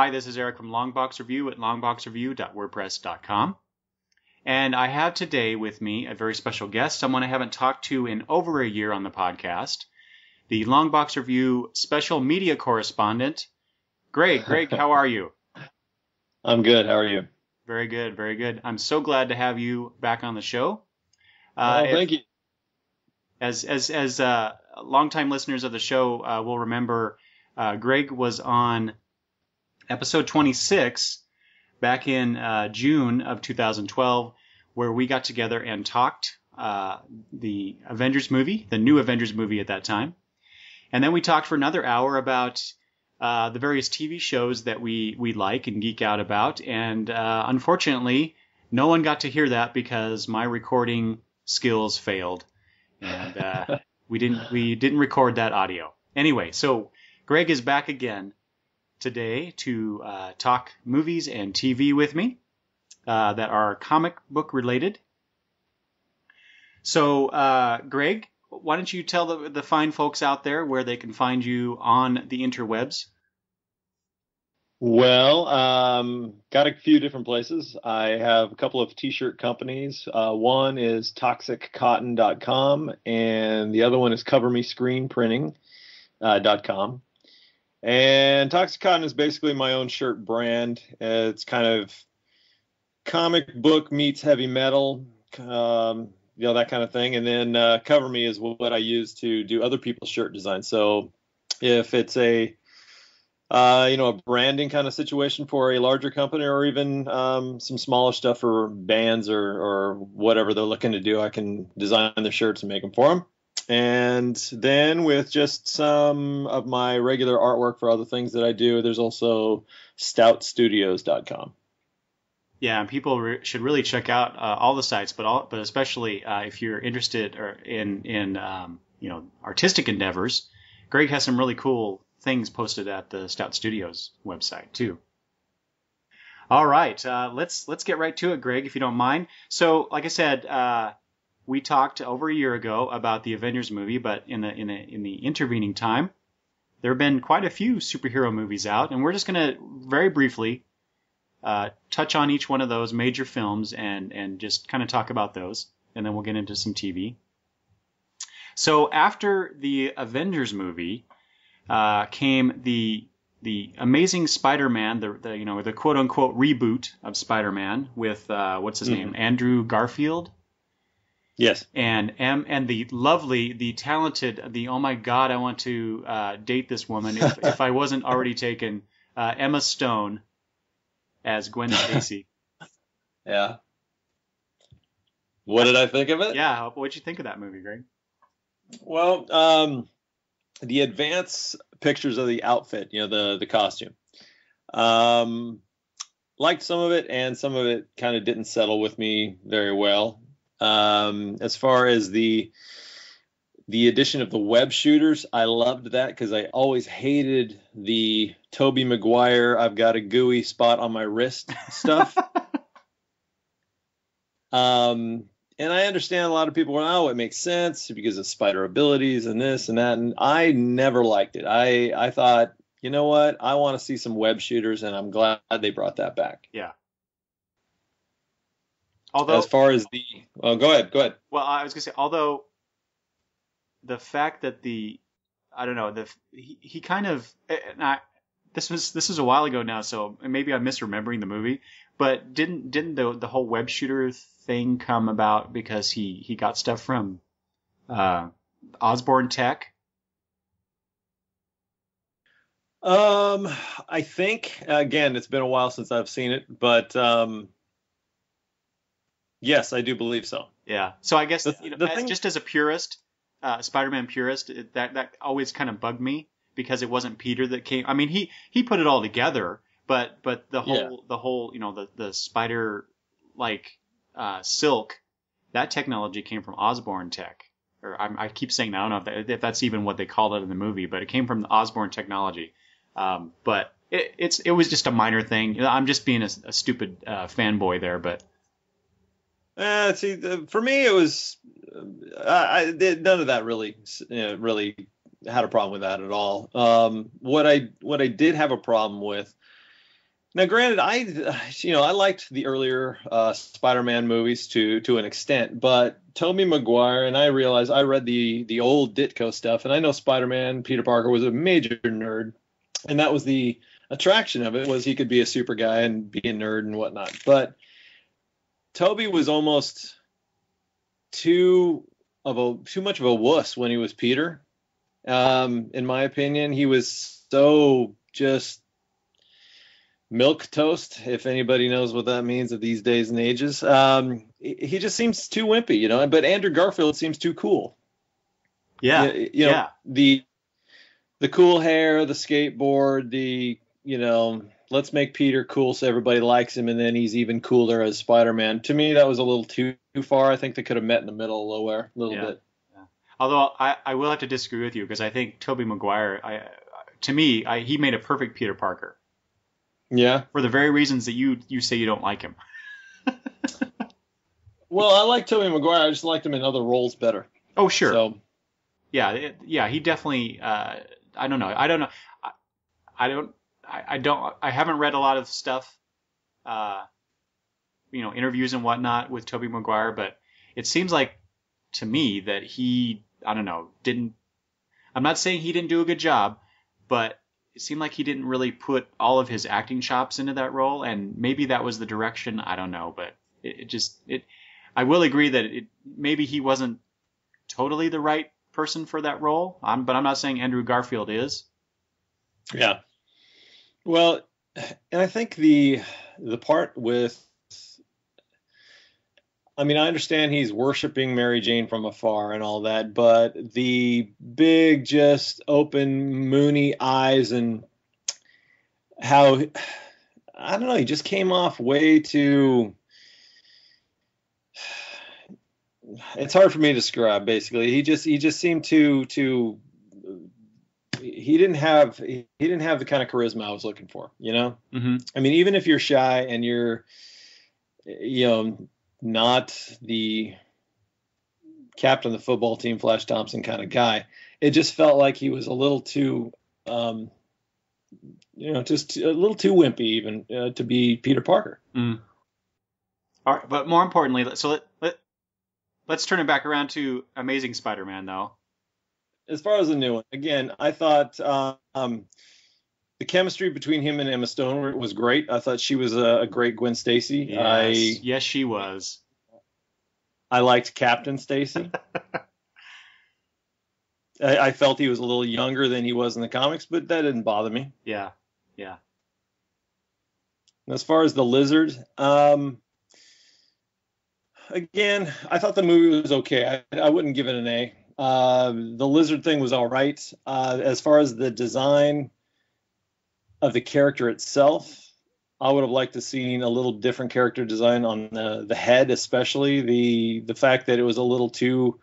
Hi, this is Eric from Longbox Review at longboxreview.wordpress.com. And I have today with me a very special guest, someone I haven't talked to in over a year on the podcast, the Longbox Review special media correspondent, Greg. Greg, how are you? I'm good. How are you? Very good, very good. I'm so glad to have you back on the show. Thank you. As longtime listeners of the show will remember, Greg was on episode 26 back in June of 2012, where we got together and talked the Avengers movie, the new Avengers movie at that time. And then we talked for another hour about the various TV shows that we like and geek out about. And unfortunately, no one got to hear that because my recording skills failed. And we didn't record that audio. Anyway, so Greg is back again today to talk movies and TV with me that are comic book related. So, Greg, why don't you tell the fine folks out there where they can find you on the interwebs? Well, got a few different places. I have a couple of t-shirt companies. One is toxiccotton.com and the other one is covermescreenprinting.com. And Toxic Cotton is basically my own shirt brand. It's kind of comic book meets heavy metal, that kind of thing. And then Cover Me is what I use to do other people's shirt designs. So if it's a branding kind of situation for a larger company, or even some smaller stuff for bands or whatever they're looking to do, I can design their shirts and make them for them. And then with just some of my regular artwork for other things that I do, there's also stoutstudios.com. Yeah, and people should really check out all the sites, but especially if you're interested in artistic endeavors. Greg has some really cool things posted at the Stout Studios website too. All right, let's get right to it, Greg, if you don't mind. So, like I said, we talked over a year ago about the Avengers movie, but in the intervening time, there have been quite a few superhero movies out, and we're just going to very briefly touch on each one of those major films and just kind of talk about those, and then we'll get into some TV. So after the Avengers movie came the Amazing Spider-Man, the quote unquote reboot of Spider-Man with what's his name, Andrew Garfield. Yes. And the lovely, the talented, oh my God, I want to date this woman if I wasn't already taken, Emma Stone as Gwen Stacy. Yeah. What did I think of it? Yeah, what'd you think of that movie, Greg? Well, the advance pictures of the outfit, the costume. Liked some of it, and some of it kind of didn't settle with me very well. As far as the addition of the web shooters, I loved that because I always hated the Tobey Maguire, I've got a gooey spot on my wrist stuff. And I understand a lot of people go, it makes sense because of spider abilities and this and that. And I never liked it. I thought, you know what? I want to see some web shooters, and I'm glad they brought that back. Yeah. Although, as far as go ahead. Well, I was going to say, although the fact that he kind of, this was a while ago now, so maybe I'm misremembering the movie, but didn't the whole web shooter thing come about because he got stuff from Osborne Tech? I think, again, it's been a while since I've seen it, but yes, I do believe so. Yeah. So I guess just as a purist, Spider-Man purist, that always kind of bugged me because it wasn't Peter that came. I mean, he put it all together, but the whole the spider silk, that technology came from Osborne Tech. Or I keep saying that. I don't know if that's even what they called it in the movie, but it came from the Osborne technology. But it was just a minor thing. I'm just being a stupid fanboy there, but. For me, it was none of that really had a problem with that at all. What I did have a problem with Now, granted, I liked the earlier Spider-Man movies to an extent, but Tobey Maguire, and I realized I read the old Ditko stuff, and I know Spider-Man Peter Parker was a major nerd, and that was the attraction of it, was he could be a super guy and be a nerd and whatnot. But Tobey was almost too much of a wuss when he was Peter. In my opinion, he was so just milk toast, if anybody knows what that means of these days and ages. He just seems too wimpy, but Andrew Garfield seems too cool. Yeah. Yeah. The cool hair, the skateboard, let's make Peter cool so everybody likes him, and then he's even cooler as Spider-Man. To me, that was a little too far. I think they could have met in the middle a little bit. Yeah. Although I will have to disagree with you, because I think Tobey Maguire, he made a perfect Peter Parker. Yeah. For the very reasons that you say you don't like him. Well, I like Tobey Maguire. I just liked him in other roles better. Oh, sure. So. Yeah, he definitely. I don't know. I haven't read a lot of stuff, interviews and whatnot with Tobey Maguire, but it seems like to me that he, I don't know, didn't. I'm not saying he didn't do a good job, but it seemed like he didn't really put all of his acting chops into that role, and maybe that was the direction. I don't know, but I will agree that maybe he wasn't totally the right person for that role. But I'm not saying Andrew Garfield is. Yeah. Well, and I think the part with, I understand he's worshiping Mary Jane from afar and all that, but the big, just open, moony eyes and how, I don't know, he just came off way too, it's hard for me to describe, basically. He just seemed too he didn't have the kind of charisma I was looking for, Mm-hmm. Even if you're shy and you're, not the captain of the football team, Flash Thompson kind of guy, it just felt like he was a little too, just a little too wimpy even to be Peter Parker. Mm. All right, but more importantly, let's turn it back around to Amazing Spider-Man, though. As far as the new one, again, I thought the chemistry between him and Emma Stone was great. I thought she was a great Gwen Stacy. Yes, she was. I liked Captain Stacy. I felt he was a little younger than he was in the comics, but that didn't bother me. Yeah. As far as the Lizard, again, I thought the movie was okay. I wouldn't give it an A. The Lizard thing was all right. As far as the design of the character itself, I would have liked to seen a little different character design on the head, especially the fact that it was a little too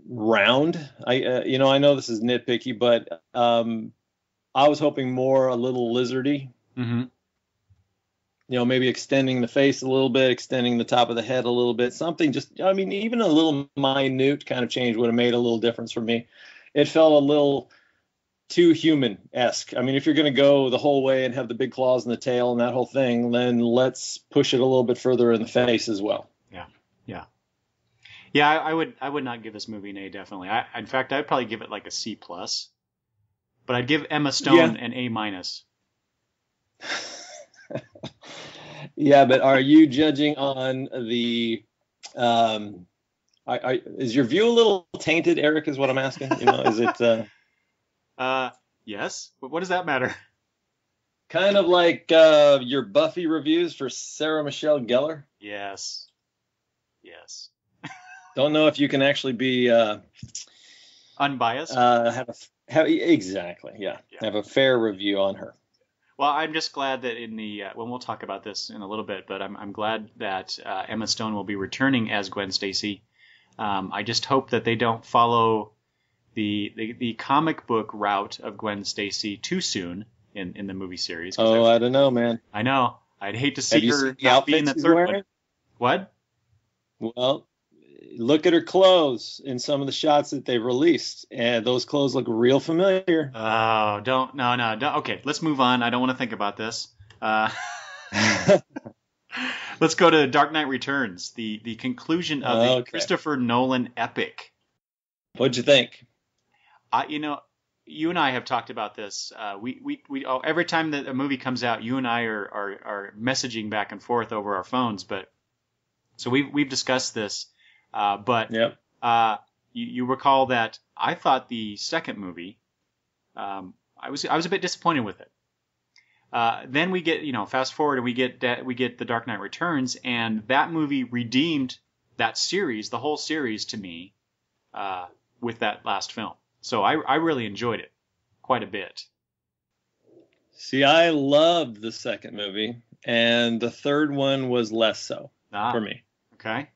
round. I know this is nitpicky, but I was hoping more a little lizardy. Mm-hmm. Maybe extending the face a little bit, extending the top of the head a little bit, something just, even a little minute kind of change would have made a little difference for me. It felt a little too human-esque. If you're going to go the whole way and have the big claws and the tail and that whole thing, then let's push it a little bit further in the face as well. Yeah. I would not give this movie an A, definitely. In fact, I'd probably give it like a C+, but I'd give Emma Stone an A-. Yeah, but are you judging on the? Is your view a little tainted, Eric? Is what I'm asking. Is it? Yes. But what does that matter? Kind of like your Buffy reviews for Sarah Michelle Gellar. Yes. Don't know if you can actually be unbiased. Have exactly. Yeah. Have a fair review on her. Well, I'm just glad that in the we'll talk about this in a little bit, but I'm glad that Emma Stone will be returning as Gwen Stacy. I just hope that they don't follow the comic book route of Gwen Stacy too soon in the movie series. Oh, I don't know, man. I know. I'd hate to see her not be in the third one. What? Well, look at her clothes in some of the shots that they've released, and those clothes look real familiar. Oh, don't. Okay, let's move on. I don't want to think about this. Uh, let's go to Dark Knight Returns, the conclusion of the Okay. Christopher Nolan epic. What'd you think? You and I have talked about this. Every time that a movie comes out, you and I are messaging back and forth over our phones. But so we've discussed this. But Yep. You recall that I thought the second movie, I was a bit disappointed with it. Then we get, fast forward and we get the Dark Knight Returns, and that movie redeemed that series, the whole series to me, with that last film. So I really enjoyed it quite a bit. See, I loved the second movie, and the third one was less so for me. Okay.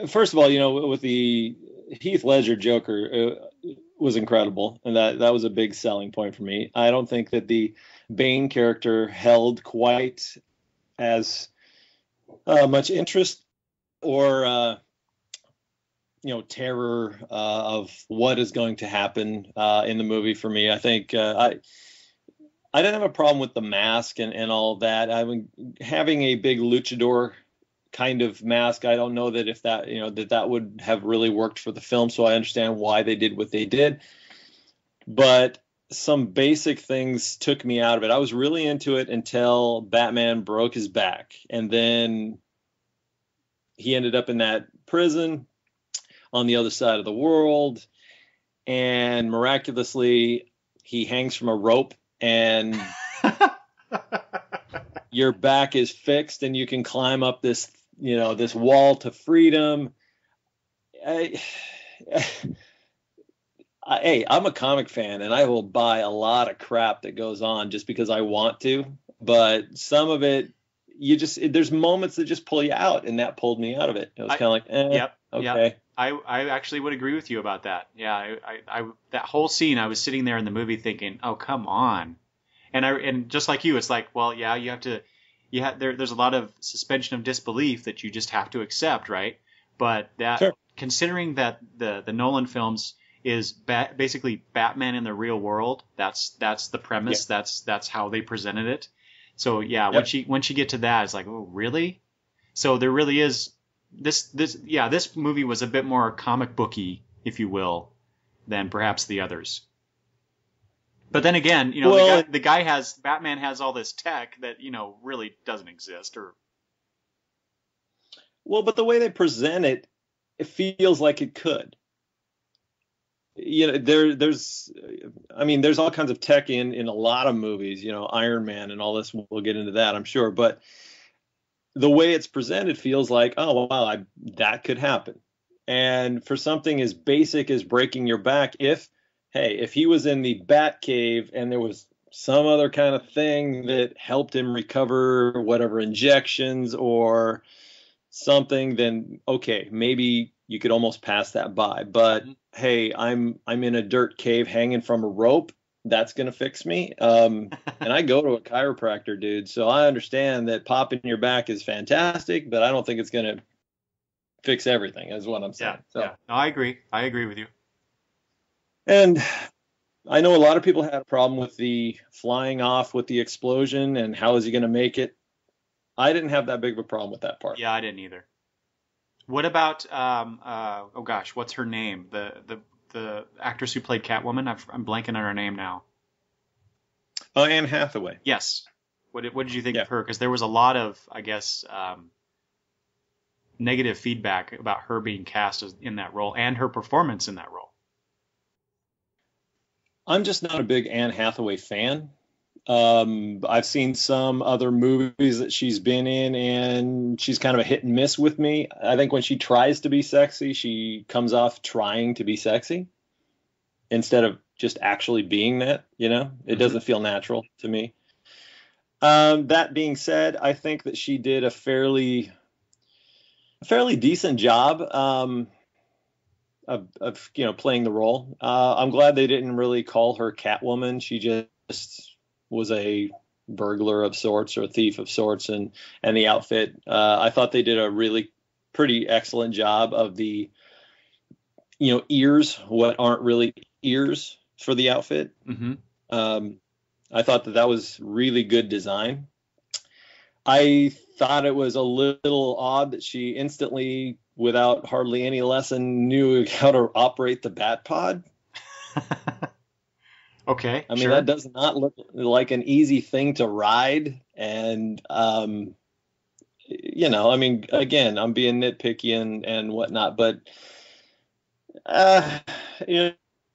First of all, with the Heath Ledger Joker, was incredible, and that was a big selling point for me. I don't think that the Bane character held quite as much interest or terror of what is going to happen in the movie for me. I think I didn't have a problem with the mask and all that. Having a big luchador kind of mask, I don't know that if that that would have really worked for the film. So I understand why they did what they did, but some basic things took me out of it. I was really into it until Batman broke his back, and then he ended up in that prison on the other side of the world, and miraculously he hangs from a rope, and your back is fixed, and you can climb up this wall to freedom. Hey, I'm a comic fan, and I will buy a lot of crap that goes on just because I want to, but some of it, there's moments that just pull you out, and that pulled me out of it. It was kind of like, yep, okay. Yep. I actually would agree with you about that. Yeah, I that whole scene, I was sitting there in the movie thinking, oh, come on. And just like you, it's like, well, yeah, there's a lot of suspension of disbelief that you just have to accept, right? But Sure. Considering that the Nolan films is basically Batman in the real world, that's the premise. Yeah. That's how they presented it. So yeah, Yep. once you get to that, it's like, oh, really? So there really is this movie was a bit more comic booky, if you will, than perhaps the others. But then again, Batman has all this tech that, really doesn't exist. But the way they present it, it feels like it could. There's all kinds of tech in a lot of movies, Iron Man and all this. We'll get into that, I'm sure. But the way it's presented feels like, oh, wow, that could happen. And for something as basic as breaking your back, if he was in the Bat Cave and there was some other kind of thing that helped him recover whatever injections or something, then okay, maybe you could almost pass that by. But hey, I'm in a dirt cave hanging from a rope. That's going to fix me. And I go to a chiropractor, dude. So I understand that popping your back is fantastic, but I don't think it's going to fix everything, is what I'm saying. Yeah. No, I agree. I agree with you. And I know a lot of people had a problem with the flying off with the explosion and how is he going to make it. I didn't have that big of a problem with that part. Yeah, I didn't either. What about what's her name? The actress who played Catwoman. I'm blanking on her name now. Oh, Anne Hathaway. Yes. What did you think of her? Because there was a lot of, I guess, negative feedback about her being cast in that role and her performance in that role. I'm just not a big Anne Hathaway fan. I've seen some other movies that she's been in, and she's kind of a hit and miss with me. I think when she tries to be sexy, she comes off trying to be sexy instead of just actually being that. It doesn't feel natural to me. That being said, I think that she did a fairly decent job of playing the role. I'm glad they didn't really call her Catwoman. She just was a burglar of sorts or a thief of sorts, and the outfit. I thought they did a really pretty excellent job of the ears, what aren't really ears for the outfit. Mm-hmm. I thought that was really good design. I thought it was a little odd that she instantly, without hardly any lesson, knew how to operate the bat pod. Okay, I mean, sure. that does not look like an easy thing to ride. And, I mean, again, I'm being nitpicky and whatnot, but, uh, you know,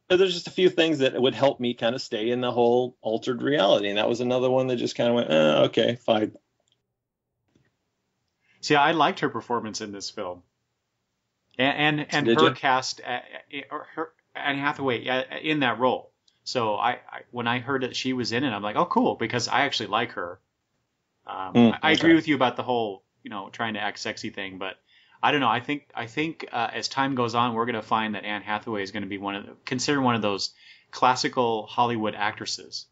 there's just a few things that would help me kind of stay in the whole altered reality. And that was another one that just kind of went, okay, fine. See, I liked her performance in this film, and Did her you? cast, or her Anne Hathaway in that role. So when I heard that she was in it, I'm like, oh, cool, because I actually like her. I agree Okay. with you about the whole, trying to act sexy thing, but I don't know. I think as time goes on, we're going to find that Anne Hathaway is going to be considered one of those classical Hollywood actresses,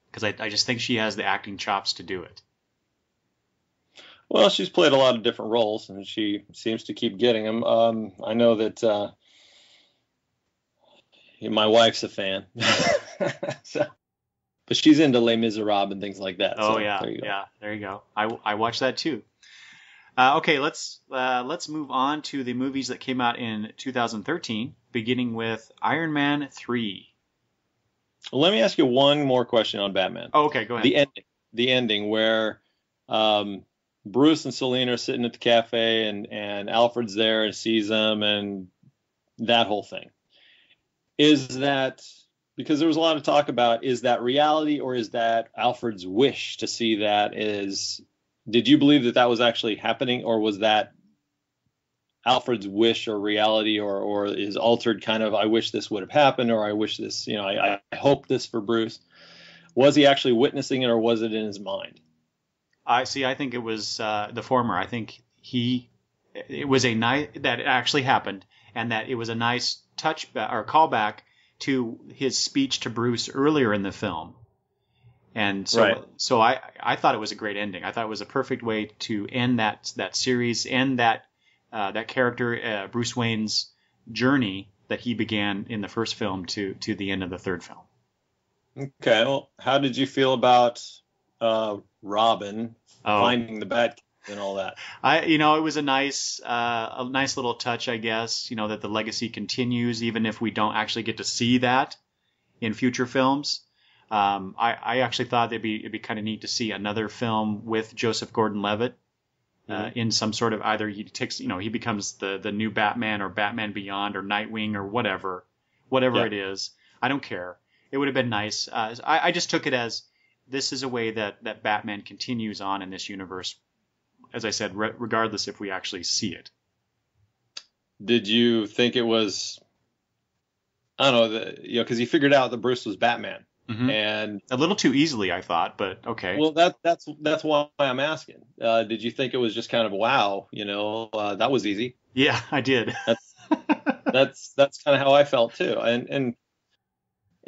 because I just think she has the acting chops to do it. Well, she's played a lot of different roles, and she seems to keep getting them. I know that my wife's a fan, so, but she's into Les Miserables and things like that. Oh So yeah, there you go. yeah, there you go. I watched that too. Okay, let's move on to the movies that came out in 2013, beginning with Iron Man 3. Well, let me ask you one more question on Batman. Oh, okay, go ahead. The ending where Bruce and Selina are sitting at the cafe, and Alfred's there and sees them, and that whole thing. Is that, because there was a lot of talk about, is that reality or is that Alfred's wish to see that? Did you believe that was actually happening, or was that Alfred's wish or reality, or is altered kind of, I wish this would have happened, or I wish this, I hope this for Bruce? Was he actually witnessing it, or was it in his mind? I think it was the former. I think it was a nice that it actually happened, and that it was a nice touch or callback to his speech to Bruce earlier in the film. And so, Right. so I thought it was a great ending. I thought it was a perfect way to end that series, end that character Bruce Wayne's journey that he began in the first film to the end of the third film. Okay. Well, how did you feel about Robin finding the Bat and all that? It was a nice little touch, I guess. That the legacy continues, even if we don't actually get to see that in future films. I actually thought it'd be kind of neat to see another film with Joseph Gordon-Levitt in some sort of, either he becomes the new Batman, or Batman Beyond, or Nightwing, or whatever it is. I don't care. It would have been nice. I just took it as this is a way that Batman continues on in this universe, as I said, regardless if we actually see it. Did you think it was, I don't know, because he figured out that Bruce was Batman, and a little too easily, I thought, but okay. Well, that's why I'm asking. Did you think it was just kind of, wow, that was easy? Yeah, I did. That's kind of how I felt too,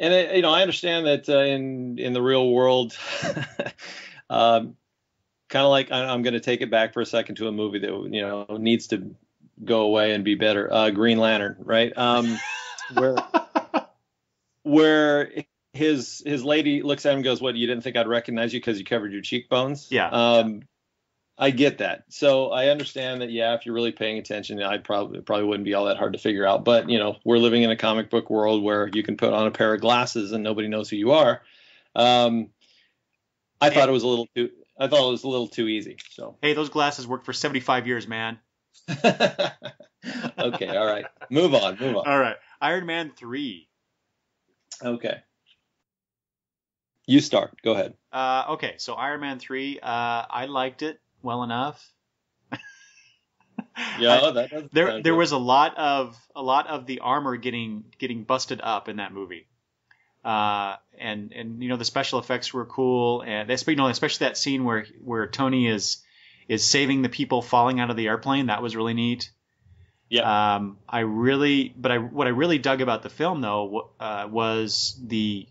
and I understand that in the real world, kind of like, I'm going to take it back for a second to a movie that needs to go away and be better. Green Lantern, right? Where his lady looks at him and goes, "What? You didn't think I'd recognize you because you covered your cheekbones?" Yeah. I get that. So I understand that. Yeah, if you're really paying attention, I probably wouldn't be all that hard to figure out. But we're living in a comic book world where you can put on a pair of glasses and nobody knows who you are. I thought it was a little too easy. So hey, those glasses worked for 75 years, man. Okay, all right. Move on. All right. Iron Man 3. Okay. You start. Go ahead. Okay, so Iron Man 3, I liked it well enough. Yeah, there was a lot of the armor getting busted up in that movie. And the special effects were cool, and especially that scene where Tony is saving the people falling out of the airplane. That was really neat. Yeah. What I really dug about the film though was the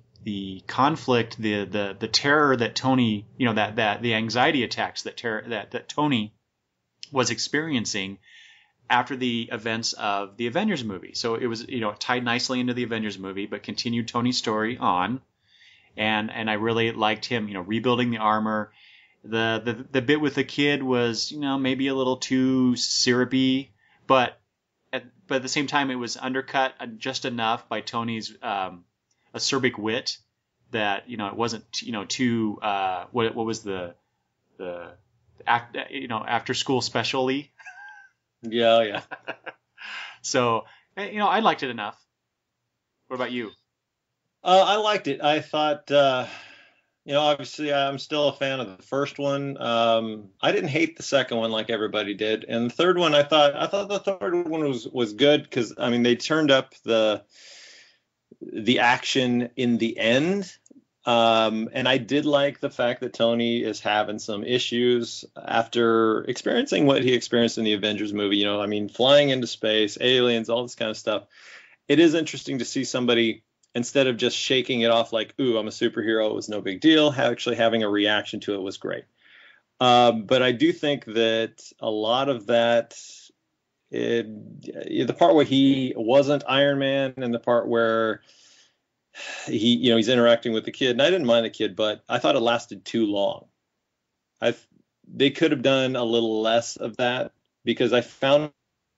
conflict, the terror that Tony, that the anxiety attacks that Tony was experiencing after the events of the Avengers movie. So it was, tied nicely into the Avengers movie, but continued Tony's story on. and I really liked him, rebuilding the armor. The bit with the kid was, maybe a little too syrupy, but at the same time, it was undercut just enough by Tony's acerbic wit that it wasn't too what was the after school specialty. Yeah, yeah. So I liked it enough. What about you? I liked it. I thought, obviously I'm still a fan of the first one. I didn't hate the second one like everybody did, and the third one I thought the third one was good because I mean they turned up the action in the end. And I did like the fact that Tony is having some issues after experiencing what he experienced in the Avengers movie. I mean, flying into space, aliens, all this kind of stuff. It is interesting to see somebody, instead of just shaking it off like, ooh, I'm a superhero, it was no big deal, actually having a reaction to it was great. But I do think that a lot of that, the part where he wasn't Iron Man and the part where he's interacting with the kid, and I didn't mind the kid, but I thought it lasted too long. They could have done a little less of that because I found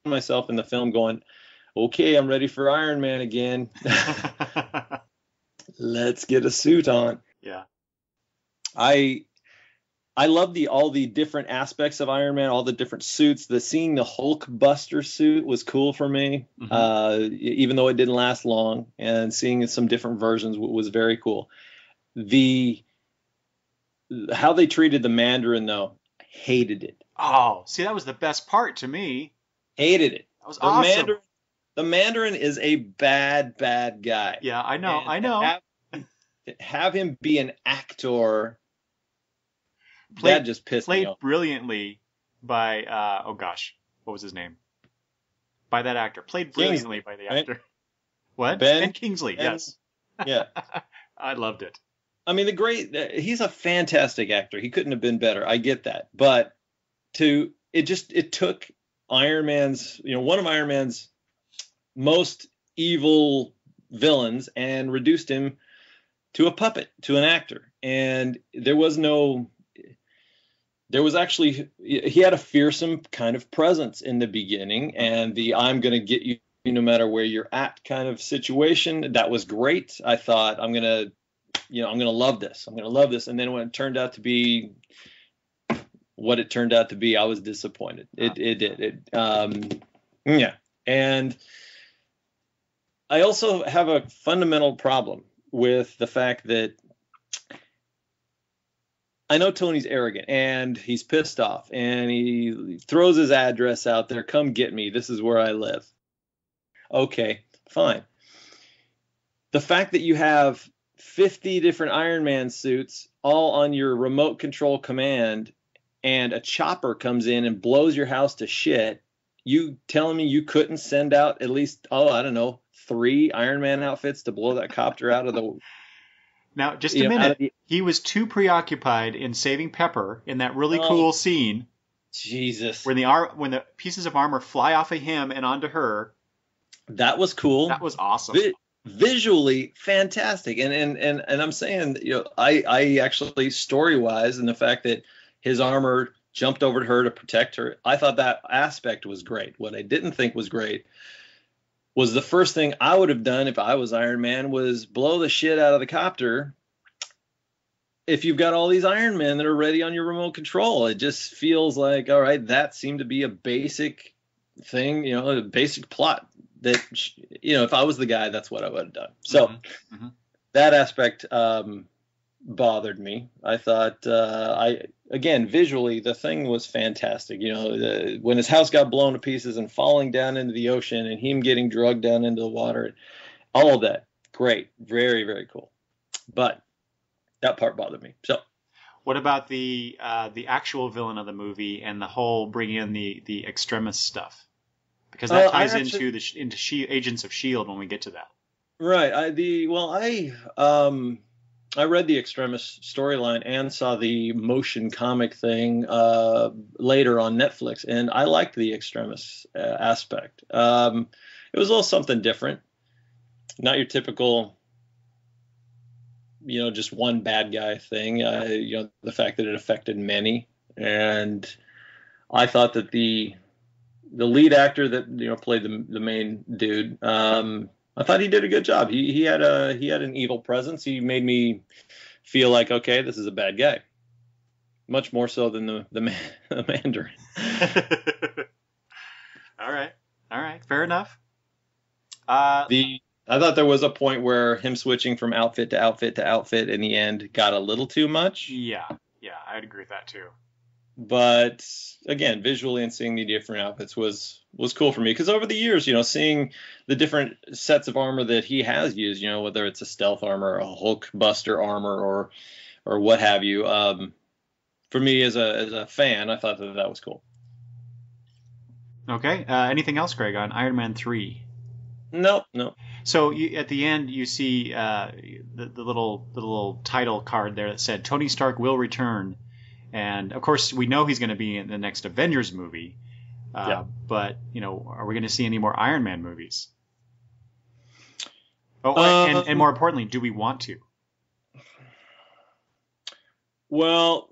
myself in the film going, okay, I'm ready for Iron Man again. Let's get a suit on. Yeah. I love all the different aspects of Iron Man, all the different suits. Seeing the Hulk Buster suit was cool for me, even though it didn't last long. And seeing some different versions was very cool. How they treated the Mandarin, though, hated it. Oh, see, that was the best part to me. Hated it. That was awesome. The Mandarin is a bad guy. Yeah, I know. Have him be an actor. That just pissed me off. Played brilliantly by what was his name? By that actor. Played brilliantly by the actor. Right? What? Ben Kingsley. Yes. Yeah. I loved it. I mean, he's a fantastic actor. He couldn't have been better. I get that, but it took Iron Man's, one of Iron Man's most evil villains and reduced him to a puppet, to an actor, and he had a fearsome kind of presence in the beginning, and I'm going to get you no matter where you're at kind of situation. That was great. I thought I'm going to love this. I'm going to love this. And then when it turned out to be what it turned out to be, I was disappointed. It did. Yeah. And I also have a fundamental problem with the fact that I know Tony's arrogant and he's pissed off and he throws his address out there. Come get me. This is where I live. Okay, fine. The fact that you have 50 different Iron Man suits all on your remote control command and a chopper comes in and blows your house to shit. You telling me you couldn't send out at least, 3 Iron Man outfits to blow that copter out of the... Now, just a minute. He was too preoccupied in saving Pepper in that really cool scene. Jesus. When the pieces of armor fly off of him and onto her. That was cool. That was awesome. Visually fantastic. And I'm saying, I actually, story-wise, and the fact that his armor jumped over to her to protect her, I thought that aspect was great. What I didn't think was great was the first thing I would have done if I was Iron Man was blow the shit out of the copter. If you've got all these Iron Men that are ready on your remote control, it just feels like, all right, that seemed to be a basic thing, a basic plot that, if I was the guy, that's what I would have done. So that aspect bothered me. I thought, again, visually, the thing was fantastic. When his house got blown to pieces and falling down into the ocean and him getting drugged down into the water, all of that, great. Very, very cool. But that part bothered me. So, what about the actual villain of the movie and the whole bringing in the extremist stuff? Because that ties into Agents of S.H.I.E.L.D. when we get to that. Right. I read the Extremis storyline and saw the motion comic thing later on Netflix, and I liked the Extremis aspect. It was a little something different. Not your typical just one bad guy thing. The fact that it affected many, and I thought that the lead actor that played the main dude, I thought he did a good job. He had an evil presence. He made me feel like, okay, this is a bad guy, much more so than the Mandarin. All right, fair enough. I thought there was a point where him switching from outfit to outfit to outfit in the end got a little too much. Yeah, I'd agree with that too. But again, visually and seeing the different outfits was cool for me, because over the years, seeing the different sets of armor that he has used, whether it's a stealth armor, a Hulk Buster armor, or what have you, for me as a fan, I thought that was cool. Okay. Anything else, Greg, on Iron Man 3? No. So at the end, you see the little title card there that said Tony Stark will return, and of course we know he's going to be in the next Avengers movie. But are we going to see any more Iron Man movies? Oh, and more importantly, do we want to? Well,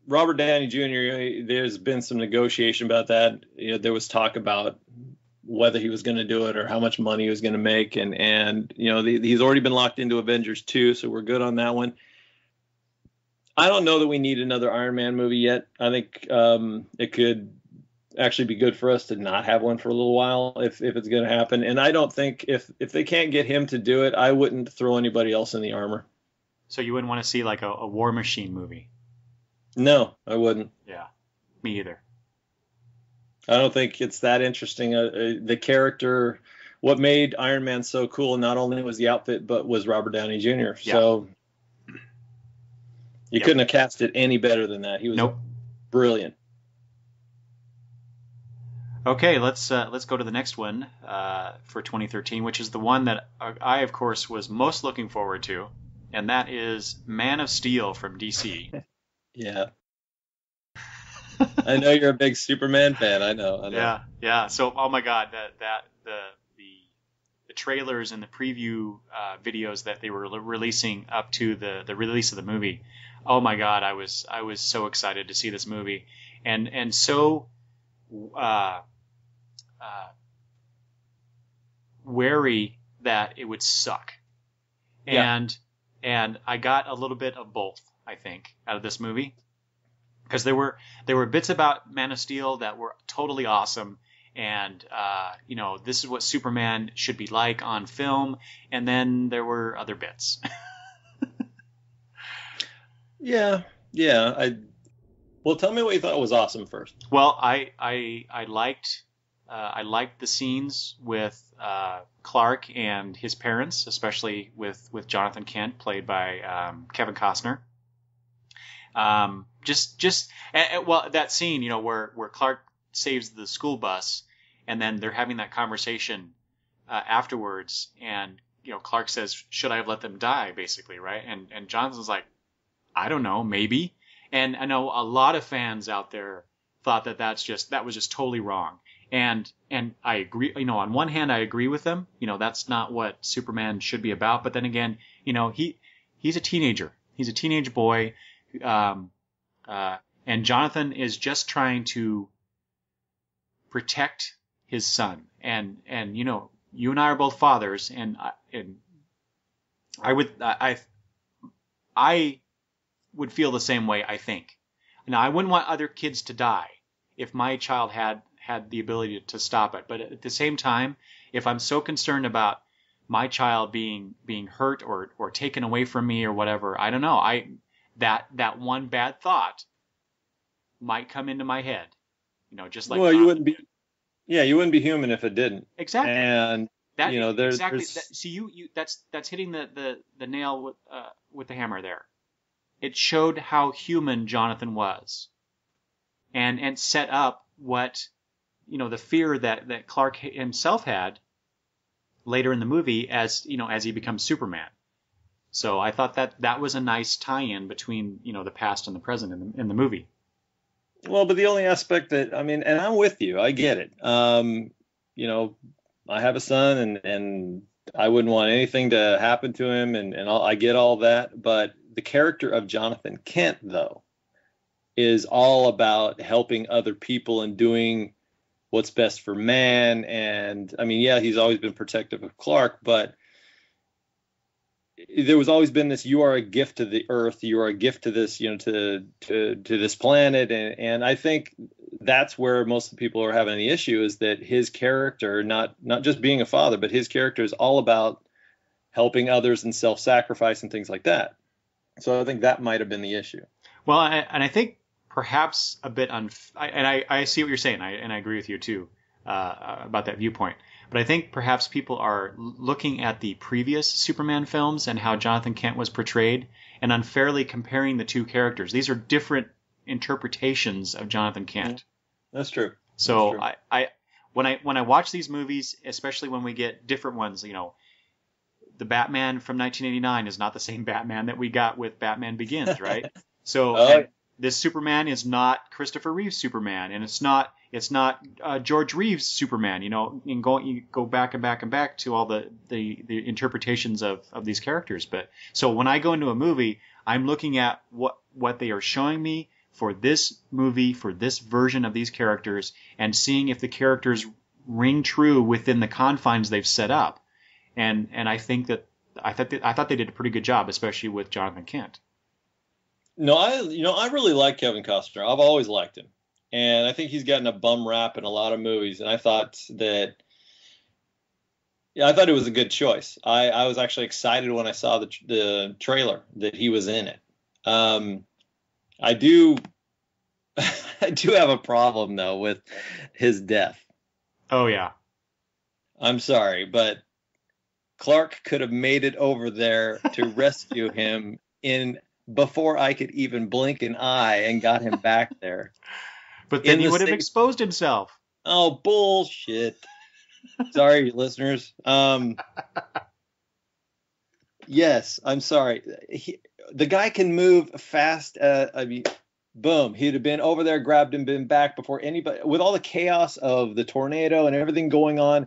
Robert Downey Jr., there's been some negotiation about that. There was talk about whether he was going to do it or how much money he was going to make. And he's already been locked into Avengers 2, so we're good on that one. I don't know that we need another Iron Man movie yet. I think it could actually be good for us to not have one for a little while if it's going to happen. And I don't think if they can't get him to do it, I wouldn't throw anybody else in the armor. So you wouldn't want to see like a War Machine movie? No, I wouldn't. Yeah, me either. I don't think it's that interesting. The character, what made Iron Man so cool, not only was the outfit, but was Robert Downey Jr. Yeah. So you couldn't have cast it any better than that. He was brilliant. Okay, let's go to the next one for 2013, which is the one that I, of course, was most looking forward to, and that is Man of Steel from DC. Yeah. I know you're a big Superman fan. I know. Yeah. So, oh my God, the trailers and the preview videos that they were releasing up to the release of the movie. Oh my God, I was so excited to see this movie, and so wary that it would suck, and I got a little bit of both, I think, out of this movie. Because there were bits about Man of Steel that were totally awesome, and this is what Superman should be like on film, and then there were other bits. Yeah. Well, tell me what you thought was awesome first. Well, I liked the scenes with Clark and his parents, especially with Jonathan Kent, played by Kevin Costner. Well, that scene, where Clark saves the school bus, and then they're having that conversation afterwards, and Clark says, "Should I have let them die?" Basically, right? And Jonathan's like, "I don't know, maybe." And I know a lot of fans out there thought that was just totally wrong. And I agree. On one hand, I agree with them. That's not what Superman should be about. But then again, he's a teenager. He's a teenage boy. And Jonathan is just trying to protect his son, and you and I are both fathers, and I would feel the same way, I think. Now, I wouldn't want other kids to die if my child had the ability to stop it, but at the same time, if I'm so concerned about my child being hurt or taken away from me or whatever, I don't know. That one bad thought might come into my head, just like. Well, you wouldn't be human if it didn't. Exactly. And there's exactly. See, that's hitting the nail with the hammer there. It showed how human Jonathan was, and set up what the fear that Clark himself had later in the movie as he becomes Superman. So I thought that was a nice tie-in between, the past and the present in the movie. Well, but the only aspect and I'm with you, I get it. I have a son, and I wouldn't want anything to happen to him, and I get all that. But the character of Jonathan Kent, though, is all about helping other people and doing what's best for man. And I mean, yeah, he's always been protective of Clark, but there was always been this: you are a gift to the earth, you are a gift to this, to this planet. And I think that's where most of the people are having the issue, is that his character, not just being a father, but his character is all about helping others and self-sacrifice and things like that. So I think that might have been the issue. Well, I think perhaps a bit I see what you're saying, and I agree with you too about that viewpoint. But I think perhaps people are looking at the previous Superman films and how Jonathan Kent was portrayed and unfairly comparing the two characters. These are different interpretations of Jonathan Kent. That's true. So That's true. When I watch these movies, especially when we get different ones, the Batman from 1989 is not the same Batman that we got with Batman Begins, right? So this Superman is not Christopher Reeve's Superman, and it's not George Reeves' Superman. You go back and back and back to all the interpretations of these characters. But so when I go into a movie, I'm looking at what they are showing me for this movie, for this version of these characters, and seeing if the characters ring true within the confines they've set up. And I think that I thought they did a pretty good job, especially with Jonathan Kent. No, I really like Kevin Costner. I've always liked him, and I think he's gotten a bum rap in a lot of movies. And I thought it was a good choice. I was actually excited when I saw the trailer that he was in it. I do have a problem though with his death. Oh yeah. I'm sorry, but Clark could have made it over there to rescue him before I could even blink an eye and got him back there. But then he would have exposed himself. Oh, bullshit. Sorry, listeners. Yes, I'm sorry. The guy can move fast. Boom. He'd have been over there, grabbed him, been back before anybody. With all the chaos of the tornado and everything going on,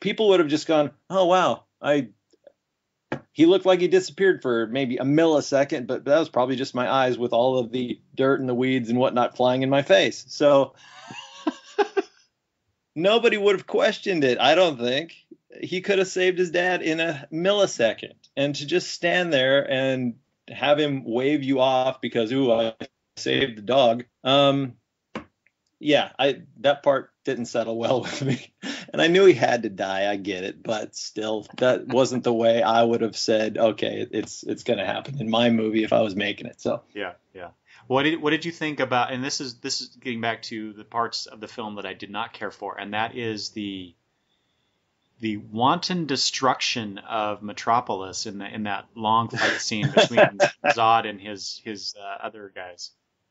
people would have just gone, oh, wow. He looked like he disappeared for maybe a millisecond, but that was probably just my eyes with all of the dirt and the weeds and whatnot flying in my face. So nobody would have questioned it, I don't think. He could have saved his dad in a millisecond. And to just stand there and have him wave you off because, I saved the dog. That part didn't settle well with me. And I knew he had to die. I get it. But still, that wasn't the way I would have said, okay, it's going to happen in my movie if I was making it. So yeah. What did you think about? And this is getting back to the parts of the film that I did not care for, and that is the wanton destruction of Metropolis in that long fight scene between Zod and his other guys.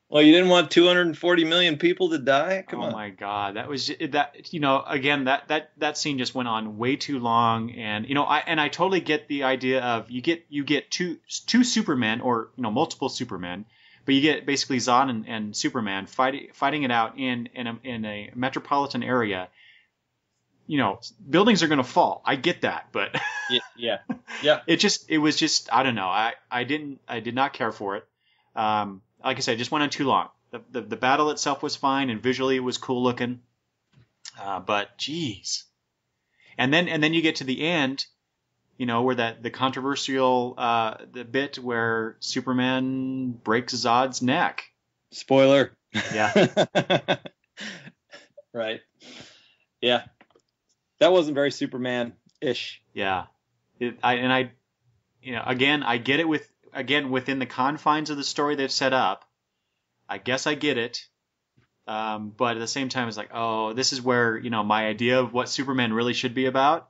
Well, you didn't want 240 million people to die? Come on. Oh my God, that was that. Again, that scene just went on way too long, and I totally get the idea of you get two Supermen or multiple Supermen, but you get basically Zod and Superman fighting it out in a metropolitan area. Buildings are going to fall. I get that, but yeah. It was just I don't know. I did not care for it. Like I said, it just went on too long. The battle itself was fine, and visually it was cool looking. But geez, and then you get to the end, where the controversial the bit where Superman breaks Zod's neck. Spoiler. Yeah. Right. Yeah. That wasn't very Superman-ish. Yeah. I get it within the confines of the story they've set up. I guess I get it. But at the same time, it's like, oh, this is where, my idea of what Superman really should be about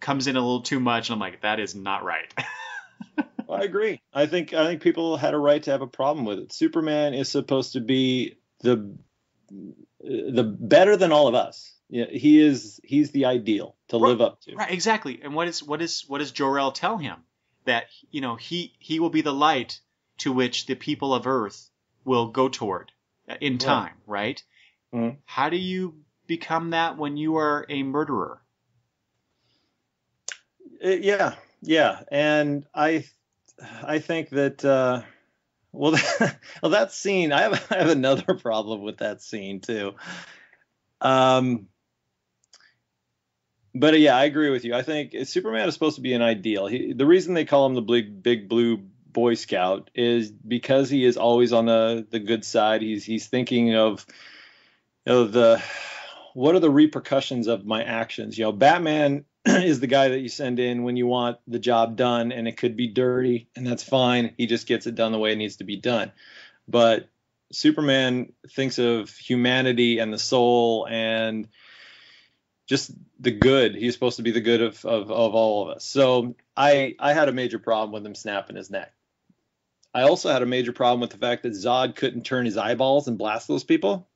comes in a little too much. And I'm like, that is not right. Well, I agree. I think people had a right to have a problem with it. Superman is supposed to be the better than all of us. Yeah, he's the ideal to live up to. Right, exactly. And what does Jor-El tell him? That he will be the light to which the people of Earth will go toward in time, right? Mm-hmm. How do you become that when you are a murderer? Yeah, yeah, and I think that well, well, that scene. I have another problem with that scene too. Um, but yeah, I agree with you. I think Superman is supposed to be an ideal. The reason they call him the big blue Boy Scout is because he is always on the good side. He's thinking of, the what are the repercussions of my actions? Batman is the guy that you send in when you want the job done, and it could be dirty, and that's fine. He just gets it done the way it needs to be done. But Superman thinks of humanity and the soul and just the good. He's supposed to be the good of all of us. So I had a major problem with him snapping his neck. I also had a major problem with the fact that Zod couldn't turn his eyeballs and blast those people.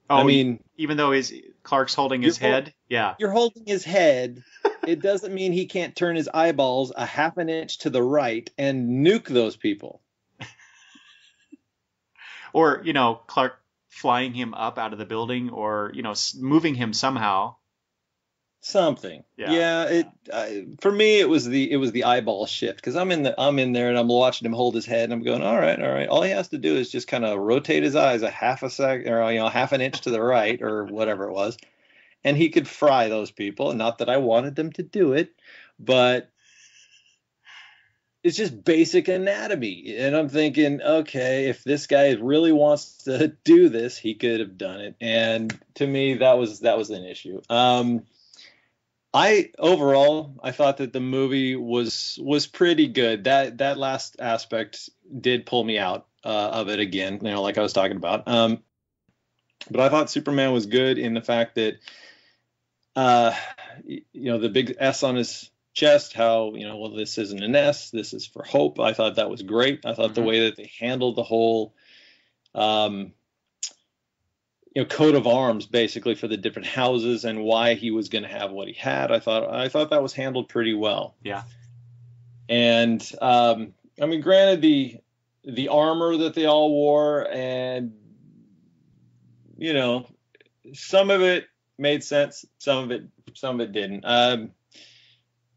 Oh, I mean, even though Clark's holding his head, yeah, you're holding his head. It doesn't mean he can't turn his eyeballs a half an inch to the right and nuke those people. or Clark flying him up out of the building, or moving him somehow. Something. Yeah. For me, it was the eyeball shift, because I'm in there and I'm watching him hold his head and I'm going, all right, all right. All he has to do is just kind of rotate his eyes a half a second, or half an inch to the right, or whatever it was, and he could fry those people. Not that I wanted them to do it, but it's just basic anatomy. And I'm thinking, okay, if this guy really wants to do this, he could have done it. And to me, that was an issue. I thought that the movie was pretty good. That last aspect did pull me out of it again, like I was talking about. But I thought Superman was good in the fact that, the big S on his chest, how, well, this isn't an S, this is for hope. I thought that was great. I thought the way that they handled the whole, coat of arms basically for the different houses and why he was going to have what he had. I thought that was handled pretty well. Yeah. And granted, the armor that they all wore, and some of it made sense, some of it didn't.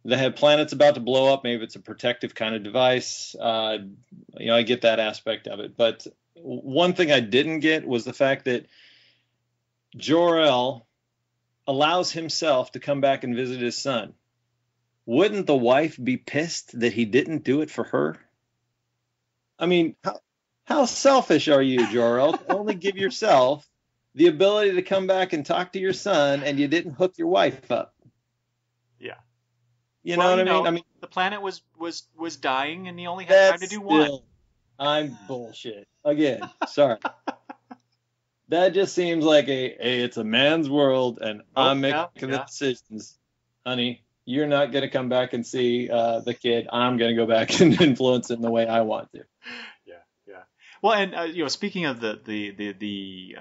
They had planets about to blow up. Maybe it's a protective kind of device. I get that aspect of it, but one thing I didn't get was the fact that Jor-El allows himself to come back and visit his son. Wouldn't the wife be pissed that he didn't do it for her? I mean, how selfish are you, Jor-El, to only give yourself the ability to come back and talk to your son, and you didn't hook your wife up? Yeah. You know what I mean? The planet was dying, and he only had time to do one. I'm bullshit. Again, sorry. That just seems like it's a man's world, and I'm making the decisions. Honey, you're not going to come back and see the kid. I'm going to go back and influence him the way I want to. Yeah. Well, and speaking of the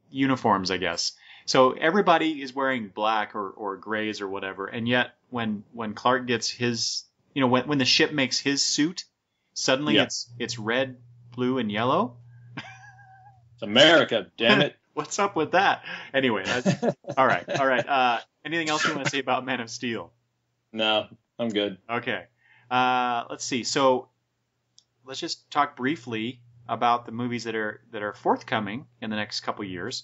uniforms, I guess. So everybody is wearing black or grays or whatever, and yet when Clark gets his, when the ship makes his suit, suddenly it's red, blue, and yellow. It's America, damn it. What's up with that? Anyway, all right. Anything else you want to say about Man of Steel? No, I'm good. Okay. Let's see. So let's just talk briefly about the movies that are forthcoming in the next couple years.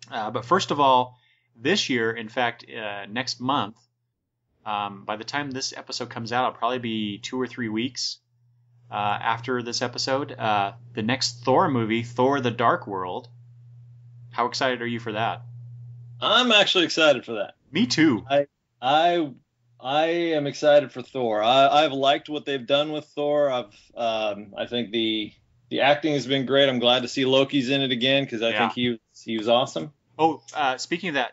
But first of all, this year, in fact, next month, by the time this episode comes out, it'll probably be 2 or 3 weeks after this episode. The next Thor movie, Thor: The Dark World. How excited are you for that? I'm actually excited for that. Me too. I am excited for Thor. I've liked what they've done with Thor. I think the acting has been great. I'm glad to see Loki's in it again, because I think he was awesome. Oh, speaking of that,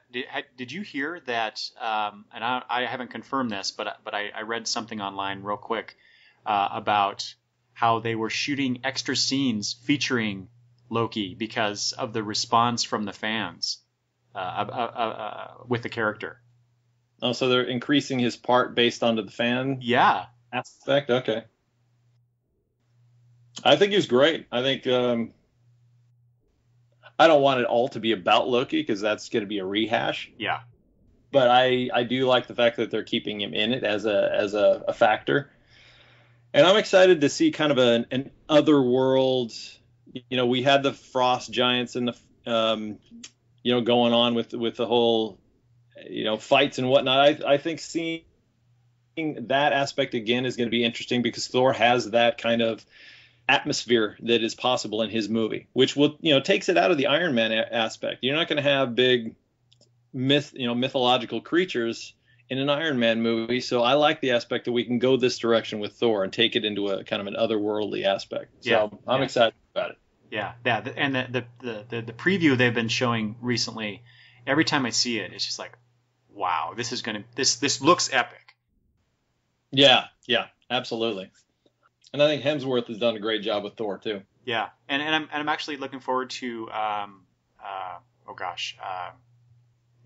did you hear that? And I haven't confirmed this, but I read something online real quick about how they were shooting extra scenes featuring Loki because of the response from the fans with the character. Oh, so they're increasing his part based onto the fan aspect? Okay. I think he was great. I think I don't want it all to be about Loki, because that's going to be a rehash. Yeah. but I do like the fact that they're keeping him in it as a factor. And I'm excited to see kind of an other world. We had the frost giants and going on with the whole, fights and whatnot. I think seeing that aspect again is going to be interesting because Thor has that kind of atmosphere that is possible in his movie, which will, takes it out of the Iron Man aspect. You're not going to have big mythological creatures in an Iron Man movie. So I like the aspect that we can go this direction with Thor and take it into a kind of an otherworldly aspect. So I'm excited about it. Yeah. And the preview they've been showing recently, every time I see it, it's just like, wow, this looks epic. Yeah, absolutely. And I think Hemsworth has done a great job with Thor too. Yeah, and I'm actually looking forward to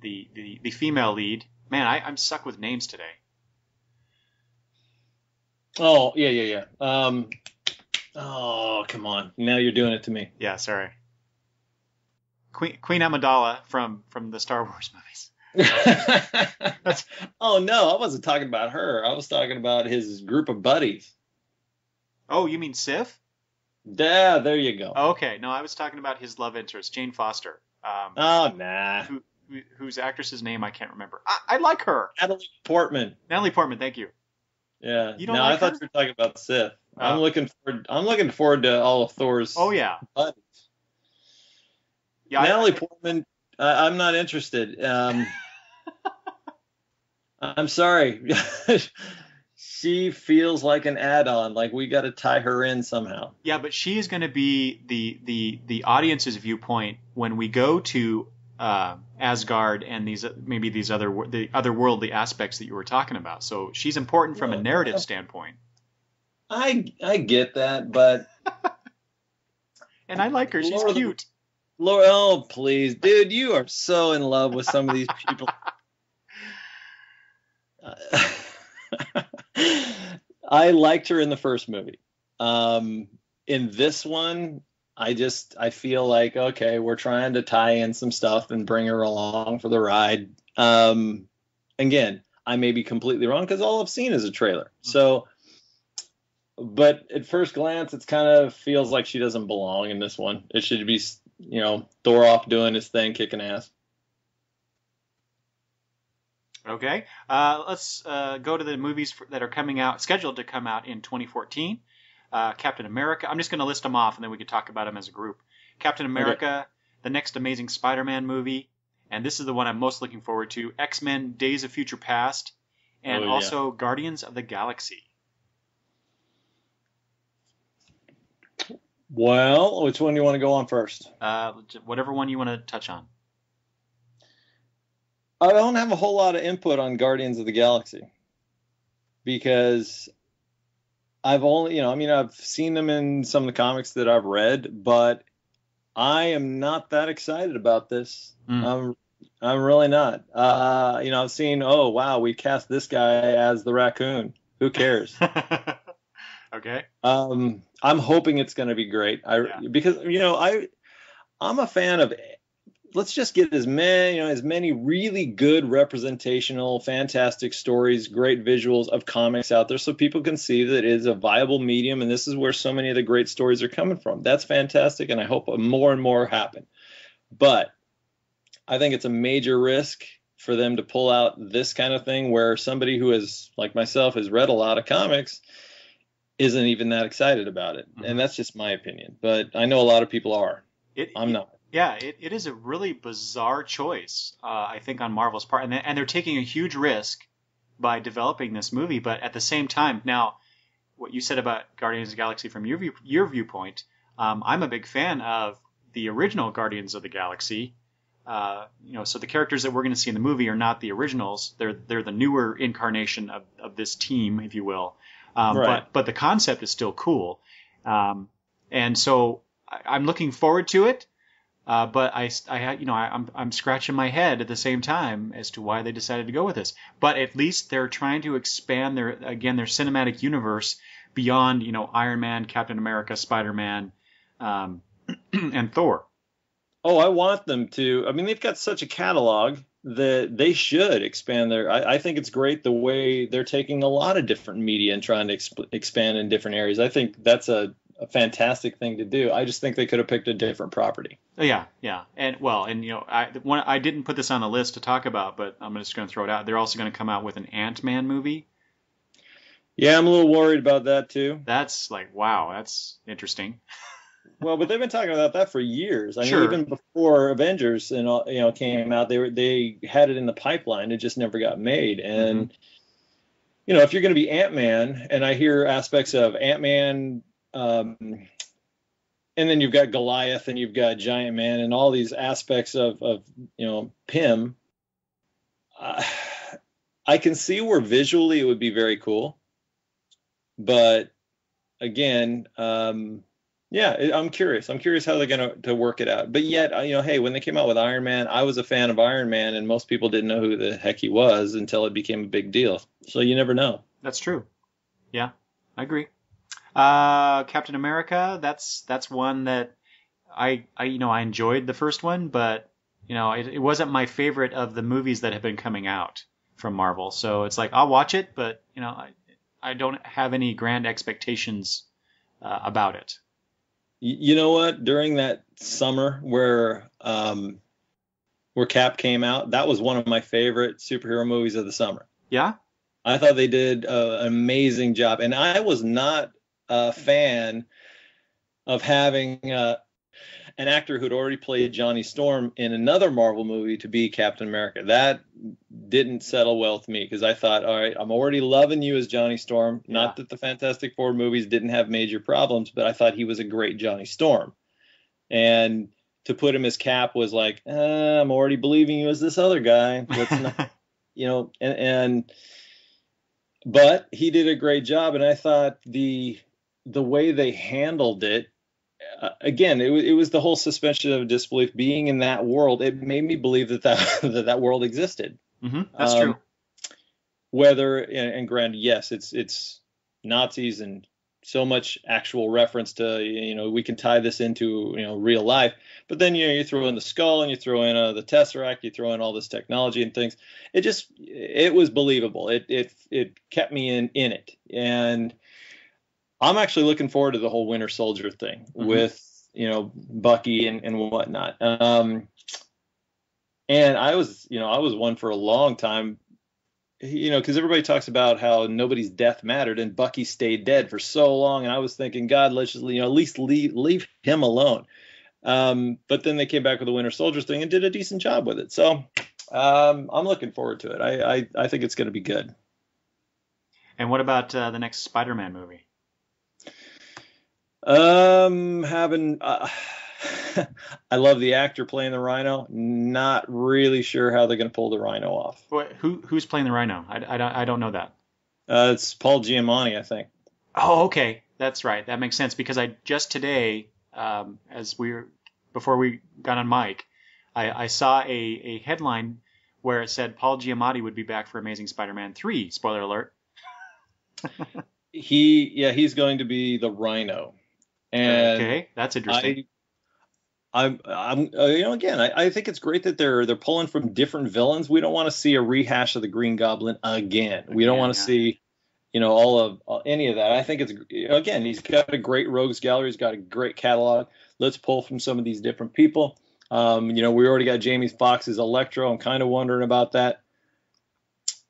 the female lead. Man, I'm stuck with names today. Oh yeah. Oh, come on! Now you're doing it to me. Yeah, sorry. Queen Amidala from the Star Wars movies. Oh no, I wasn't talking about her. I was talking about his group of buddies. Oh, you mean Sif? Yeah, there you go. Okay, no, I was talking about his love interest, Jane Foster. Oh, nah. Whose actress's name I can't remember. I like her. Natalie Portman. Natalie Portman, thank you. Yeah. You don't like her? I thought you were talking about Sif. I'm looking forward to all of Thor's. Oh yeah. Buddies. Yeah. Natalie Portman. I'm not interested. I'm sorry. She feels like an add-on. Like we got to tie her in somehow. Yeah, but she is going to be the audience's viewpoint when we go to Asgard and these otherworldly aspects that you were talking about. So she's important from a narrative standpoint. I get that, but and I like her. She's cute. Lord, oh please, dude, you are so in love with some of these people. I liked her in the first movie. In this one, I feel like, okay, we're trying to tie in some stuff and bring her along for the ride. Again, I may be completely wrong because all I've seen is a trailer. So, but at first glance, it kind of feels like she doesn't belong in this one. It should be, Thor off doing his thing, kicking ass. Okay, let's go to the movies that are scheduled to come out in 2014. Captain America. I'm just going to list them off, and then we can talk about them as a group. Captain America, the next Amazing Spider-Man movie, and this is the one I'm most looking forward to. X-Men: Days of Future Past, and also Guardians of the Galaxy. Well, which one do you want to go on first? Whatever one you want to touch on. I don't have a whole lot of input on Guardians of the Galaxy because I've only, I've seen them in some of the comics that I've read, but I am not that excited about this. I'm really not. I've seen, oh, wow, we cast this guy as the raccoon. Who cares? Okay. I'm hoping it's going to be great. Because, I'm a fan of, let's just get as many really good representational, fantastic stories, great visuals of comics out there so people can see that it is a viable medium and this is where so many of the great stories are coming from. That's fantastic, and I hope more and more happen. But I think it's a major risk for them to pull out this kind of thing where somebody who is, like myself, has read a lot of comics isn't even that excited about it. Mm-hmm. And that's just my opinion. But I know a lot of people are. I'm not. Yeah, it is a really bizarre choice, I think, on Marvel's part. And they're taking a huge risk by developing this movie. But at the same time, now, what you said about Guardians of the Galaxy from your viewpoint, I'm a big fan of the original Guardians of the Galaxy. So the characters that we're going to see in the movie are not the originals. They're the newer incarnation of this team, if you will. Right. But the concept is still cool. And so I'm looking forward to it. But I'm scratching my head at the same time as to why they decided to go with this. But at least they're trying to expand their cinematic universe beyond, Iron Man, Captain America, Spider-Man, and Thor. Oh, I want them to. I mean, they've got such a catalog. that they should expand their. I think it's great the way they're taking a lot of different media and trying to expand in different areas. I think that's a fantastic thing to do. I just think they could have picked a different property. Yeah, yeah, and well, and I didn't put this on the list to talk about, but I'm just going to throw it out. They're also going to come out with an Ant-Man movie. Yeah, I'm a little worried about that too. That's like, wow, that's interesting. Well, but they've been talking about that for years. I mean, Sure. even before Avengers and all, came out, they had it in the pipeline. It just never got made. And if you're going to be Ant-Man, and I hear aspects of Ant-Man, and then you've got Goliath, and you've got Giant Man, and all these aspects of Pym. I can see where visually it would be very cool, but again, yeah, I'm curious. I'm curious how they're going to work it out. But yet, hey, when they came out with Iron Man, I was a fan of Iron Man, and most people didn't know who the heck he was until it became a big deal. So you never know. That's true. Yeah, I agree. Captain America, that's one that I enjoyed the first one, but it wasn't my favorite of the movies that have been coming out from Marvel. So it's like I'll watch it, but I don't have any grand expectations about it. You know what? During that summer where Cap came out, that was one of my favorite superhero movies of the summer. Yeah, I thought they did an amazing job, and I was not a fan of having an actor who'd already played Johnny Storm in another Marvel movie to be Captain America. That didn't settle well with me because I thought, all right, I'm already loving you as Johnny Storm. Yeah. Not that the Fantastic Four movies didn't have major problems, but I thought he was a great Johnny Storm. And to put him as Cap was like, I'm already believing you as this other guy. Let's not, but he did a great job. And I thought the way they handled it, again, it was the whole suspension of disbelief. Being in that world, it made me believe that world existed. Mm-hmm. That's true. Whether and granted, yes, it's Nazis and so much actual reference to we can tie this into real life. But then you throw in the skull and you throw in the Tesseract, you throw in all this technology and things. It was believable. It kept me in it. And I'm actually looking forward to the whole Winter Soldier thing with Bucky and whatnot. And I was one for a long time, because everybody talks about how nobody's death mattered and Bucky stayed dead for so long. And I was thinking, God, let's just at least leave him alone. But then they came back with the Winter Soldier thing and did a decent job with it. So I'm looking forward to it. I think it's going to be good. And what about the next Spider-Man movie? I love the actor playing the Rhino. Not really sure how they're going to pull the Rhino off. Who's playing the Rhino? I don't know that. It's Paul Giamatti, I think. Oh, okay, that's right. That makes sense because I just today, before we got on mic, I saw a headline where it said Paul Giamatti would be back for Amazing Spider-Man 3. Spoiler alert. He's going to be the Rhino. And okay, that's interesting. I'm again, I think it's great that they're pulling from different villains. We don't want to see a rehash of the Green Goblin again. We don't want to see, all of any of that. I think it's, again, he's got a great rogues gallery. He's got a great catalog. Let's pull from some of these different people. We already got Jamie Foxx as Electro. I'm kind of wondering about that.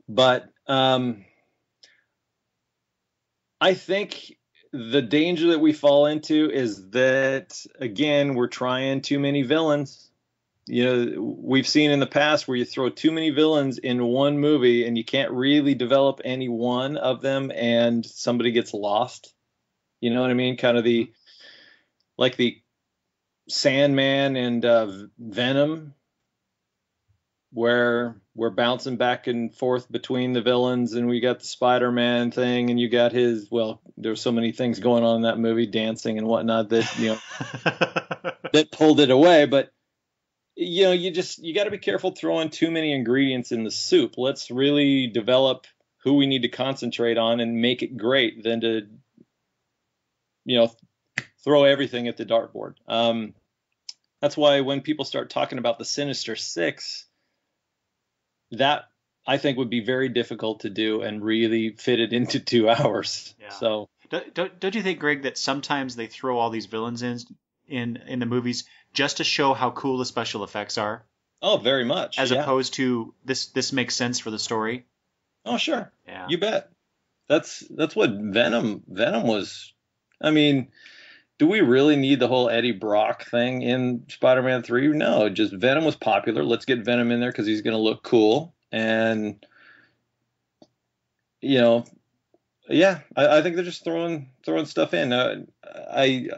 But I think the danger that we fall into is that, again, we're trying too many villains. We've seen in the past where you throw too many villains in one movie and you can't really develop any one of them and somebody gets lost. You know what I mean? Kind of the Sandman and Venom, where we're bouncing back and forth between the villains, and we got the Spider-Man thing, and you got there's so many things going on in that movie, dancing and whatnot, that that pulled it away. But you got to be careful throwing too many ingredients in the soup. Let's really develop who we need to concentrate on and make it great, than to throw everything at the dartboard. That's why when people start talking about the Sinister Six, that I think would be very difficult to do and really fit it into 2 hours. Yeah. So Don't you think, Greg, that sometimes they throw all these villains in the movies just to show how cool the special effects are, oh, very much. as Yeah. opposed to this makes sense for the story? Oh, sure. Yeah. You bet. That's what Venom was. I mean, do we really need the whole Eddie Brock thing in Spider-Man 3? No, just Venom was popular. Let's get Venom in there because he's going to look cool. And, you know, yeah, I think they're just throwing stuff in. I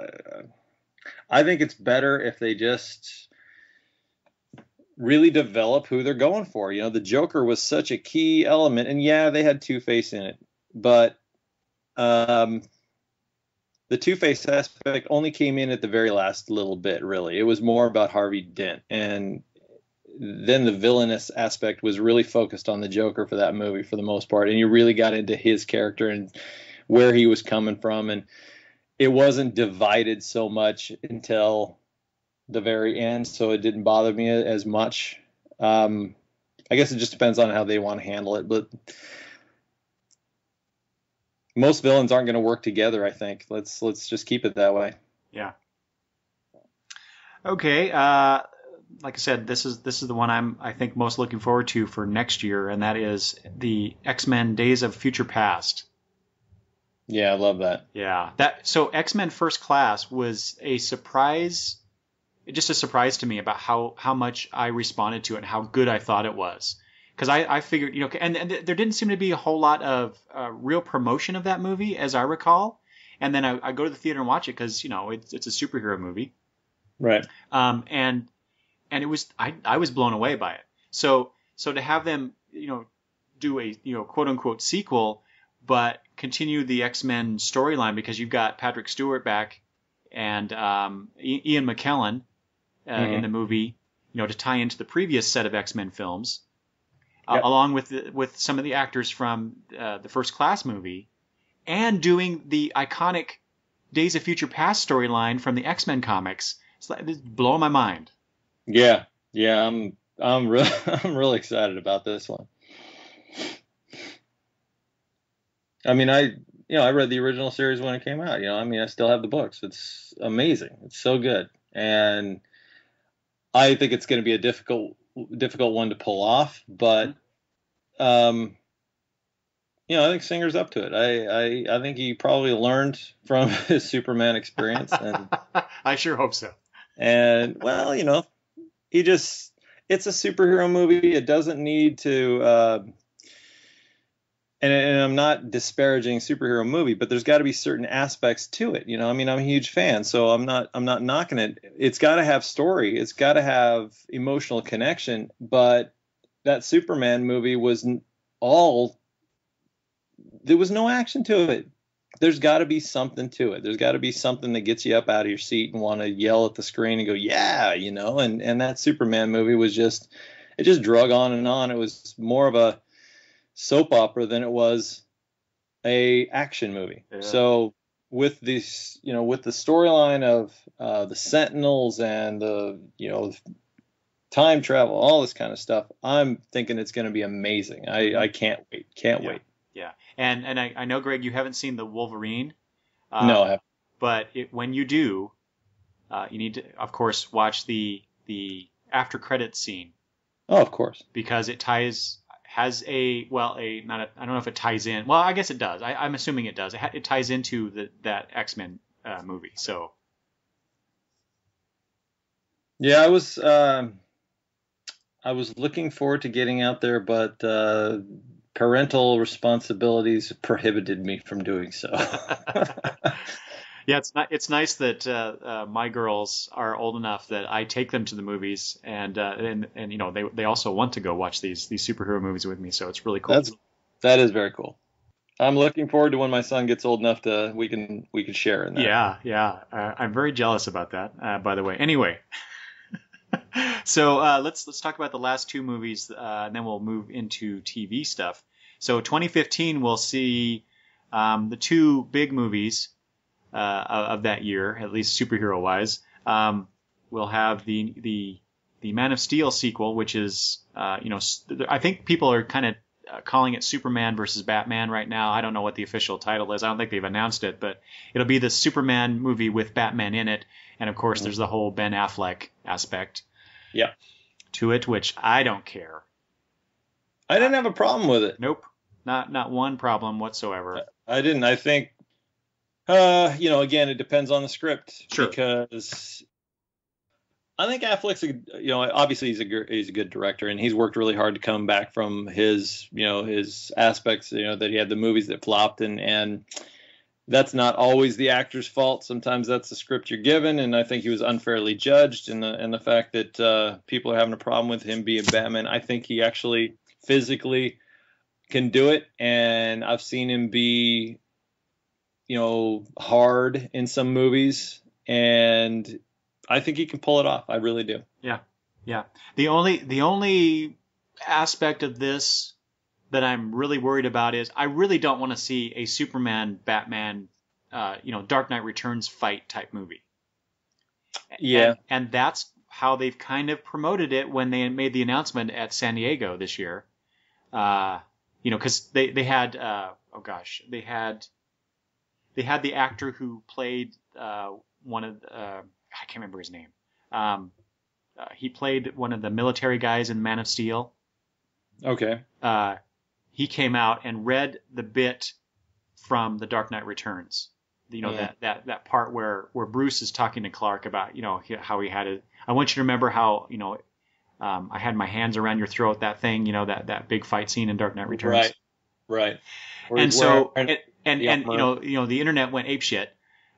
I think it's better if they just really develop who they're going for. You know, the Joker was such a key element, and yeah, they had Two-Face in it, but um, the Two-Face aspect only came in at the very last little bit. Really, it was more about Harvey Dent, and then the villainous aspect was really focused on the Joker for that movie for the most part, and you really got into his character and where he was coming from, and it wasn't divided so much until the very end, so it didn't bother me as much. I guess it just depends on how they want to handle it, but most villains aren't going to work together. I think let's just keep it that way. Yeah. Okay. Like I said, this is the one I think most looking forward to for next year, and that is the X-Men Days of Future Past. Yeah, I love that. Yeah. So X-Men First Class was a surprise, just a surprise to me about how much I responded to it and how good I thought it was. Because I figured, and there didn't seem to be a whole lot of real promotion of that movie, as I recall. And then I go to the theater and watch it because, it's a superhero movie. Right. And it was, I was blown away by it. So to have them, do a, quote unquote sequel, but continue the X-Men storyline because you've got Patrick Stewart back and Ian McKellen in the movie, to tie into the previous set of X-Men films, along with some of the actors from the First Class movie, and doing the iconic Days of Future Past storyline from the X-Men comics. It's blowing my mind. Yeah, I'm really I'm really excited about this one. I mean, I read the original series when it came out. I still have the books. It's amazing. It's so good, and I think it's going to be a difficult one to pull off. But I think Singer's up to it. I think he probably learned from his Superman experience, and I sure hope so. And well, it's a superhero movie. It doesn't need to. And I'm not disparaging superhero movie, but there's got to be certain aspects to it. I'm a huge fan, so I'm not knocking it. It's got to have story. It's got to have emotional connection. But that Superman movie there was no action to it. There's got to be something to it. There's got to be something that gets you up out of your seat and want to yell at the screen and go, yeah, and that Superman movie was just drug on and on. It was more of a soap opera than it was a action movie. Yeah. So with this, with the storyline of the Sentinels and the, time travel, all this kind of stuff, I'm thinking it's going to be amazing. I can't wait. Wait. Yeah. And I know, Greg, you haven't seen the Wolverine. No, I haven't. But when you do, you need to, of course, watch the after credits scene. Oh, of course. Because it I don't know if it ties in. Well, I guess it does. I'm assuming it does. It ties into that X-Men movie. So. Yeah, I was looking forward to getting out there, but parental responsibilities prohibited me from doing so. Yeah, it's nice that my girls are old enough that I take them to the movies, and they also want to go watch these superhero movies with me, so it's really cool. That is very cool. I'm looking forward to when my son gets old enough to we can share in that. Yeah. I'm very jealous about that. By the way, anyway. So let's talk about the last two movies, and then we'll move into TV stuff. So 2015, we'll see the two big movies of that year, at least superhero-wise. We'll have the Man of Steel sequel, which is I think people are kind of calling it Superman versus Batman right now. I don't know what the official title is. I don't think they've announced it, but it'll be the Superman movie with Batman in it. And of course, there's the whole Ben Affleck aspect to it, which I don't care. I didn't have a problem with it. Nope. Not one problem whatsoever. I didn't. I think, again, it depends on the script. Sure. Because I think Affleck's, obviously he's a good director, and he's worked really hard to come back from his aspects, that he had the movies that flopped, and that's not always the actor's fault. Sometimes that's the script you're given, and I think he was unfairly judged. And the fact that people are having a problem with him being Batman, I think he actually physically can do it, and I've seen him be, hard in some movies, and I think he can pull it off. I really do. Yeah. The only aspect of this that I'm really worried about is I really don't want to see a Superman Batman, Dark Knight Returns fight type movie. Yeah. And that's how they've kind of promoted it when they made the announcement at San Diego this year. Because they had they had the actor who played one of the, I can't remember his name. He played one of the military guys in Man of Steel. Okay. He came out and read the bit from The Dark Knight Returns. That part where Bruce is talking to Clark about how he had it. I want you to remember how I had my hands around your throat. That thing, that big fight scene in Dark Knight Returns. Right. And so the internet went apeshit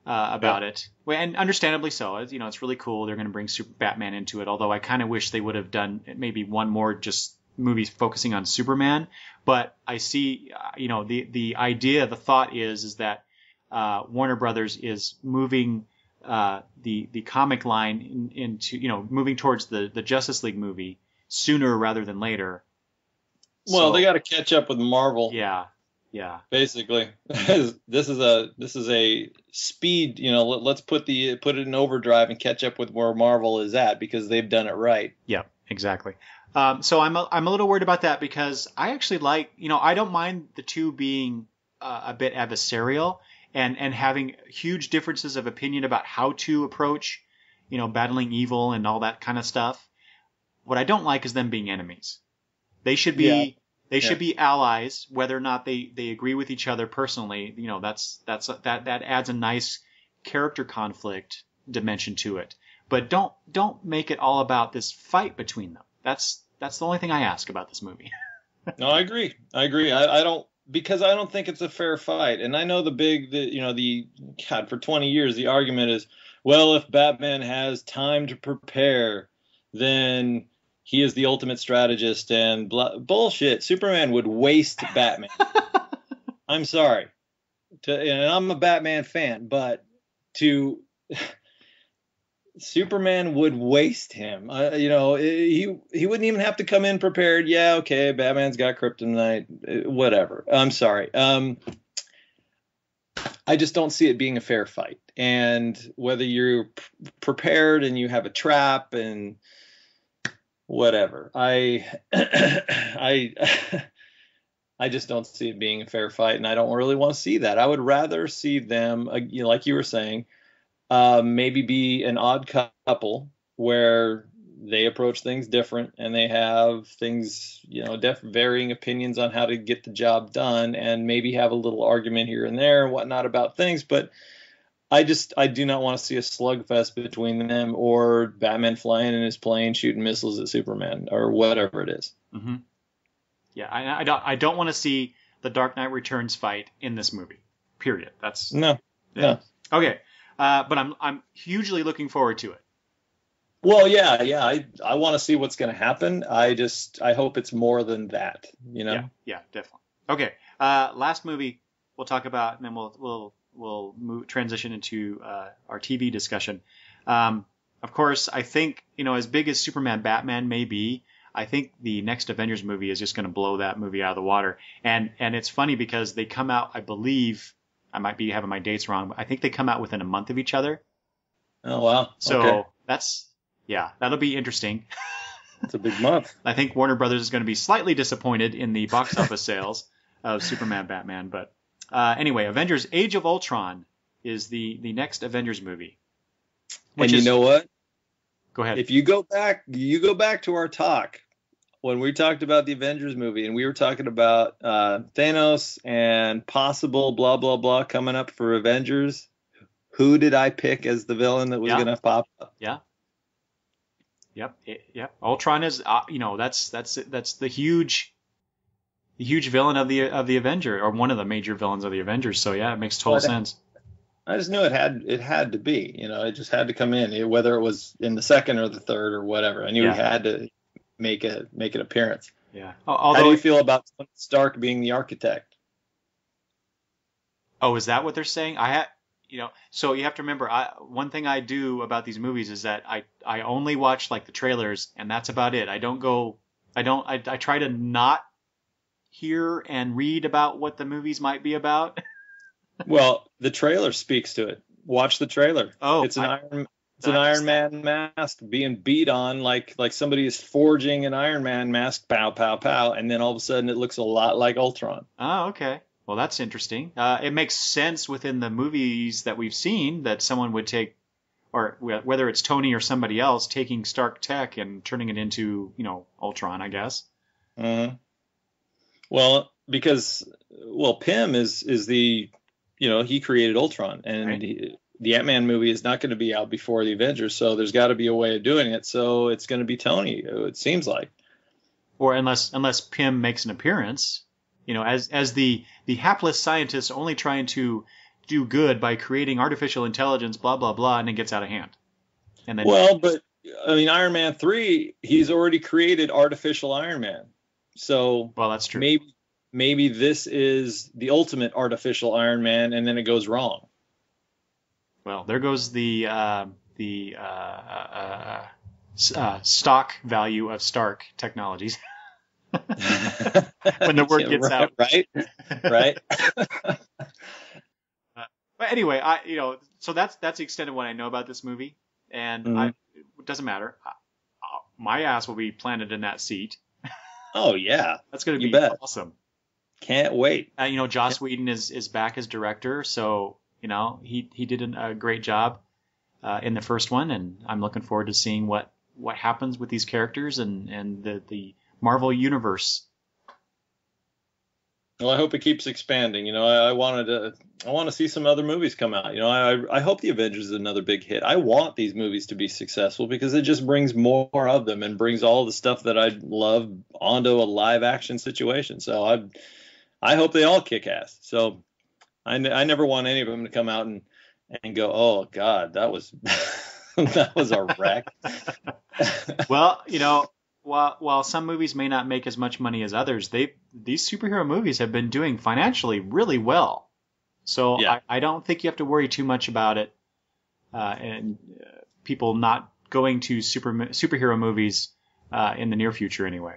about it, and understandably so. It's really cool. They're going to bring Super Batman into it. Although I kind of wish they would have done maybe one more just movie focusing on Superman. But I see, the idea, the thought is that Warner Brothers is moving the comic line into moving towards the Justice League movie sooner rather than later. Well, they got to catch up with Marvel. Yeah. Basically, this is a speed. Let's put it in overdrive and catch up with where Marvel is at because they've done it right. Yeah, exactly. So I'm a little worried about that because I actually like, I don't mind the two being a bit adversarial and having huge differences of opinion about how to approach, battling evil and all that kind of stuff. What I don't like is them being enemies. They should be should be allies, whether or not they agree with each other personally. That adds a nice character conflict dimension to it. But don't make it all about this fight between them. That's the only thing I ask about this movie. No, I agree. I don't think it's a fair fight. And I know for 20 years, the argument is, well, if Batman has time to prepare, then he is the ultimate strategist and bullshit. Superman would waste Batman. I'm sorry. And I'm a Batman fan, but Superman would waste him. He wouldn't even have to come in prepared. Yeah, okay, Batman's got kryptonite, whatever. I'm sorry. I just don't see it being a fair fight. And whether you're prepared and you have a trap and whatever, I just don't see it being a fair fight, and I don't really want to see that. I would rather see them, like you were saying, maybe be an odd couple where they approach things different and they have things, varying opinions on how to get the job done, and maybe have a little argument here and there and whatnot about things. But I do not want to see a slugfest between them or Batman flying in his plane shooting missiles at Superman or whatever it is. Mm-hmm. Yeah, I don't want to see the Dark Knight Returns fight in this movie. Period. That's no. Okay. But I'm hugely looking forward to it. Well, yeah. I want to see what's going to happen. I hope it's more than that, Yeah, definitely. Okay. Last movie we'll talk about, and then we'll transition into our TV discussion. Of course, I think, as big as Superman Batman may be, I think the next Avengers movie is just going to blow that movie out of the water. And it's funny because they come out, I believe, I might be having my dates wrong, but I think they come out within a month of each other. Oh, wow. So okay. that'll be interesting. It's a big month. I think Warner Brothers is going to be slightly disappointed in the box office sales of Superman, Batman. But anyway, Avengers: Age of Ultron is the next Avengers movie. And you know what? Go ahead. If you go back to our talk when we talked about the Avengers movie, and we were talking about Thanos and possible blah blah blah coming up for Avengers. Who did I pick as the villain that was going to pop up? Yeah. Yep. Ultron is, that's the huge villain of the Avenger, or one of the major villains of the Avengers. So yeah, it makes total sense. I just knew it had to be. It just had to come in, whether it was in the second or the third or whatever. I knew he had to make an appearance. Yeah. How do you feel about Tony Stark being the architect? Oh, is that what they're saying? So you have to remember, one thing I do about these movies is that I only watch like the trailers, and that's about it. I try to not hear and read about what the movies might be about. Well, the trailer speaks to it. Watch the trailer. Oh, it's an Iron Man mask being beat on like somebody is forging an Iron Man mask, pow, pow, pow, and then all of a sudden it looks a lot like Ultron. Oh, okay. Well, that's interesting. It makes sense within the movies that we've seen that someone would take, or whether it's Tony or somebody else, taking Stark tech and turning it into, Ultron, I guess. Well, because Pym is the, he created Ultron, and right. The Ant-Man movie is not going to be out before the Avengers, so there's got to be a way of doing it. So it's going to be Tony, it seems like. Or unless Pym makes an appearance. As the hapless scientist only trying to do good by creating artificial intelligence, blah, blah, blah, and it gets out of hand. And then, but Iron Man 3, he's already created artificial Iron Man. So that's true. Maybe this is the ultimate artificial Iron Man, and then it goes wrong. Well, there goes the stock value of Stark Technologies. When the word gets out, right. But anyway, so that's the extent of what I know about this movie, and it doesn't matter. My ass will be planted in that seat. Oh yeah, that's going to be awesome. Can't wait. Joss Whedon is back as director, so he did a great job in the first one, and I'm looking forward to seeing what happens with these characters and the Marvel universe. Well, I hope it keeps expanding. I want to see some other movies come out. I hope the Avengers is another big hit. I want these movies to be successful because it just brings more of them and brings all the stuff that I love onto a live action situation. So I hope they all kick ass. So I never want any of them to come out and go, oh God, that was that was a wreck. Well, while some movies may not make as much money as others, these superhero movies have been doing financially really well. So yeah. I don't think you have to worry too much about it, and people not going to superhero movies in the near future anyway.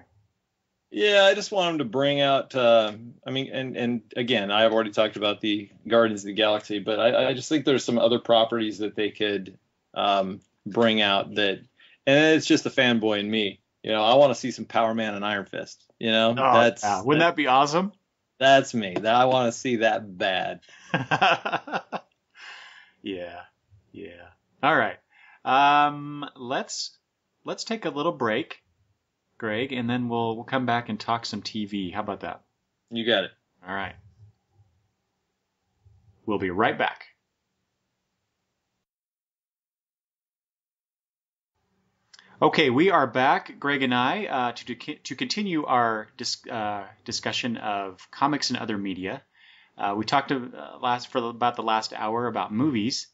Yeah, I just want them to bring out. And again, I've already talked about the Guardians of the Galaxy, but I just think there's some other properties that they could bring out that, and it's just the fanboy in me. I want to see some Power Man and Iron Fist. Wouldn't that be awesome? That's me. I want to see that bad. Yeah. All right. Let's take a little break, Greg, and then we'll come back and talk some TV. How about that? You got it. All right. We'll be right back. Okay, we are back, Greg and I, to continue our discussion of comics and other media. We talked for about the last hour about movies,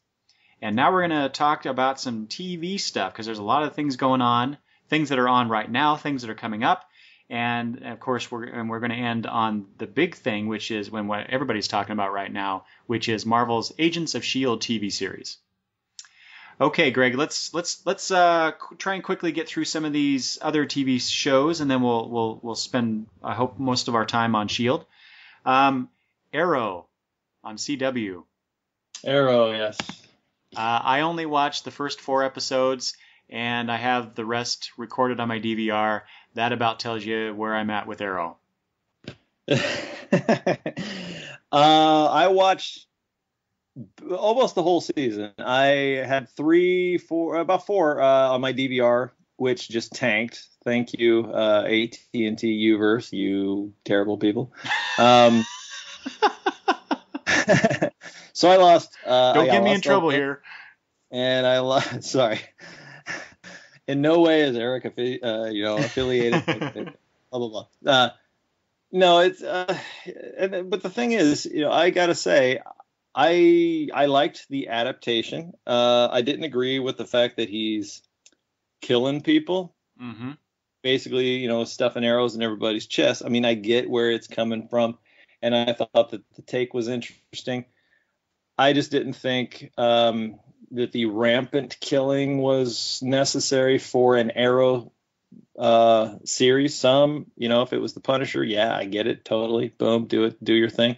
and now we're going to talk about some TV stuff because there's a lot of things going on, things that are on right now, things that are coming up, and of course we're going to end on the big thing, which is what everybody's talking about right now, which is Marvel's Agents of S.H.I.E.L.D. TV series. Okay, Greg, let's try and quickly get through some of these other TV shows, and then we'll spend, I hope, most of our time on S.H.I.E.L.D. Arrow on CW. Arrow, yes. I only watched the first 4 episodes, and I have the rest recorded on my DVR. That about tells you where I'm at with Arrow. I watched almost the whole season. I had about four on my DVR, which just tanked. Thank you, AT&T Uverse, you terrible people. So I lost. Don't get me in trouble here. And I lost. Sorry. In no way is Eric affiliated. Blah blah blah. No, it's. But the thing is, I gotta say, I liked the adaptation. I didn't agree with the fact that he's killing people. Mm-hmm. Basically, stuffing arrows in everybody's chest. I mean, I get where it's coming from, and I thought that the take was interesting. I just didn't think that the rampant killing was necessary for an Arrow series. If it was the Punisher, yeah, I get it totally. Boom, do it, do your thing.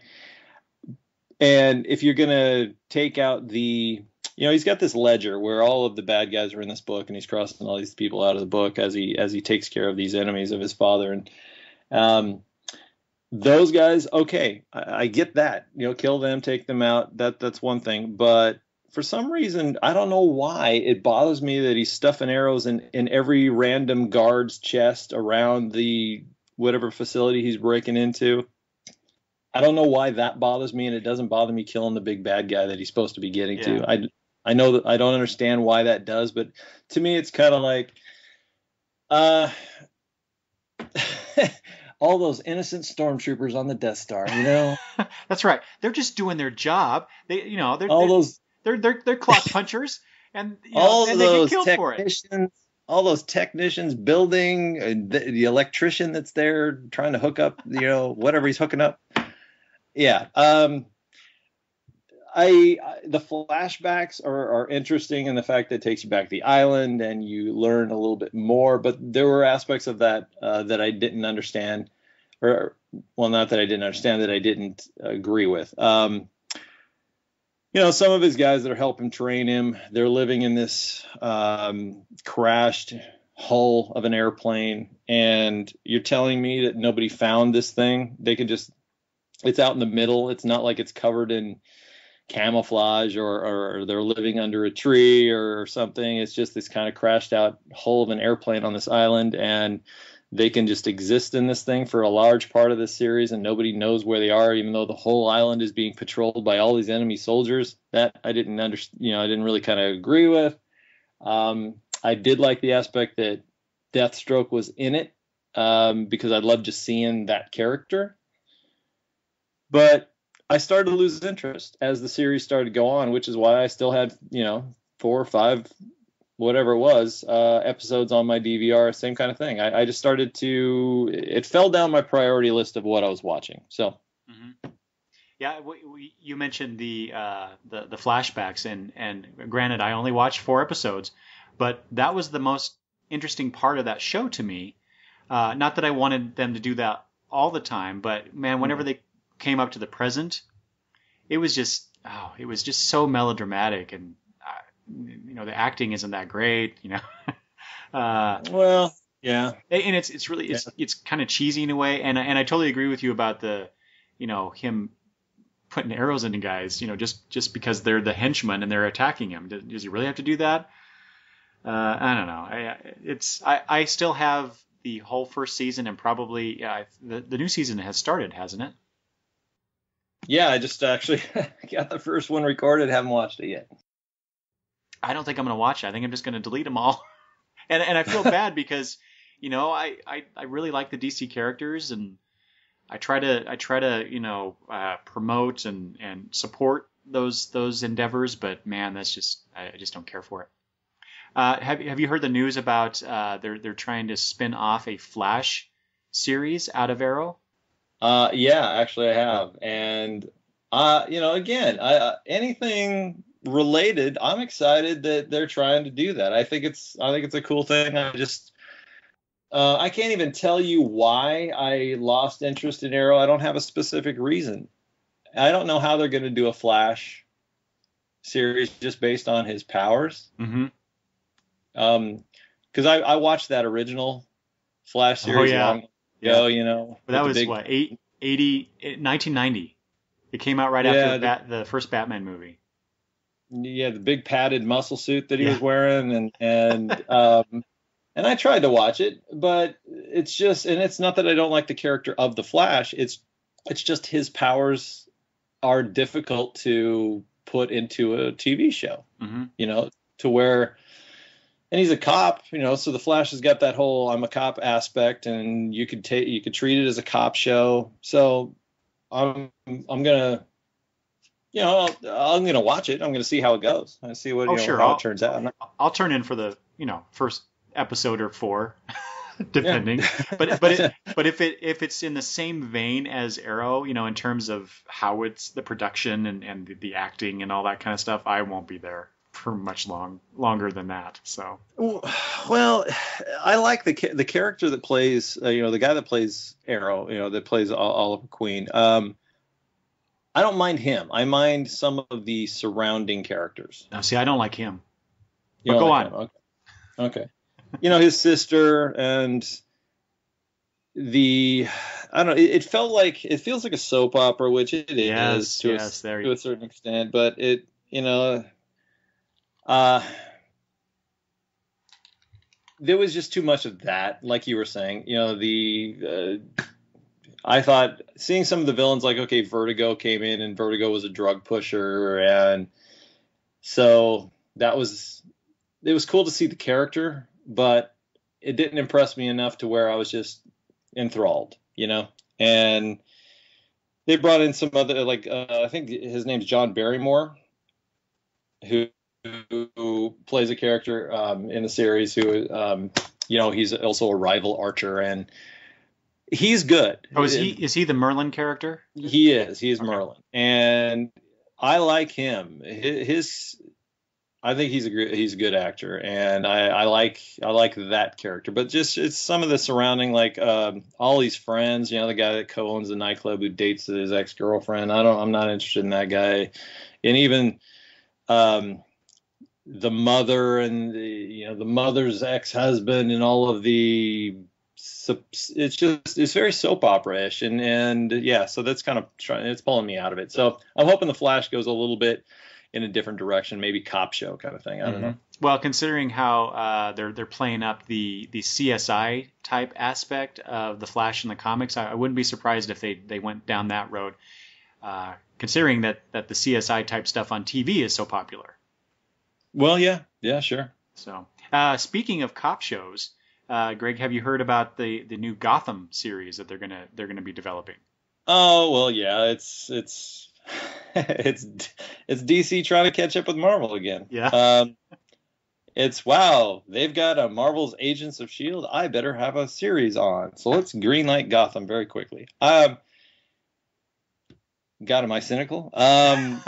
And if you're gonna take out he's got this ledger where all of the bad guys are in this book, and he's crossing all these people out of the book as he takes care of these enemies of his father. And those guys, okay, I get that. Kill them, take them out. That's one thing. But for some reason, I don't know why, it bothers me that he's stuffing arrows in every random guard's chest around the whatever facility he's breaking into. I don't know why that bothers me, and it doesn't bother me killing the big bad guy that he's supposed to be getting to. I know that I don't understand why that does, but to me, it's kind of like, all those innocent stormtroopers on the Death Star, That's right. They're just doing their job. They're clock punchers, and they get killed for it. All those technicians building, the electrician that's there trying to hook up, whatever he's hooking up. Yeah. The flashbacks are interesting in the fact that it takes you back to the island and you learn a little bit more, but there were aspects of that that I didn't understand, not that I didn't understand, that I didn't agree with. Some of his guys that are helping train him, they're living in this crashed hull of an airplane, and you're telling me that nobody found this thing? It's out in the middle. It's not like it's covered in camouflage or they're living under a tree or something. It's just this kind of crashed out hull of an airplane on this island, and they can just exist in this thing for a large part of this series, and nobody knows where they are, even though the whole island is being patrolled by all these enemy soldiers. That I didn't understand. I didn't really kind of agree with. I did like the aspect that Deathstroke was in it, because I loved just seeing that character. But I started to lose interest as the series started to go on, which is why I still had, 4 or 5, whatever it was, episodes on my DVR, same kind of thing. I just started it fell down my priority list of what I was watching. So, mm-hmm. Yeah, you mentioned the flashbacks, and granted, I only watched 4 episodes, but that was the most interesting part of that show to me. Not that I wanted them to do that all the time, but man, whenever they came up to the present, it was just so melodramatic, and the acting isn't that great, well, yeah, and it's really it's kind of cheesy in a way, and I totally agree with you about the him putting arrows into guys, just because they're the henchmen and they're attacking him. Does he really have to do that? I don't know. I still have the whole first season, and probably the new season has started, hasn't it? Yeah, I just actually got the first one recorded. Haven't watched it yet. I don't think I'm going to watch it. I think I'm just going to delete them all. and I feel bad because, I really like the DC characters, and I try to promote and support those endeavors. But man, I just don't care for it. Have you heard the news about they're trying to spin off a Flash series out of Arrow? Yeah, actually I have. And, again, anything related, I'm excited that they're trying to do that. I think it's a cool thing. I can't even tell you why I lost interest in Arrow. I don't have a specific reason. I don't know how they're going to do a Flash series just based on his powers. Mm-hmm. Because I watched that original Flash Oh series yeah, long yeah. ago, you know, But that with the was big, what 1990. It came out right after yeah, the first Batman movie. the big padded muscle suit that he Yeah. was wearing, and I tried to watch it, but it's just, and it's not that I don't like the character of the Flash. It's just his powers are difficult to put into a TV show, Hmm. you know, to where, and he's a cop, you know, so the Flash has got that whole I'm a cop aspect, and you could treat it as a cop show. So I'm gonna, you know, I'm gonna watch it. I'm gonna see how it goes. I see what, Oh you know, sure, how it turns out. I'll turn in for the first episode or four, Yeah. depending. But if it's in the same vein as Arrow, in terms of how it's the production and the acting and all that kind of stuff, I won't be there for much longer than that. So Well, I like the character that plays, you know, the guy that plays Arrow, you know, that plays Oliver Queen. I don't mind him. I mind some of the surrounding characters. now, see, I don't like him. You But don't go like on. him? Okay. Okay. You know, his sister and the, I don't know. It feels like a soap opera, which it is Yes, yes, there. to a certain extent, but you know, uh, there was just too much of that, like you were saying. You know, I thought seeing some of the villains, like, okay, Vertigo came in, and Vertigo was a drug pusher, and so it was cool to see the character, but it didn't impress me enough to where I was just enthralled, you know. And they brought in some other, like, I think his name's John Barrymore, who plays a character in the series who, you know, he's also a rival archer, and he's good. Oh, is he the Merlin character? He is. He is Okay. Merlin, and I like him. I think he's a good actor, and I like that character. But just it's some of the surrounding, like, Ollie's friends. You know, the guy that co-owns the nightclub who dates his ex-girlfriend. I'm not interested in that guy, and even um, the mother and the mother's ex-husband and all of the. It's very soap opera-ish, and yeah, so that's kind of it's pulling me out of it. So I'm hoping the Flash goes a little bit in a different direction, maybe cop show kind of thing. I don't know. Well, considering how they're playing up the CSI type aspect of the Flash in the comics, I wouldn't be surprised if they went down that road. Considering that the CSI type stuff on TV is so popular. Well, yeah, sure. So, speaking of cop shows, Greg, have you heard about the new Gotham series that they're gonna be developing? Oh well, yeah, it's it's DC trying to catch up with Marvel again. Yeah. It's wow, they've got a Marvel's Agents of S.H.I.E.L.D. I better have a series on, so let's greenlight Gotham very quickly. God, am I cynical? I'm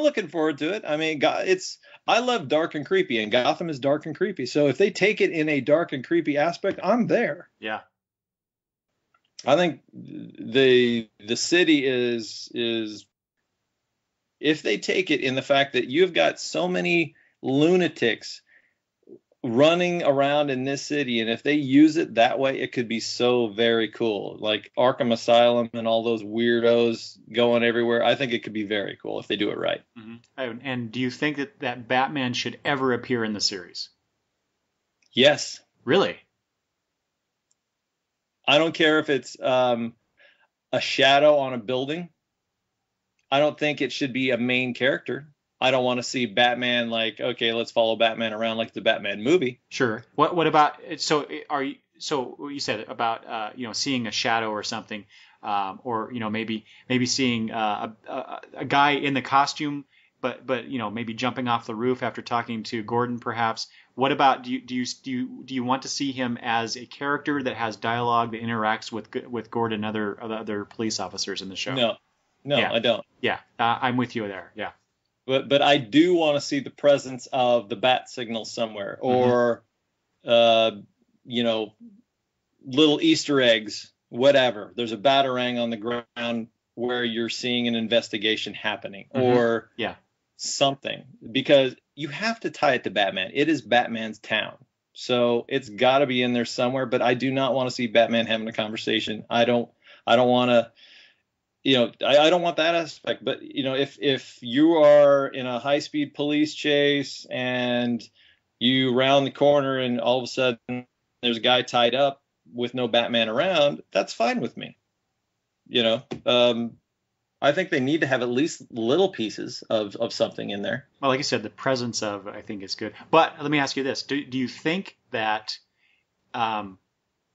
looking forward to it. I mean, I love dark and creepy, and Gotham is dark and creepy. So if they take it in a dark and creepy aspect, I'm there. Yeah. I think the city is if they take it in the fact that you've got so many lunatics running around in this city, and if they use it that way, it could be so very cool. Like Arkham Asylum and all those weirdos going everywhere. I think it could be very cool if they do it right. Mm-hmm. And do you think that Batman should ever appear in the series? Yes. Really? I don't care if it's a shadow on a building. I don't think it should be a main character. I don't want to see Batman like, okay, let's follow Batman around like the Batman movie. Sure. What about so you said about seeing a shadow or something, or maybe seeing a guy in the costume, but maybe jumping off the roof after talking to Gordon perhaps. What about do you want to see him as a character that has dialogue that interacts with Gordon and other police officers in the show? No, yeah. I don't. Yeah, I'm with you there. Yeah. But I do want to see the presence of the bat signal somewhere, or little Easter eggs, whatever. There's a batarang on the ground where you're seeing an investigation happening, or yeah. something, because you have to tie it to Batman. It is Batman's town. So it's got to be in there somewhere, but I do not want to see Batman having a conversation. I don't want to, I don't want that aspect. But, if you are in a high-speed police chase and you round the corner and all of a sudden there's a guy tied up with no Batman around, that's fine with me. I think they need to have at least little pieces of something in there. Well, like you said, the presence of, I think, is good. But let me ask you this. Do you think that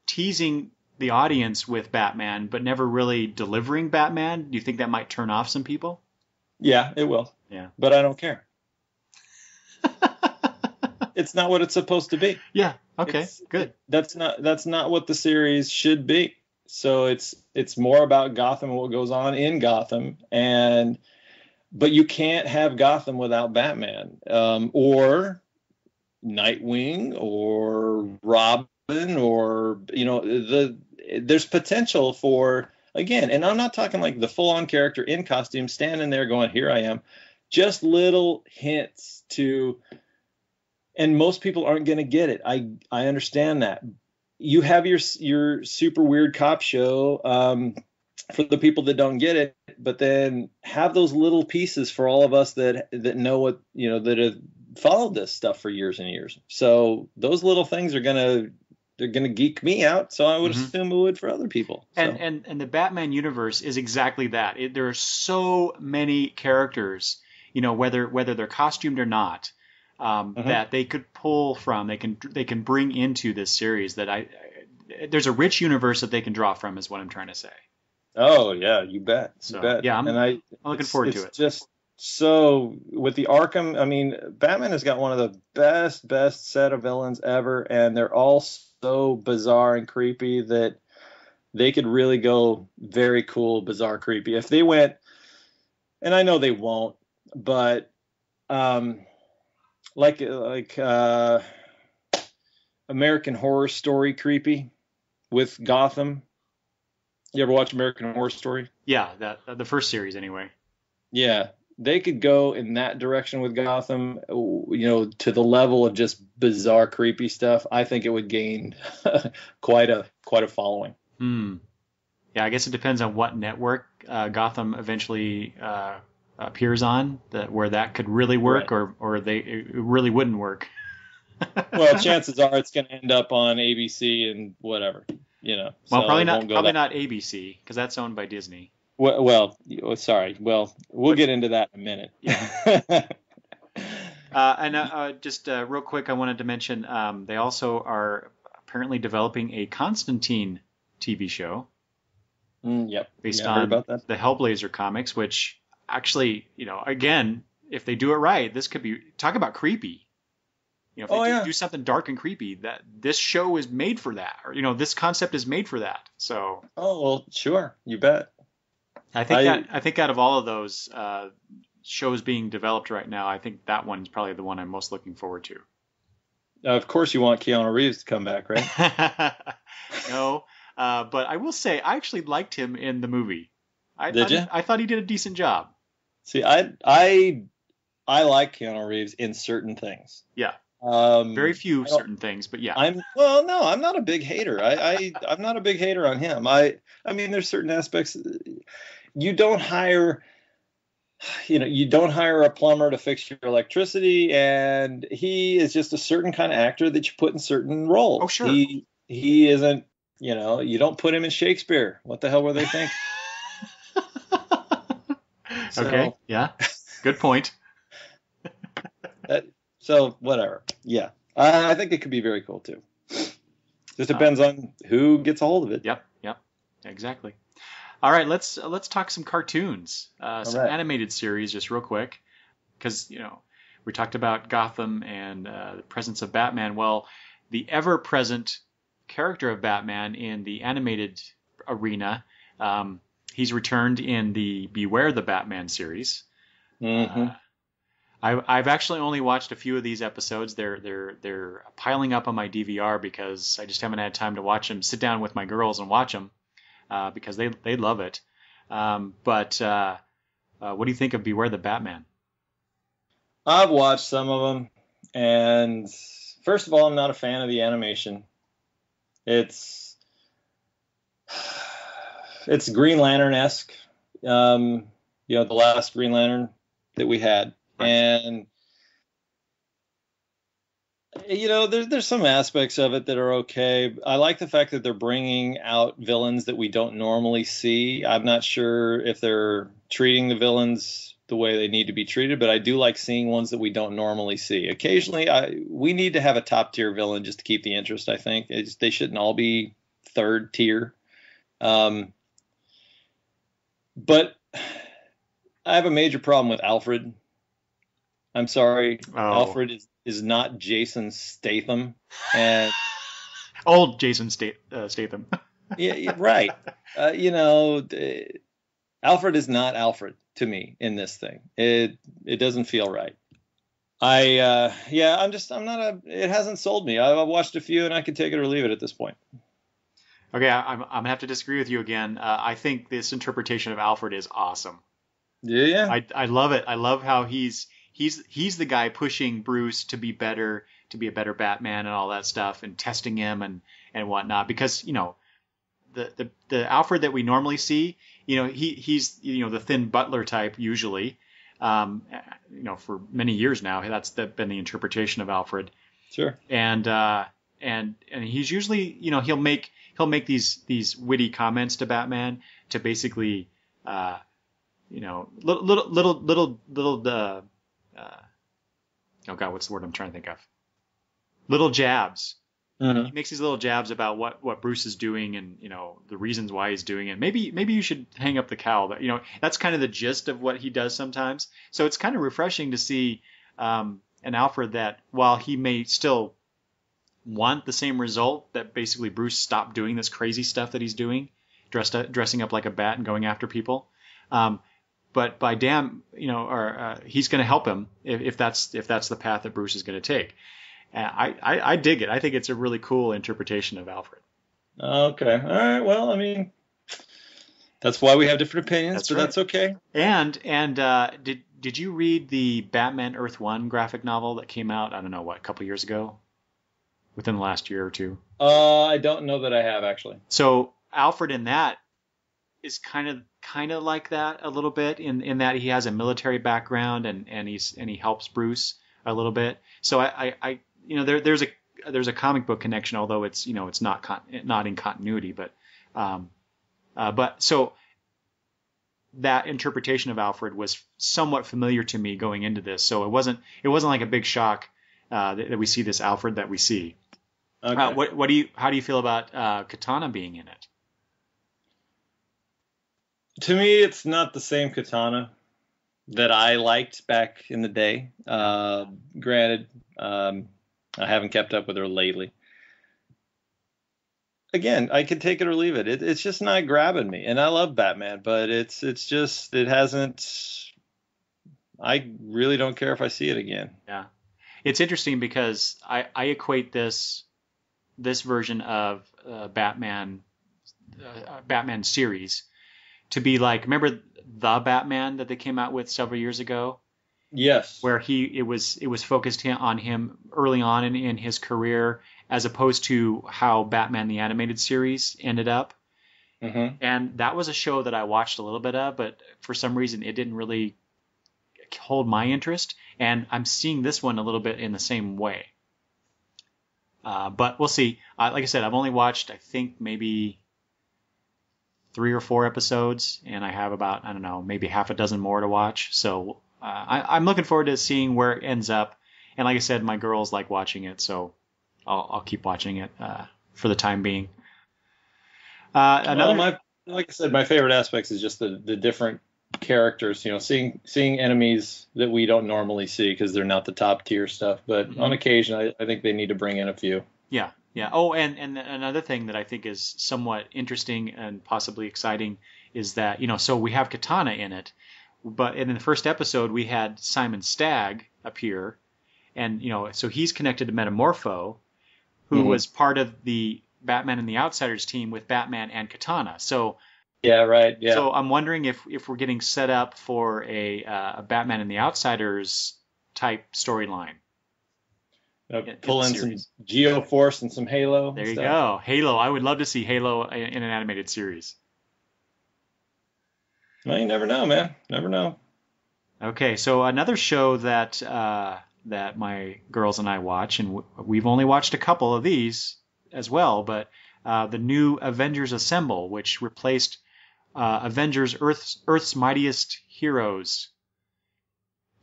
teasing the audience with Batman but never really delivering Batman, do you think that might turn off some people? Yeah, it will. Yeah. But I don't care. It's not what it's supposed to be. Yeah. Okay. Good. That's not what the series should be. So it's more about Gotham and what goes on in Gotham, but you can't have Gotham without Batman, or Nightwing, or Robin, or there's potential for, again, and I'm not talking like the full-on character in costume standing there going, "Here I am," just little hints to. And most people aren't going to get it. I understand that. You have your super weird cop show for the people that don't get it, but then have those little pieces for all of us that know what, that have followed this stuff for years and years. So those little things they're gonna geek me out. So I would assume it would for other people. So. And the Batman universe is exactly that. There are so many characters, whether they're costumed or not. That they could pull from, they can bring into this series. There's a rich universe that they can draw from, is what I'm trying to say. Oh yeah, you bet. So, you bet. Yeah, I'm looking forward to it. It's just so with the Arkham. I mean, Batman has got one of the best set of villains ever, and they're all so bizarre and creepy that they could really go very cool, bizarre, creepy if they went. And I know they won't, but like American Horror Story creepy with Gotham. You ever watch American Horror Story? Yeah, the first series anyway. Yeah, they could go in that direction with Gotham, to the level of just bizarre, creepy stuff. I think it would gain quite a following. Yeah, I guess it depends on what network Gotham eventually appears on, where that could really work, right. or it really wouldn't work. Well, chances are it's going to end up on ABC and whatever, Well, so probably not ABC, because that's owned by Disney. Well, sorry. Well, we'll get into that in a minute. Yeah. Just real quick, I wanted to mention they also are apparently developing a Constantine TV show. Yep. Based on the Hellblazer comics, which actually, again, if they do it right, this could be, talk about creepy. If they do something dark and creepy, that this show is made for that, or this concept is made for that. So. Oh well, sure, you bet. I think out of all of those shows being developed right now, I think that one's probably the one I'm most looking forward to. Of course, you want Keanu Reeves to come back, right? No, but I will say I actually liked him in the movie. Did you? I thought he did a decent job. See, I like Keanu Reeves in certain things. Yeah. Very few certain things, but yeah. I'm not a big hater. I'm not a big hater on him. I mean, there's certain aspects. You don't hire a plumber to fix your electricity, and he is just a certain kind of actor that you put in certain roles. Oh, sure. He isn't, you don't put him in Shakespeare. What the hell were they thinking? Okay. Yeah. Good point. So whatever. Yeah. I think it could be very cool too. Just depends on who gets a hold of it. Yep. Exactly. All right, let's talk some cartoons, some animated series, just real quick, because we talked about Gotham and the presence of Batman. Well, the ever-present character of Batman in the animated arena, he's returned in the Beware the Batman series. Mm-hmm. I've actually only watched a few of these episodes. They're piling up on my DVR because I just haven't had time to watch them. Sit down with my girls and watch them. Because they love it. But what do you think of Beware the Batman? I've watched some of them, and first of all, I'm not a fan of the animation. It's it's Green Lantern-esque. The last Green Lantern that we had, Right. and there's some aspects of it that are okay. I like the fact that they're bringing out villains that we don't normally see. I'm not sure if they're treating the villains the way they need to be treated, but I do like seeing ones that we don't normally see. Occasionally, we need to have a top tier villain just to keep the interest. I think they shouldn't all be third tier. Um, but I have a major problem with Alfred. I'm sorry, Oh, Alfred is not Jason Statham, and old Jason Statham. yeah, right. Alfred is not Alfred to me in this thing. It doesn't feel right. I'm not it hasn't sold me. I've watched a few and I can take it or leave it at this point. Okay, I'm gonna have to disagree with you again. I think this interpretation of Alfred is awesome. Yeah. I love it. I love how he's the guy pushing Bruce to be better, to be a better Batman and all that stuff, and testing him and whatnot. Because the Alfred that we normally see, he's the thin butler type usually. Um, for many years now, that's been the interpretation of Alfred. Sure. And he's usually, he'll make these witty comments to Batman to basically little oh god, what's the word I'm trying to think of? Little jabs. He Hmm. makes these little jabs about what Bruce is doing and the reasons why he's doing it. Maybe you should hang up the cowl. But that's kind of the gist of what he does sometimes. So it's kind of refreshing to see an Alfred that while he may still want the same result, that basically Bruce stopped doing this crazy stuff that he's doing, dressing up like a bat and going after people. Um, but by damn, he's going to help him if that's the path that Bruce is going to take. And I dig it. I think it's a really cool interpretation of Alfred. Okay. All right. Well, I mean, that's why we have different opinions, That's but right. that's okay. And did you read the Batman Earth One graphic novel that came out? I don't know what, a couple years ago, within the last year or two. I don't know that I have actually. So Alfred in that is kind of like that a little bit in that he has a military background and he helps Bruce a little bit. So there's a comic book connection, although it's not in continuity, but so that interpretation of Alfred was somewhat familiar to me going into this. So it wasn't like a big shock that we see this Alfred that we see. Okay. How do you feel about Katana being in it? To me, it's not the same Katana that I liked back in the day. Yeah. Granted, I haven't kept up with her lately. Again, I could take it or leave it. It's just not grabbing me. And I love Batman, but it's just it hasn't. I really don't care if I see it again. Yeah. It's interesting because I equate this version of Batman series to be like, remember the Batman that they came out with several years ago, Yes. where it was focused on him early on in his career, as opposed to how Batman the animated series ended up. Hmm. And that was a show that I watched a little bit of, but for some reason it didn't really hold my interest. And I'm seeing this one a little bit in the same way. But we'll see. Like I said, I've only watched, I think, maybe 3 or 4 episodes, and I have about, I don't know, maybe half a dozen more to watch. So I'm looking forward to seeing where it ends up. And like I said, my girls like watching it, so I'll keep watching it for the time being. Well, Another, like I said, my favorite aspects is just the different characters. Seeing enemies that we don't normally see because they're not the top tier stuff. But on Mhm. occasion, I think they need to bring in a few. Yeah, yeah. Oh, and another thing that I think is somewhat interesting and possibly exciting is that, so we have Katana in it, but in the first episode we had Simon Stagg appear, and so he's connected to Metamorpho, who Hmm. was part of the Batman and the Outsiders team with Batman and Katana. So Yeah. Right. Yeah. so I'm wondering if we're getting set up for a Batman and the Outsiders type storyline. Pull in some series. Geoforce and some Halo. There you stuff. go. Halo. I would love to see Halo in an animated series. Well, you never know, man. Never know. Okay, so another show that that my girls and I watch, and we've only watched a couple of these as well, but the new Avengers Assemble, which replaced Avengers Earth's Mightiest Heroes.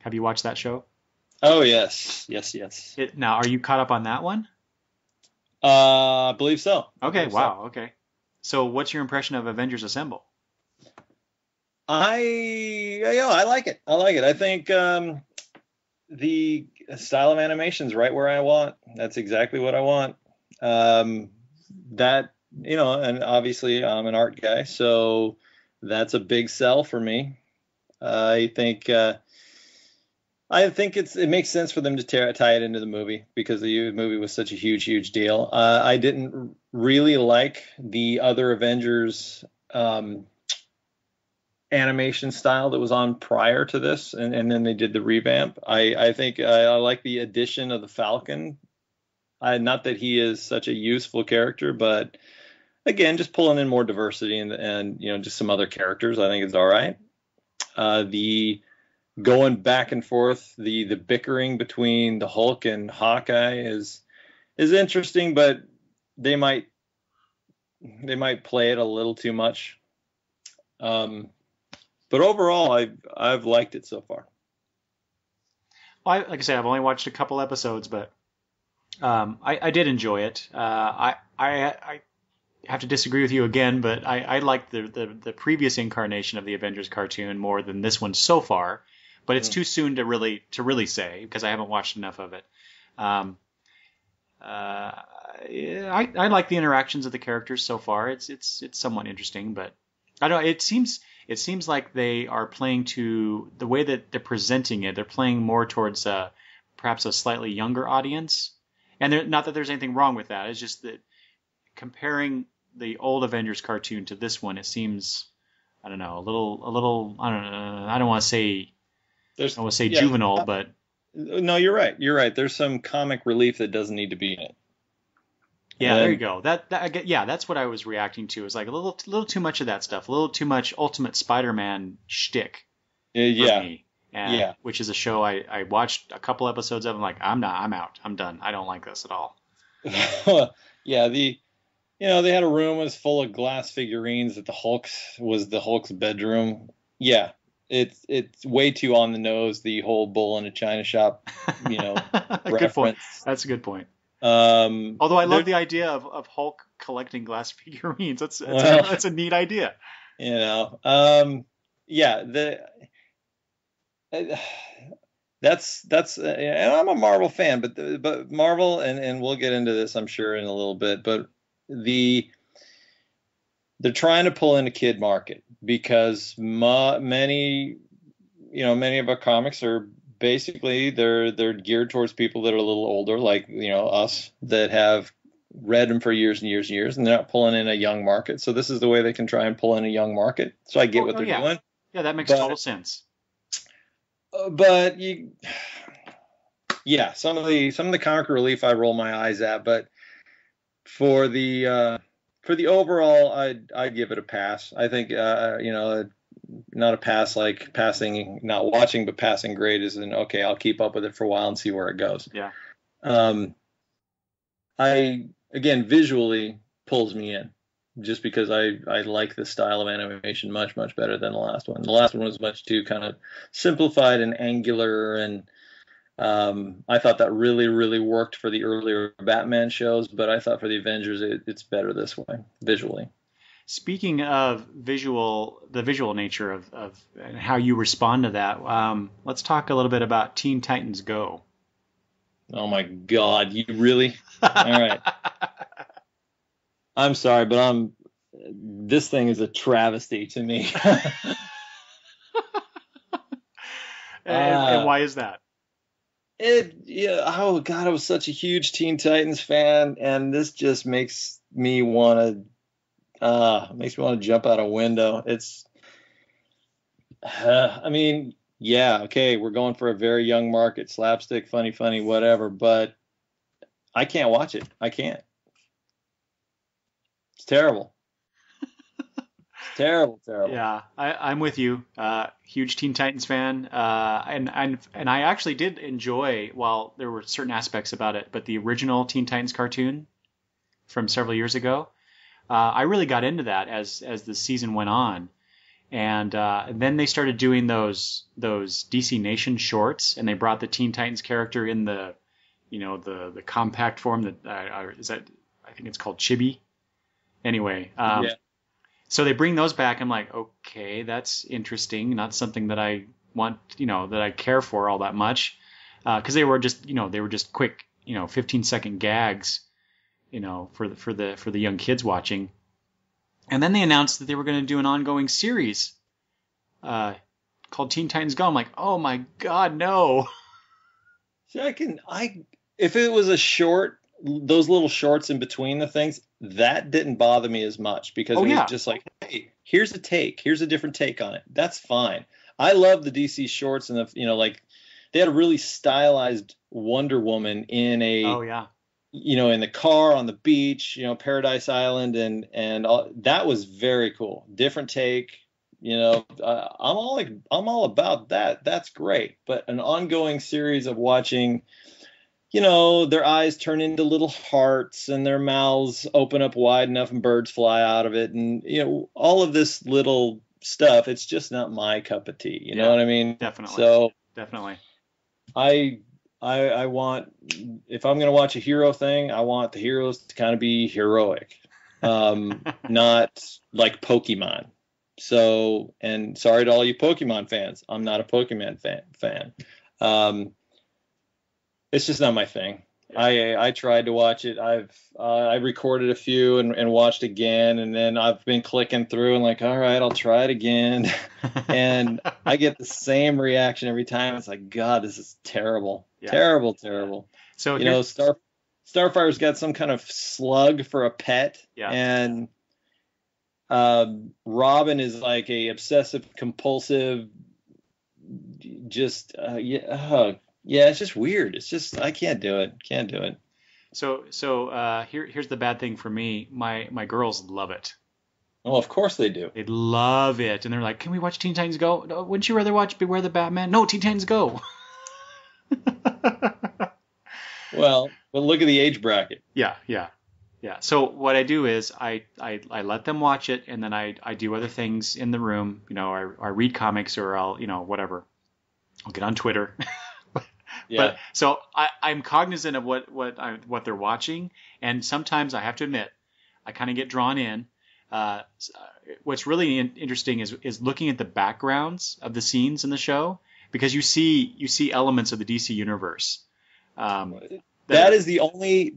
Have you watched that show? Oh, yes. Yes. Now, are you caught up on that one? I believe so. Okay, wow, okay. So what's your impression of Avengers Assemble? I like it. I think the style of animation is right where I want. That's exactly what I want. That, and obviously I'm an art guy, so that's a big sell for me. I think it makes sense for them to tie it into the movie because the movie was such a huge deal. I didn't really like the other Avengers animation style that was on prior to this, and then they did the revamp. I think I like the addition of the Falcon. Not that he is such a useful character, but again, just pulling in more diversity and just some other characters, I think it's all right. The going back and forth, the bickering between the Hulk and Hawkeye is interesting, but they might play it a little too much. But overall, I've liked it so far. Well, like I said, I've only watched a couple episodes, but I did enjoy it. I have to disagree with you again, but I like the previous incarnation of the Avengers cartoon more than this one so far. But it's too soon to really say because I haven't watched enough of it. I like the interactions of the characters so far. It's somewhat interesting, but I don't know. It seems like they are playing to the way that they're presenting it. They're playing more towards perhaps a slightly younger audience. And not that there's anything wrong with that. It's just that comparing the old Avengers cartoon to this one, it seems, I don't know, a little. I don't know. I don't want to say juvenile, but no, you're right. There's some comic relief that doesn't need to be in it. Yeah, there you go. That's what I was reacting to. Is like a little too much of that stuff. A little too much Ultimate Spider-Man shtick for me. Which is a show I watched a couple episodes of. I'm like, I'm out. I'm done. I don't like this at all. Yeah, they had a room that was full of glass figurines that was the Hulk's bedroom. Yeah, it's way too on the nose. The whole bull in a china shop, reference. Good point. That's a good point. Although I love the idea of Hulk collecting glass figurines. That's a neat idea. That's and I'm a Marvel fan, but Marvel and we'll get into this I'm sure in a little bit, but they're trying to pull in a kid market because many of our comics are basically they're geared towards people that are a little older, like us that have read them for years and years and years, and they're not pulling in a young market. So this is the way they can try and pull in a young market. So I get what they're doing. Yeah, that makes total sense. But some of the comic relief I roll my eyes at, but for the overall, I'd give it a pass. I think not a pass like passing, not watching, but passing grade is okay. I'll keep up with it for a while and see where it goes. Yeah. Again, visually pulls me in just because I like the style of animation much better than the last one. The last one was much too kind of simplified and angular, and I thought that really worked for the earlier Batman shows, but I thought for the Avengers it's better this way visually. Speaking of the visual nature of and how you respond to that, let's talk a little bit about Teen Titans Go. Oh my God, you really? All right. I'm sorry, but this thing is a travesty to me. And why is that? Oh God, I was such a huge Teen Titans fan, and this just makes me want to jump out a window. It's, I mean, yeah, okay, we're going for a very young market, slapstick, funny, whatever, but I can't watch it. I can't. It's terrible. Terrible, terrible. Yeah, I'm with you. Huge Teen Titans fan, and I actually did enjoy, while there were certain aspects about it, but the original Teen Titans cartoon from several years ago, I really got into that as the season went on, and then they started doing those DC Nation shorts, and they brought the Teen Titans character in the compact form that is that I think it's called Chibi. Anyway, Yeah. so they bring those back. I'm like, okay, that's interesting. Not something that I want, that I care for all that much, because they were just quick, 15-second gags, for the young kids watching. And then they announced that they were going to do an ongoing series, called Teen Titans Go. I'm like, oh my god, no. See, if it was a short, those little shorts in between the things, that didn't bother me as much because Oh it was yeah, just like, hey, here's a different take on it. That's fine. I love the DC shorts and like they had a really stylized Wonder Woman in oh yeah, in the car on the beach, Paradise Island, and all, that was very cool. Different take. I'm all about that. That's great. But an ongoing series of watching, their eyes turn into little hearts and their mouths open up wide enough and birds fly out of it, and all of this little stuff. It's just not my cup of tea. You know yeah, what I mean? definitely, So definitely. I I want, if I'm going to watch a hero thing, I want the heroes to kind of be heroic, not like Pokemon. So, and sorry to all you Pokemon fans, I'm not a Pokemon fan. Um, it's just not my thing. I tried to watch it. I recorded a few and watched again, and then I've been clicking through and like, all right, I'll try it again, and I get the same reaction every time. It's like, God, this is terrible, Yeah. terrible. So You here, know, Starfire's got some kind of slug for a pet, yeah. and Robin is like a obsessive compulsive, just yeah, it's just weird. It's just I can't do it. Can't do it. So here's the bad thing for me. My girls love it. Oh, of course they do. They love it, and they're like, "Can we watch Teen Titans Go? No, wouldn't you rather watch Beware the Batman? No, Teen Titans Go." Well, but look at the age bracket. Yeah. So what I do is I let them watch it, and then I do other things in the room. I read comics, or I'll whatever. I'll get on Twitter. Yeah. But so I'm cognizant of what they're watching, and sometimes I have to admit I kind of get drawn in. What's really interesting is looking at the backgrounds of the scenes in the show, because you see elements of the DC universe. That is the only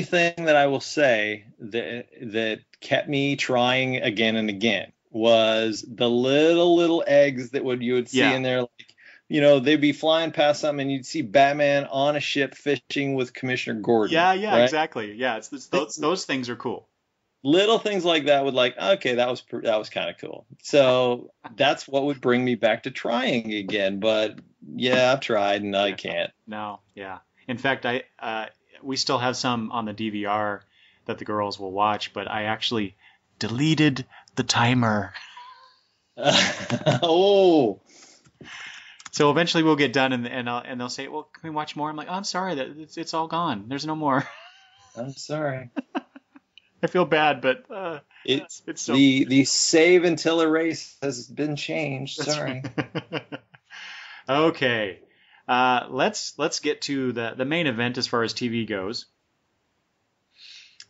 thing that I will say that kept me trying again and again was the little eggs that you would see in there, like, they'd be flying past something and you'd see Batman on a ship fishing with Commissioner Gordon. Yeah, right? exactly. Yeah, it's those things are cool. Little things like that would, like, okay, that was kind of cool. So that's what would bring me back to trying again. But yeah, I've tried and I can't. No, yeah. In fact, we still have some on the DVR that the girls will watch, but I actually deleted the timer. Oh. So eventually we'll get done, and they'll say, "Well, can we watch more?" I'm like, "Oh, I'm sorry, that it's all gone. There's no more." I'm sorry. I feel bad, but it's so... the save until erase has been changed. Sorry. Okay, let's get to the main event as far as TV goes.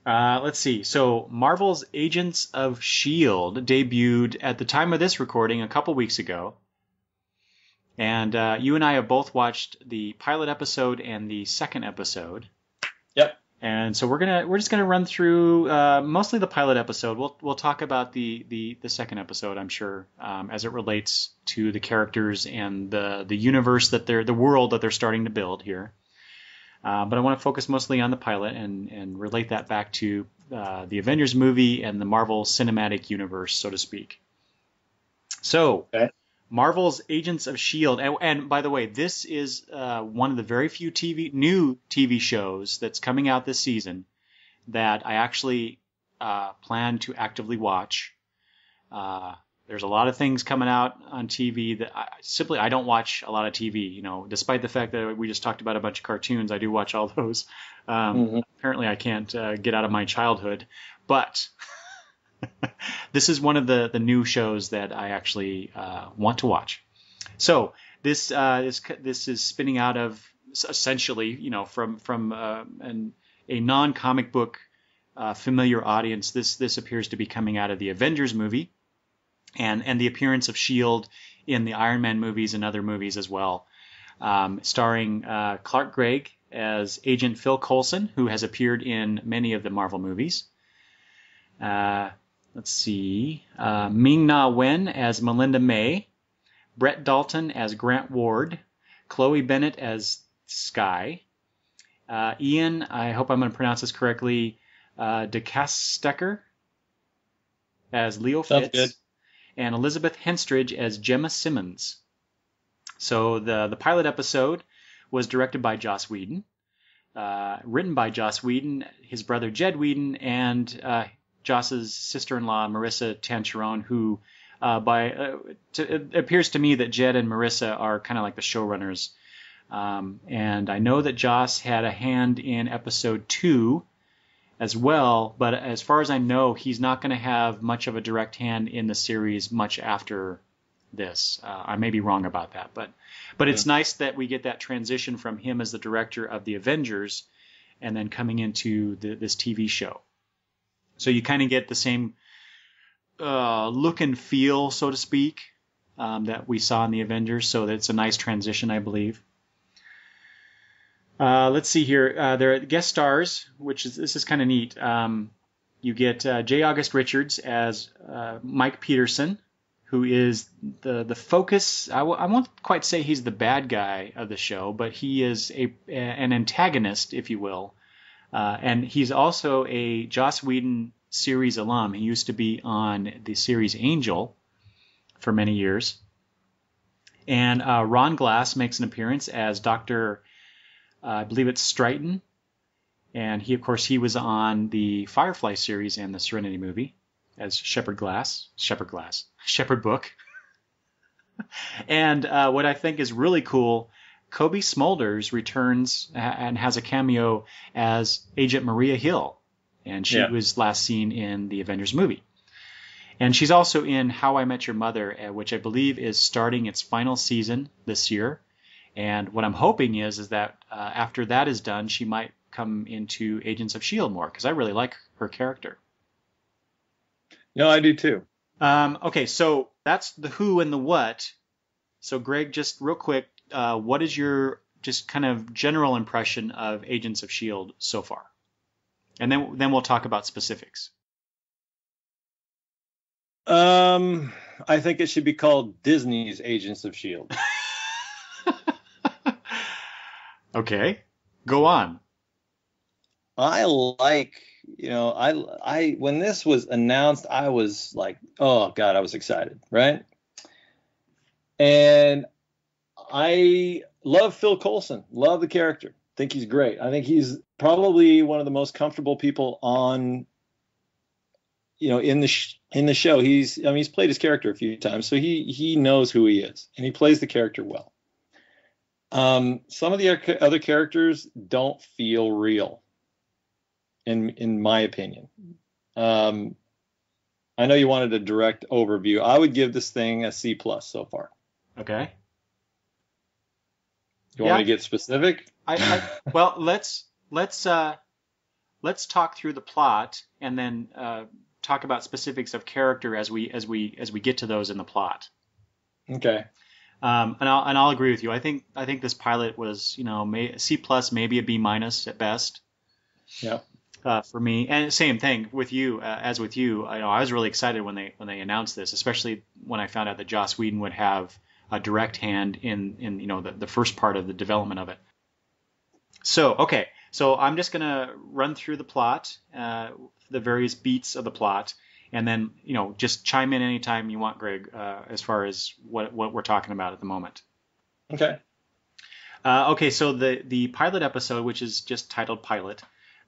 Let's see. So Marvel's Agents of S.H.I.E.L.D. debuted at the time of this recording a couple weeks ago. And you and I have both watched the pilot episode and the second episode. Yep. And so we're just gonna run through mostly the pilot episode. We'll talk about the second episode, I'm sure, as it relates to the characters and the universe the world that they're starting to build here. But I want to focus mostly on the pilot and relate that back to the Avengers movie and the Marvel Cinematic Universe, so to speak. So. Okay. Marvel's Agents of S.H.I.E.L.D. And by the way, this is one of the very few new TV shows that's coming out this season that I actually plan to actively watch. There's a lot of things coming out on TV that I don't watch a lot of TV. Despite the fact that we just talked about a bunch of cartoons, I do watch all those. Apparently, I can't get out of my childhood, but this is one of the new shows that I actually want to watch. So this is spinning out of essentially, from a non-comic book familiar audience. This appears to be coming out of the Avengers movie. And the appearance of S.H.I.E.L.D. in the Iron Man movies and other movies as well, starring Clark Gregg as Agent Phil Coulson, who has appeared in many of the Marvel movies. Let's see, Ming-Na Wen as Melinda May, Brett Dalton as Grant Ward, Chloe Bennett as Skye, Ian, I hope I'm going to pronounce this correctly, DeCastecker as Leo Fitz. Good. And Elizabeth Henstridge as Gemma Simmons. So the pilot episode was directed by Joss Whedon, written by Joss Whedon, his brother Jed Whedon, and Joss's sister-in-law Marissa Tancherone, who it appears to me that Jed and Marissa are kind of like the showrunners. And I know that Joss had a hand in episode 2 as well, but as far as I know, he's not going to have much of a direct hand in the series much after this. I may be wrong about that, but it's nice that we get that transition from him as the director of the Avengers and then coming into this TV show. So you kind of get the same look and feel, so to speak, that we saw in the Avengers. So it's a nice transition, I believe. Let's see here. There are guest stars, this is kind of neat. You get J. August Richards as Mike Peterson, who is the focus. I won't quite say he's the bad guy of the show, but he is an antagonist, if you will. And he's also a Joss Whedon series alum. He used to be on the series Angel for many years. And Ron Glass makes an appearance as Dr. I believe it's Stryton, and he was on the Firefly series and the Serenity movie as Shepherd Book. And what I think is really cool, Kobe Smulders returns and has a cameo as Agent Maria Hill, and she was last seen in the Avengers movie. And she's also in How I Met Your Mother, which I believe is starting its final season this year. And what I'm hoping is that after that is done, she might come into Agents of S.H.I.E.L.D. more, because I really like her character. No, I do too. Okay, so that's the who and the what. So Greg, just real quick, what is your just kind of general impression of Agents of S.H.I.E.L.D. so far? And then we'll talk about specifics. I think it should be called Disney's Agents of S.H.I.E.L.D. Okay, go on. I like, I when this was announced, I was like, oh God, I was excited, right? And I love Phil Coulson, love the character, think he's great. I think he's probably one of the most comfortable people on, in the show. He's played his character a few times, so he knows who he is, and he plays the character well. Some of the other characters don't feel real, in my opinion. I know you wanted a direct overview. I would give this thing a C+ so far. Okay. You want me to get specific? Well, let's talk through the plot and then talk about specifics of character as we get to those in the plot. Okay. And I'll agree with you. I think this pilot was, C+, maybe a B- at best. Yeah. For me, and same thing with you. As with you, I was really excited when they announced this, especially when I found out that Joss Whedon would have a direct hand in the first part of the development of it. So I'm just gonna run through the plot, the various beats of the plot, And then, just chime in anytime you want, Greg, as far as what we're talking about at the moment. Okay. Okay, so the pilot episode, which is just titled Pilot,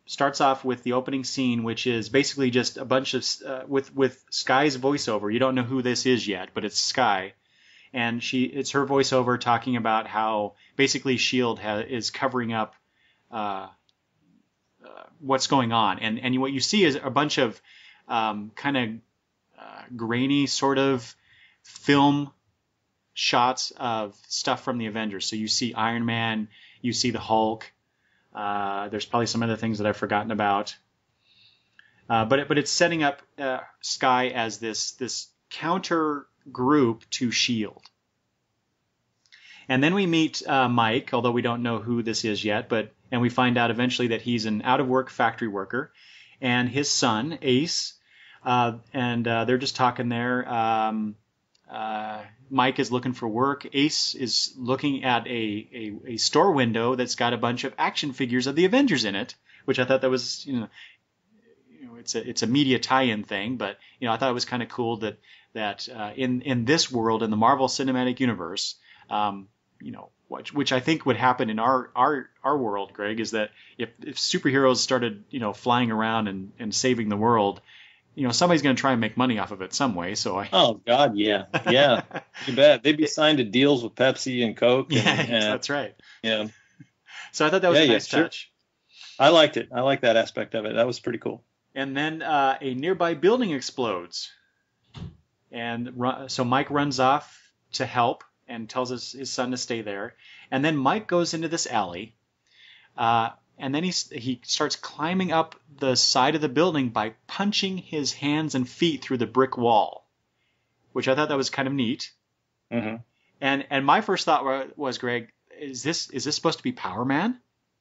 starts off with the opening scene, which is basically just a bunch of with Sky's voiceover. You don't know who this is yet, but it's Sky, and it's her voiceover talking about how basically S.H.I.E.L.D. is covering up what's going on, and what you see is a bunch of kind of grainy sort of film shots of stuff from the Avengers. So you see Iron Man, you see the Hulk. There's probably some other things that I've forgotten about. But it's setting up Sky as this counter group to S.H.I.E.L.D. And then we meet Mike, although we don't know who this is yet, and we find out eventually that he's an out-of-work factory worker, and his son, Ace, and they're just talking there. Mike is looking for work. Ace is looking at a store window that's got a bunch of action figures of the Avengers in it, which I thought that was, it's a media tie-in thing, but I thought it was kind of cool that in this world, in the Marvel Cinematic Universe, which I think would happen in our world, Greg, is that if superheroes started flying around and saving the world, somebody's going to try and make money off of it some way. Oh God, yeah. You bet. They'd be signed to deals with Pepsi and Coke. And that's right. Yeah. So I thought that was a nice touch. I liked it. I like that aspect of it. That was pretty cool. And then a nearby building explodes, and so Mike runs off to help and tells his son to stay there. And then Mike goes into this alley. And then he starts climbing up the side of the building by punching his hands and feet through the brick wall, which I thought that was kind of neat. Mm-hmm. And my first thought was, Greg, is this supposed to be Power Man?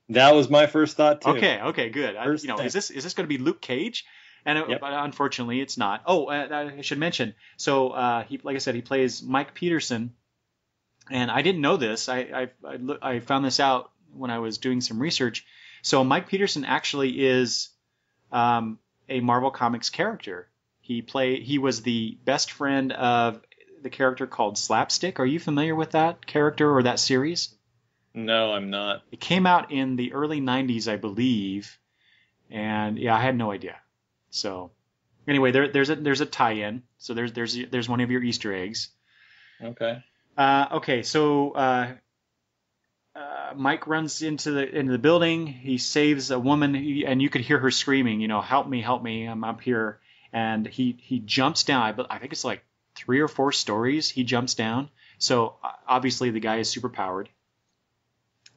That was my first thought too. Okay, good. Is this going to be Luke Cage? And Yep. But unfortunately, it's not. Oh, I should mention. So like I said, he plays Mike Peterson, and I didn't know this. I found this out when I was doing some research. So Mike Peterson actually is a Marvel Comics character. He was the best friend of the character called Slapstick. Are you familiar with that character or that series? No, I'm not. It came out in the early 90s, I believe. And yeah, I had no idea. So anyway, there's a tie-in. So there's one of your Easter eggs. Okay. Okay, so Mike runs into the building. He saves a woman, and you could hear her screaming, help me, I'm up here. And he jumps down. I think it's like 3 or 4 stories he jumps down. So obviously the guy is super powered.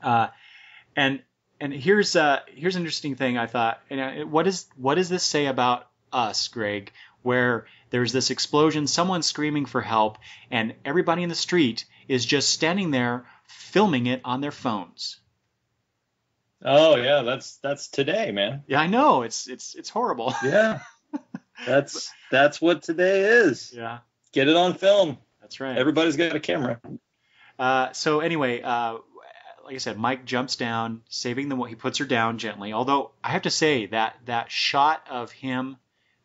And here's an interesting thing I thought. What does this say about us, Greg? Where there's this explosion, someone's screaming for help, and everybody in the street is just standing there filming it on their phones. Oh yeah, that's today, man. Yeah, I know. It's horrible. Yeah. That's what today is. Yeah. Get it on film. That's right. Everybody's got a camera. So anyway, like I said, Mike jumps down, saving he puts her down gently. Although I have to say that shot of him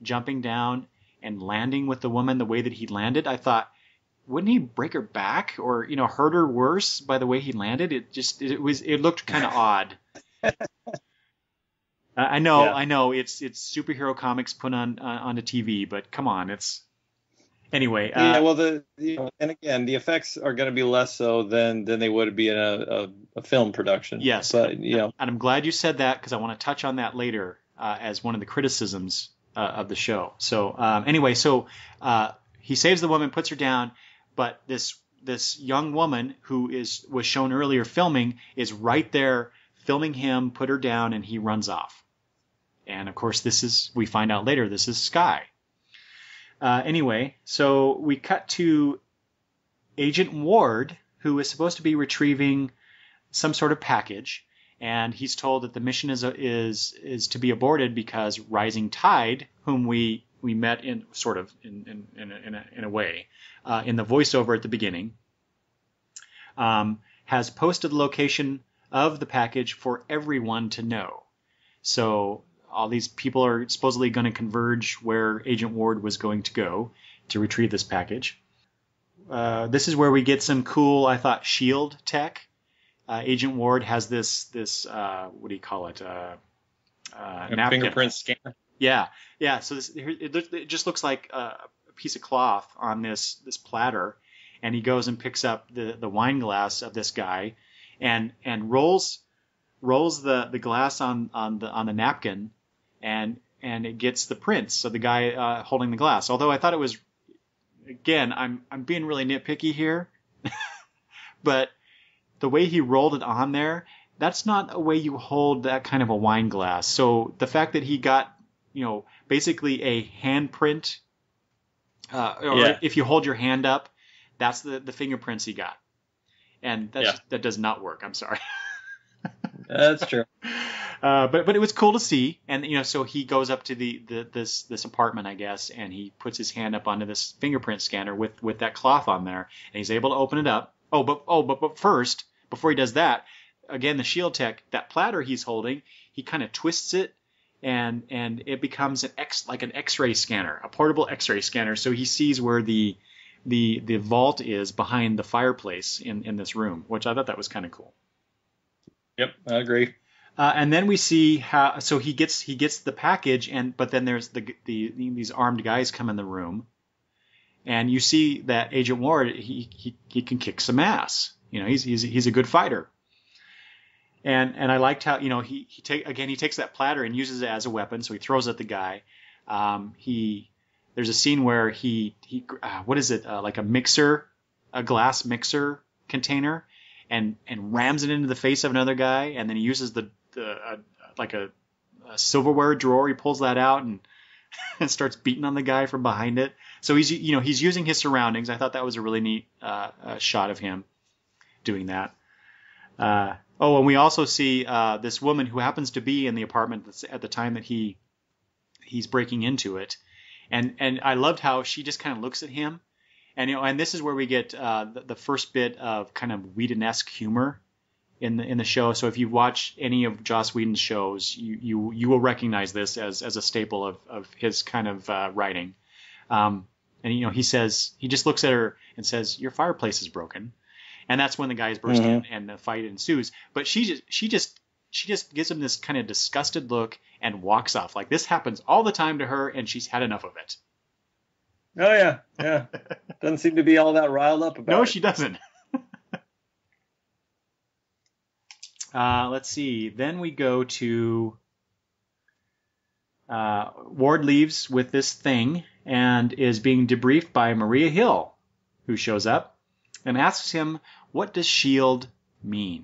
jumping down and landing with the woman the way that he landed, I thought, wouldn't he break her back or hurt her worse by the way he landed? It looked kind of odd. I know it's superhero comics put onto TV, but come on, anyway. Yeah, well, and again, the effects are going to be less so than they would be in a film production. Yes, but and I'm glad you said that because I want to touch on that later as one of the criticisms of the show. So anyway, he saves the woman, puts her down, but this young woman who was shown earlier filming is right there filming him, put her down, and he runs off. And of course, we find out later, this is Sky. Anyway, so we cut to Agent Ward, who is supposed to be retrieving some sort of package, and he's told that the mission is to be aborted because Rising Tide, whom we met in a way in the voiceover at the beginning, has posted the location of the package for everyone to know. So all these people are supposedly going to converge where Agent Ward was going to go to retrieve this package. This is where we get some cool, I thought, S.H.I.E.L.D. tech. Agent Ward has this what do you call it? Napkin. Fingerprint scanner. Yeah. So it just looks like a piece of cloth on this platter, and he goes and picks up the wine glass of this guy, and rolls the glass on the napkin, and it gets the prints of the guy holding the glass. Although I thought it was, again, I'm being really nitpicky here, but the way he rolled it on there, that's not a way you hold that kind of a wine glass. So the fact that he got, basically a handprint, or if you hold your hand up, that's the fingerprints he got. And that does not work. I'm sorry. That's true. But it was cool to see. And, so he goes up to this apartment, I guess, and he puts his hand up onto this fingerprint scanner with that cloth on there, and he's able to open it up. But first, before he does that, again, the S.H.I.E.L.D. tech, that platter he's holding, he kind of twists it, and it becomes like an X-ray scanner, a portable X-ray scanner. So he sees where the vault is behind the fireplace in this room, which I thought that was kind of cool. Yep, I agree. And then we see how he gets the package, but then there's these armed guys come in the room, and you see that Agent Ward he can kick some ass. He's a good fighter. And I liked how he takes that platter and uses it as a weapon, so he throws at the guy. There's a scene where he what is it, like a glass mixer container, and rams it into the face of another guy, and then he uses like a silverware drawer. He pulls that out and starts beating on the guy from behind it. So he's using his surroundings. I thought that was a really neat shot of him doing that. And we also see this woman who happens to be in the apartment at the time that he's breaking into it, and I loved how she just kind of looks at him, and this is where we get the first bit of kind of Whedon-esque humor in the show. So if you watch any of Joss Whedon's shows, you will recognize this as a staple of his kind of writing. And he just looks at her and says, "Your fireplace is broken." And that's when the guys burst in and the fight ensues. But she just gives him this kind of disgusted look and walks off. Like, this happens all the time to her, and she's had enough of it. Oh, yeah. Doesn't seem to be all that riled up about it. No, she doesn't. Let's see. Then we go to Ward leaves with this thing and is being debriefed by Maria Hill, who shows up and asks him, what does S.H.I.E.L.D. mean?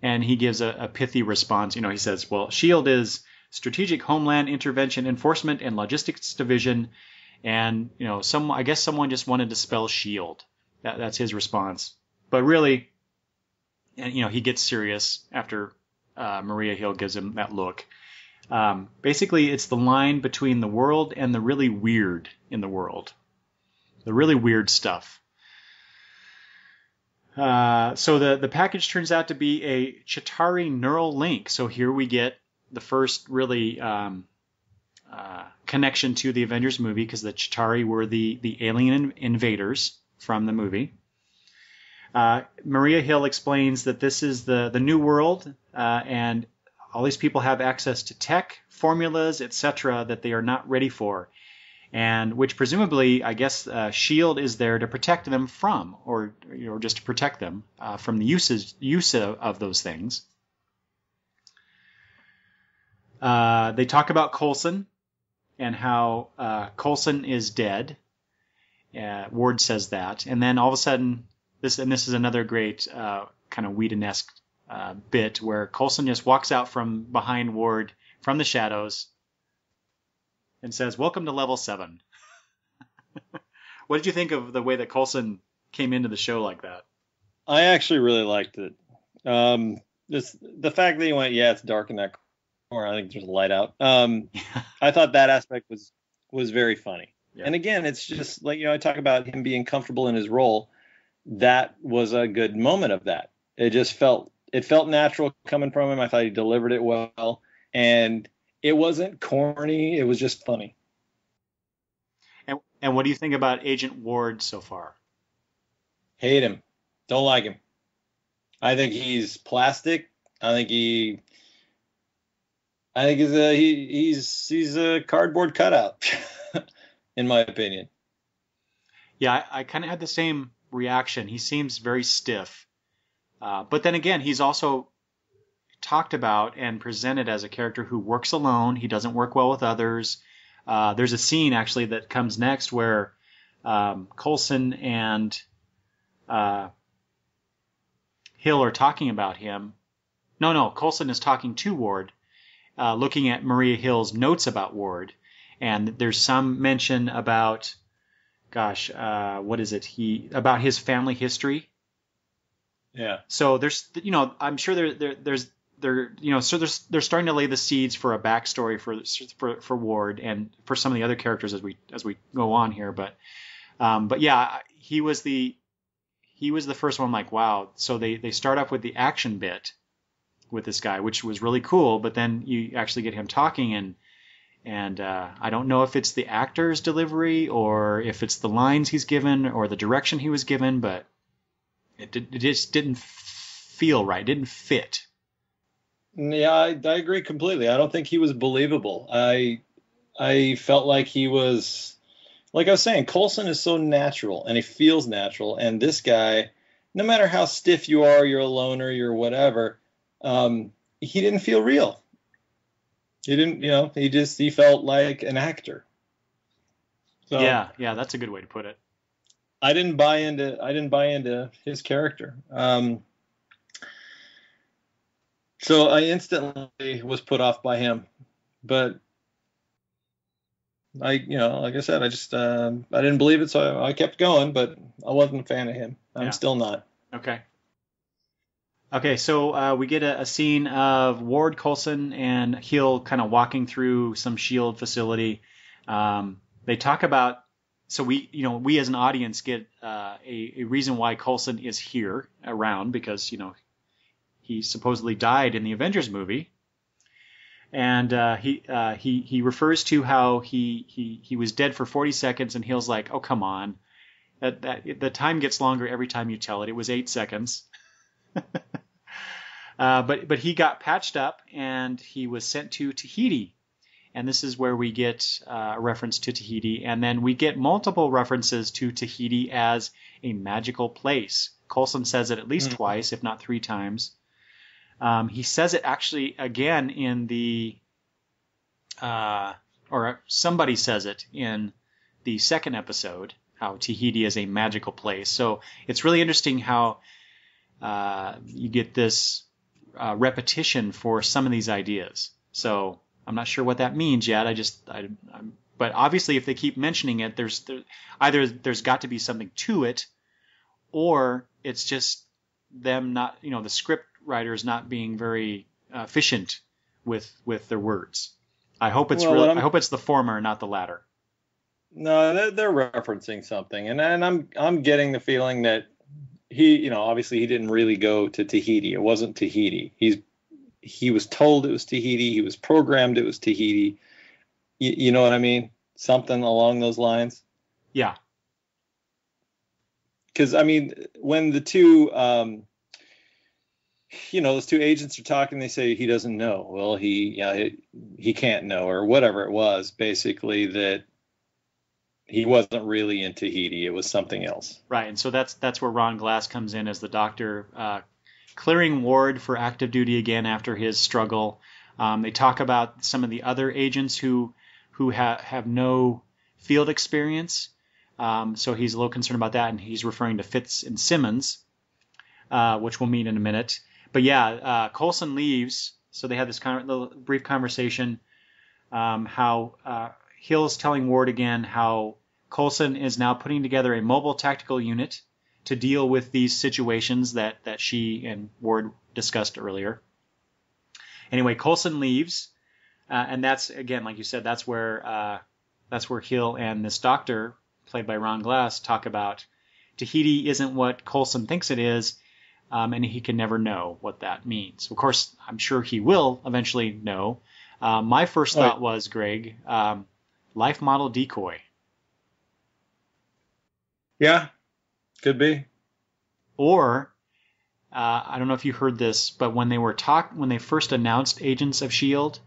And he gives a pithy response. He says, well, S.H.I.E.L.D. is Strategic Homeland Intervention Enforcement and Logistics Division. And, I guess someone just wanted to spell S.H.I.E.L.D. That's his response. But really, and he gets serious after Maria Hill gives him that look. Basically, it's the line between the world and the really weird in the world. The really weird stuff. So the package turns out to be a Chitauri neural link. So here we get the first really connection to the Avengers movie, because the Chitauri were the alien invaders from the movie. Maria Hill explains that this is the new world, and all these people have access to tech, formulas, etc. that they are not ready for. And which presumably, I guess, S.H.I.E.L.D. is there to protect them from, or just to protect them from the use of those things. They talk about Coulson and how Coulson is dead. Ward says that, and then all of a sudden, this is another great kind of Whedon-esque bit where Coulson just walks out from behind Ward from the shadows and says, "Welcome to level 7." What did you think of the way that Coulson came into the show like that? I actually really liked it. The fact that he went, it's dark in that corner. I think there's a light out. I thought that aspect was very funny. Yeah. And again, it's just like, I talk about him being comfortable in his role. That was a good moment of that. It felt natural coming from him. I thought he delivered it well. And It wasn't corny. It was just funny. And what do you think about Agent Ward so far? Hate him. Don't like him. I think he's plastic. I think he's a cardboard cutout, in my opinion. Yeah, I kind of had the same reaction. He seems very stiff. But then again, he's also talked about and presented as a character who works alone. He doesn't work well with others. There's a scene actually that comes next where Coulson and Hill are talking about him. No, Coulson is talking to Ward, looking at Maria Hill's notes about Ward, and there's some mention about, what is it? About his family history. Yeah. So there's, I'm sure so they're starting to lay the seeds for a backstory for Ward and for some of the other characters as we go on here. But yeah, he was the first one. I'm like, wow. So they start off with the action bit with this guy, which was really cool. But then you actually get him talking, and I don't know if it's the actor's delivery or if it's the lines he's given or the direction he was given, but it just didn't feel right. It didn't fit. Yeah, I agree completely. I don't think he was believable. I felt like he was, like I was saying, Coulson is so natural and he feels natural. And this guy, no matter how stiff you are, you're a loner, you're whatever, he didn't feel real. He didn't, he felt like an actor. So yeah, that's a good way to put it. I didn't buy into his character. So I instantly was put off by him, but like I said, I just I didn't believe it, so I kept going, but I wasn't a fan of him. I'm still not. Okay, so we get a scene of Ward, Coulson, and Hill kind of walking through some S.H.I.E.L.D. facility. They talk about, so we as an audience get a reason why Coulson is here around, because he supposedly died in the Avengers movie, and he refers to how he was dead for 40 seconds, and Hill's like, oh come on, that the time gets longer every time you tell it. It was 8 seconds. But he got patched up and he was sent to Tahiti, and this is where we get a reference to Tahiti, and then we get multiple references to Tahiti as a magical place. Coulson says it at least twice, if not 3 times. He says it actually again in the, or somebody says it in the second episode, how Tahiti is a magical place. So it's really interesting how you get this repetition for some of these ideas. So I'm not sure what that means yet. But obviously if they keep mentioning it, either there's got to be something to it, or it's just them not, the script writers not being very efficient with their words. I hope it's I hope it's the former, not the latter. No, they're referencing something, and I'm getting the feeling that he, obviously he didn't really go to Tahiti. It wasn't Tahiti. He was told it was Tahiti. He was programmed it was Tahiti. You know what I mean? Something along those lines. Yeah. Because when the two, those two agents are talking, they say he doesn't know. Well, he can't know, or whatever it was. Basically, that he wasn't really in Tahiti. It was something else. Right, and so that's where Ron Glass comes in as the doctor, clearing Ward for active duty again after his struggle. They talk about some of the other agents who have no field experience. So he's a little concerned about that, and he's referring to Fitz and Simmons, which we'll meet in a minute. But yeah, Coulson leaves, so they have this little brief conversation. How Hill's telling Ward again how Coulson is now putting together a mobile tactical unit to deal with these situations that she and Ward discussed earlier. Anyway, Coulson leaves, and that's, again, like you said, that's where Hill and this doctor, played by Ron Glass, talk about Tahiti isn't what Coulson thinks it is, and he can never know what that means. Of course, I'm sure he will eventually know, My first Right. thought was, Greg, life model decoy. Yeah, could be. Or I don't know if you heard this, but when they first announced Agents of S.H.I.E.L.D.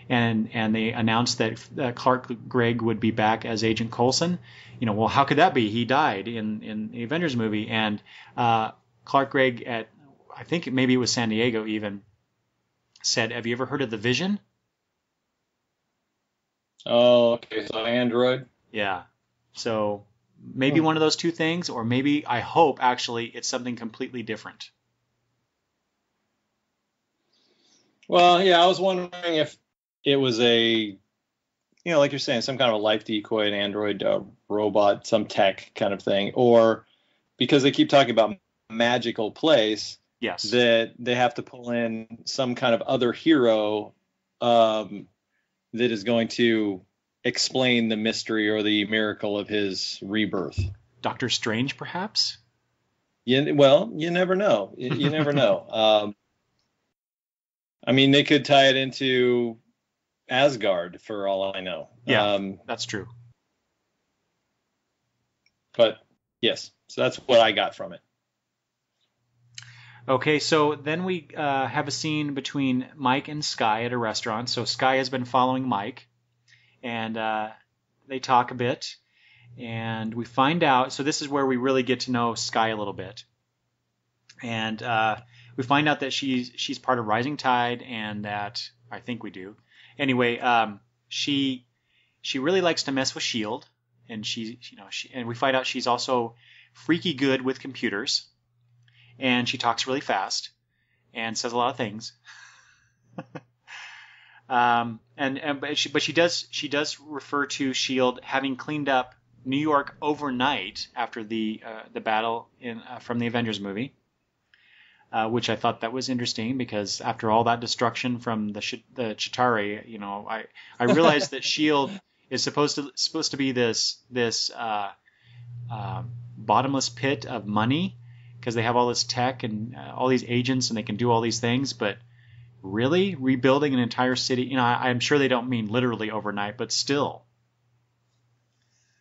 and they announced that Clark Gregg would be back as Agent Coulson, well, how could that be? He died in the Avengers movie, and Clark Gregg I think maybe it was San Diego even said, "Have you ever heard of the Vision?" Oh, okay. So Android. Yeah. So maybe Hmm. one of those two things, or maybe I hope actually it's something completely different. Well, yeah, I was wondering if it was like you're saying, some kind of a life decoy, an android robot, some tech kind of thing, or because they keep talking about magical place, Yes. that they have to pull in some kind of other hero um, that is going to explain the mystery or the miracle of his rebirth. Doctor Strange, perhaps? Well, you never know. You never know. I mean, they could tie it into Asgard for all I know. Yeah, that's true. But yes, so that's what I got from it. Okay, so then we have a scene between Mike and Sky at a restaurant. So Sky has been following Mike, and they talk a bit, and we find out. So this is where we really get to know Sky a little bit, and we find out that she's part of Rising Tide, and that I think we do. Anyway, she really likes to mess with Shield, and and we find out she's also freaky good with computers, and she talks really fast and says a lot of things. But she does refer to Shield having cleaned up New York overnight after the battle from the Avengers movie, which I thought that was interesting because after all that destruction from the Chitauri, I realized that Shield is supposed to be this bottomless pit of money because they have all this tech and all these agents and they can do all these things, but really rebuilding an entire city, I'm sure they don't mean literally overnight, but still.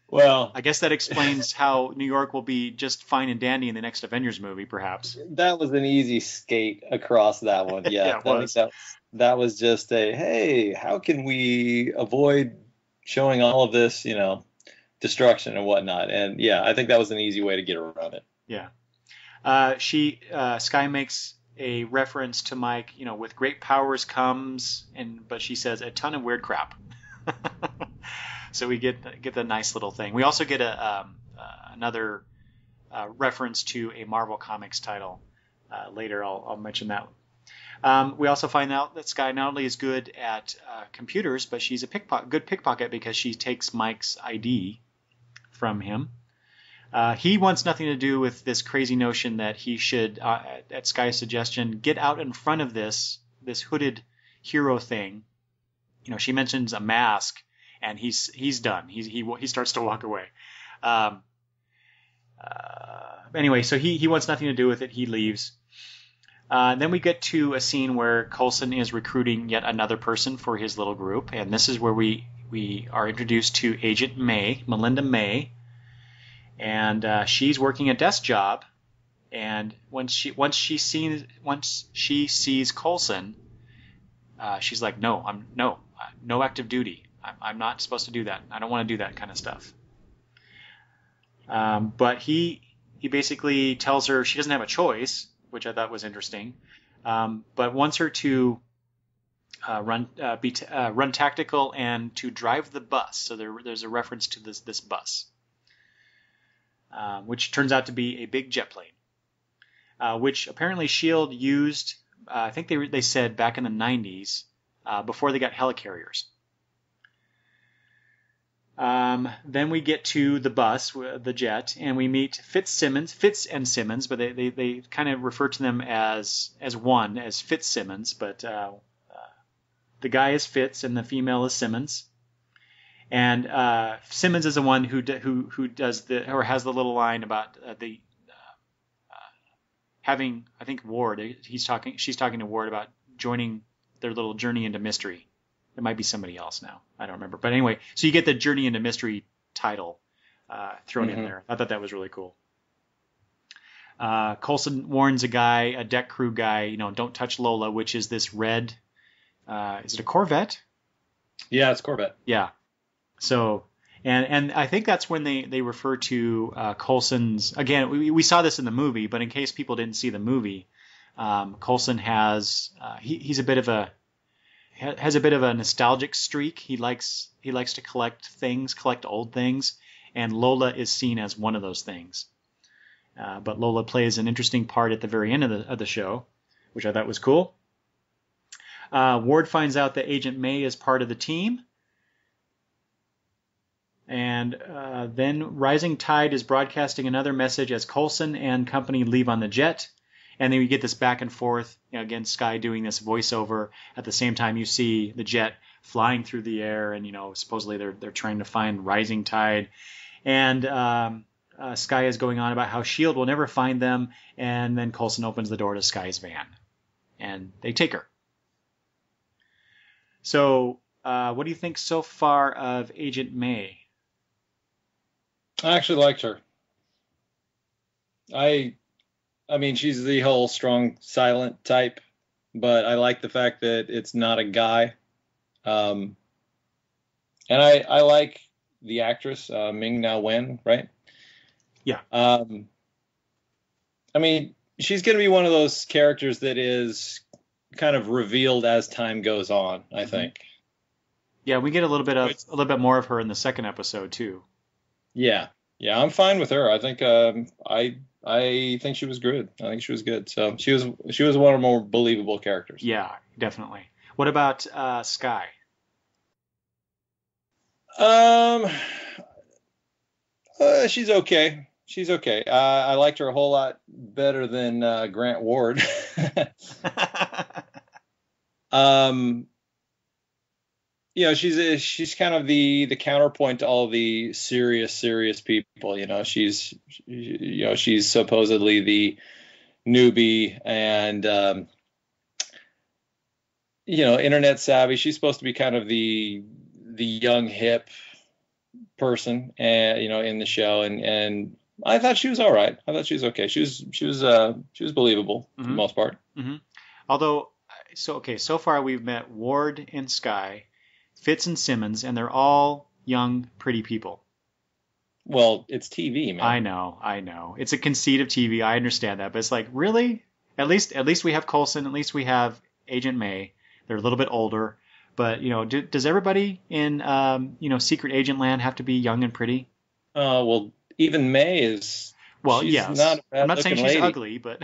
Well, I guess that explains how New York will be just fine and dandy in the next Avengers movie, perhaps. that was an easy skate across that one. Yeah, Yeah, it I think was. that was just a hey, how can we avoid showing all of this, destruction and whatnot? And yeah, I think that was an easy way to get around it. Yeah. Sky makes a reference to Mike, with great powers comes, but she says a ton of weird crap. So we get the nice little thing. We also get another reference to a Marvel Comics title later. I'll mention that. We also find out that Sky not only is good at computers, but she's a good pickpocket because she takes Mike's ID from him. He wants nothing to do with this crazy notion that he should, at Sky's suggestion, get out in front of this hooded hero thing. She mentions a mask, and he's done. He starts to walk away. Anyway, so he wants nothing to do with it. He leaves. Then we get to a scene where Coulson is recruiting yet another person for his little group, and this is where we are introduced to Agent May, Melinda May. And she's working a desk job, and once she sees Coulson, she's like, no active duty. I'm not supposed to do that. I don't want to do that kind of stuff. But he basically tells her she doesn't have a choice, which I thought was interesting. But wants her to run tactical and to drive the bus. So there's a reference to this bus. Which turns out to be a big jet plane, which apparently S.H.I.E.L.D. used, I think they said back in the 90s, before they got helicarriers. Then we get to the bus, the jet, and we meet Fitz and Simmons, but they kind of refer to them as one, as Fitzsimmons, but the guy is Fitz and the female is Simmons. And Simmons is the one who does has the little line about having, I think, Ward. She's talking to Ward about joining their little journey into mystery It might be somebody else now. I don't remember. But anyway, so you get the Journey into Mystery title thrown in there. I thought that was really cool. Coulson warns a deck crew guy, don't touch Lola, which is this red. Is it a Corvette? Yeah, it's Corvette. Yeah. So, and I think that's when they refer to Coulson's. Again, we saw this in the movie, but in case people didn't see the movie, Coulson has he's a bit of a has a bit of a nostalgic streak. He likes to collect old things, and Lola is seen as one of those things. But Lola plays an interesting part at the very end of the show, which I thought was cool. Ward finds out that Agent May is part of the team. And then Rising Tide is broadcasting another message as Coulson and company leave on the jet. And then we get this back and forth. Again, Sky doing this voiceover. At the same time, you see the jet flying through the air, and supposedly they're trying to find Rising Tide. And Sky is going on about how S.H.I.E.L.D. will never find them. And then Coulson opens the door to Sky's van, and they take her. So, what do you think so far of Agent May? I actually liked her. I mean, she's the whole strong, silent type, but I like the fact that it's not a guy. And I like the actress, Ming-Na Wen, right? Yeah. I mean, she's going to be one of those characters that is kind of revealed as time goes on, I think. Yeah, we get a little bit more of her in the second episode too. Yeah, I'm fine with her. I think I think she was good. I think she was good. So she was one of the more believable characters. Yeah, definitely. What about Sky? She's okay. She's okay. I liked her a whole lot better than Grant Ward. She's kind of the counterpoint to all the serious people. She's supposedly the newbie and internet savvy. She's supposed to be kind of the young hip person, in the show, and I thought she was all right. I thought she was okay. She was believable for the most part. Mm-hmm. Although, so far we've met Ward and Sky, Fitz and Simmons, and they're all young, pretty people. Well, it's TV, man. I know. It's a conceit of TV. I understand that, but it's like, really? At least we have Coulson. At least we have Agent May. They're a little bit older, but does everybody in Secret Agent Land have to be young and pretty? Well, even May is. Well, she's yes. not a bad I'm not saying she's lady. ugly, but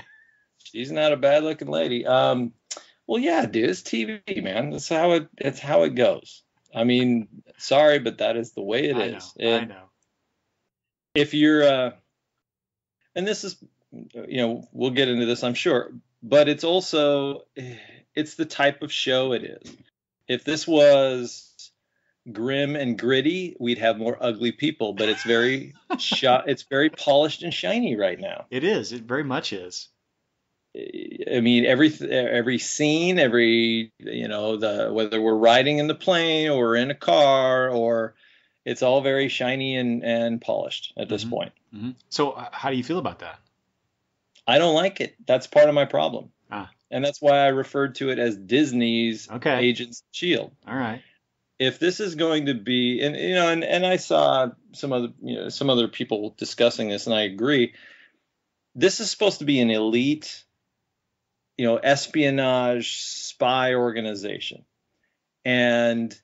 she's not a bad looking lady. Well, yeah, dude, it's TV, man. That's how it goes. I mean, sorry, but that is the way it is. I know. If you're, and this is, we'll get into this, I'm sure, but it's also, it's the type of show it is. If this was grim and gritty, we'd have more ugly people, but it's very it's very polished and shiny right now. It is. It very much is. I mean, every scene, whether we're riding in the plane or in a car, or it's all very shiny and polished at this point. Mm-hmm. So how do you feel about that? I don't like it. That's part of my problem. And that's why I referred to it as Disney's Agents of S.H.I.E.L.D. All right. If this is going to be, and I saw some other people discussing this, and I agree, this is supposed to be an elite, espionage spy organization, and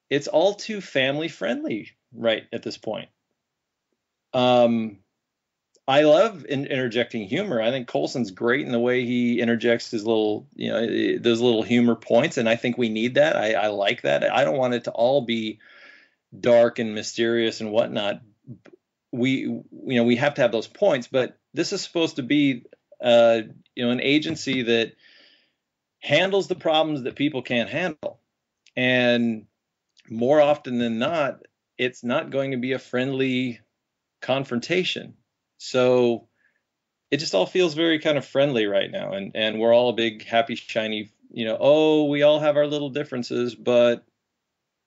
it's all too family friendly right at this point. I love interjecting humor. I think Coulson's great in the way he interjects his little, those little humor points, and I think we need that. I like that. I don't want it to all be dark and mysterious and whatnot. We have to have those points, but this is supposed to be, an agency that handles the problems that people can't handle, and more often than not, it's not going to be a friendly confrontation. So it just all feels very kind of friendly right now, and we're all big, happy, shiny oh, we all have our little differences, but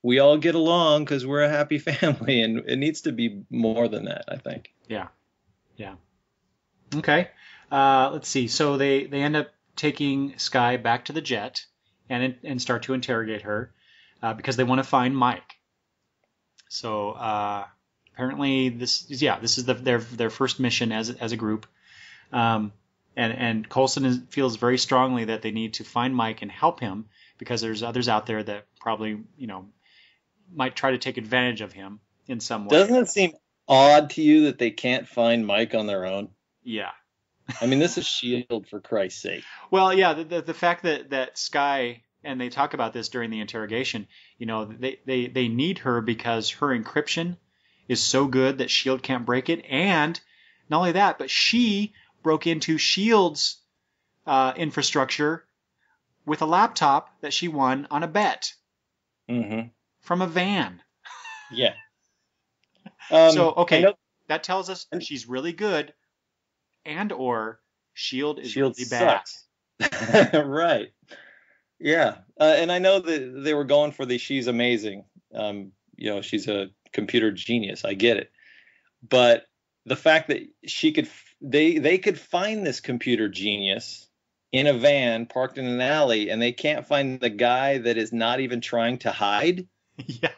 we all get along because we're a happy family, and it needs to be more than that, I think. Yeah. Yeah. Okay. Let's see. So they end up taking Sky back to the jet and start to interrogate her because they want to find Mike. So apparently this is their first mission as a group. And Coulson feels very strongly that they need to find Mike and help him because there's others out there that probably might try to take advantage of him in some way. Doesn't it seem odd to you that they can't find Mike on their own? Yeah. I mean, this is S.H.I.E.L.D. for Christ's sake. Well, yeah, the fact that Sky, and they talk about this during the interrogation, they need her because her encryption is so good that S.H.I.E.L.D. can't break it, and not only that, but she broke into S.H.I.E.L.D.'s infrastructure with a laptop that she won on a bet from a van. Yeah. So, okay, that tells us she's really good, and or S.H.I.E.L.D. is really sucks. Bad. Right. Yeah. And I know that they were going for the she's amazing. She's a computer genius. I get it. But the fact that they could find this computer genius in a van parked in an alley, and they can't find the guy that is not even trying to hide. Yeah.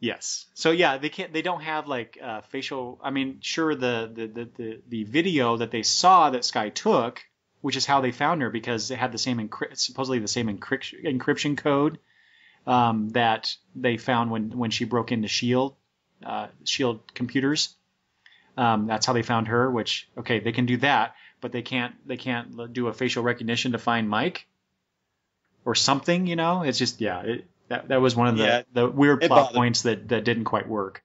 Yes. So yeah, they don't have like facial. I mean, sure, the video that they saw that Sky took, which is how they found her because it had the same supposedly the same encryption code that they found when she broke into S.H.I.E.L.D. computers. That's how they found her. Which okay, they can do that, but they can't do a facial recognition to find Mike or something. It's just That was one of the weird plot points that didn't quite work.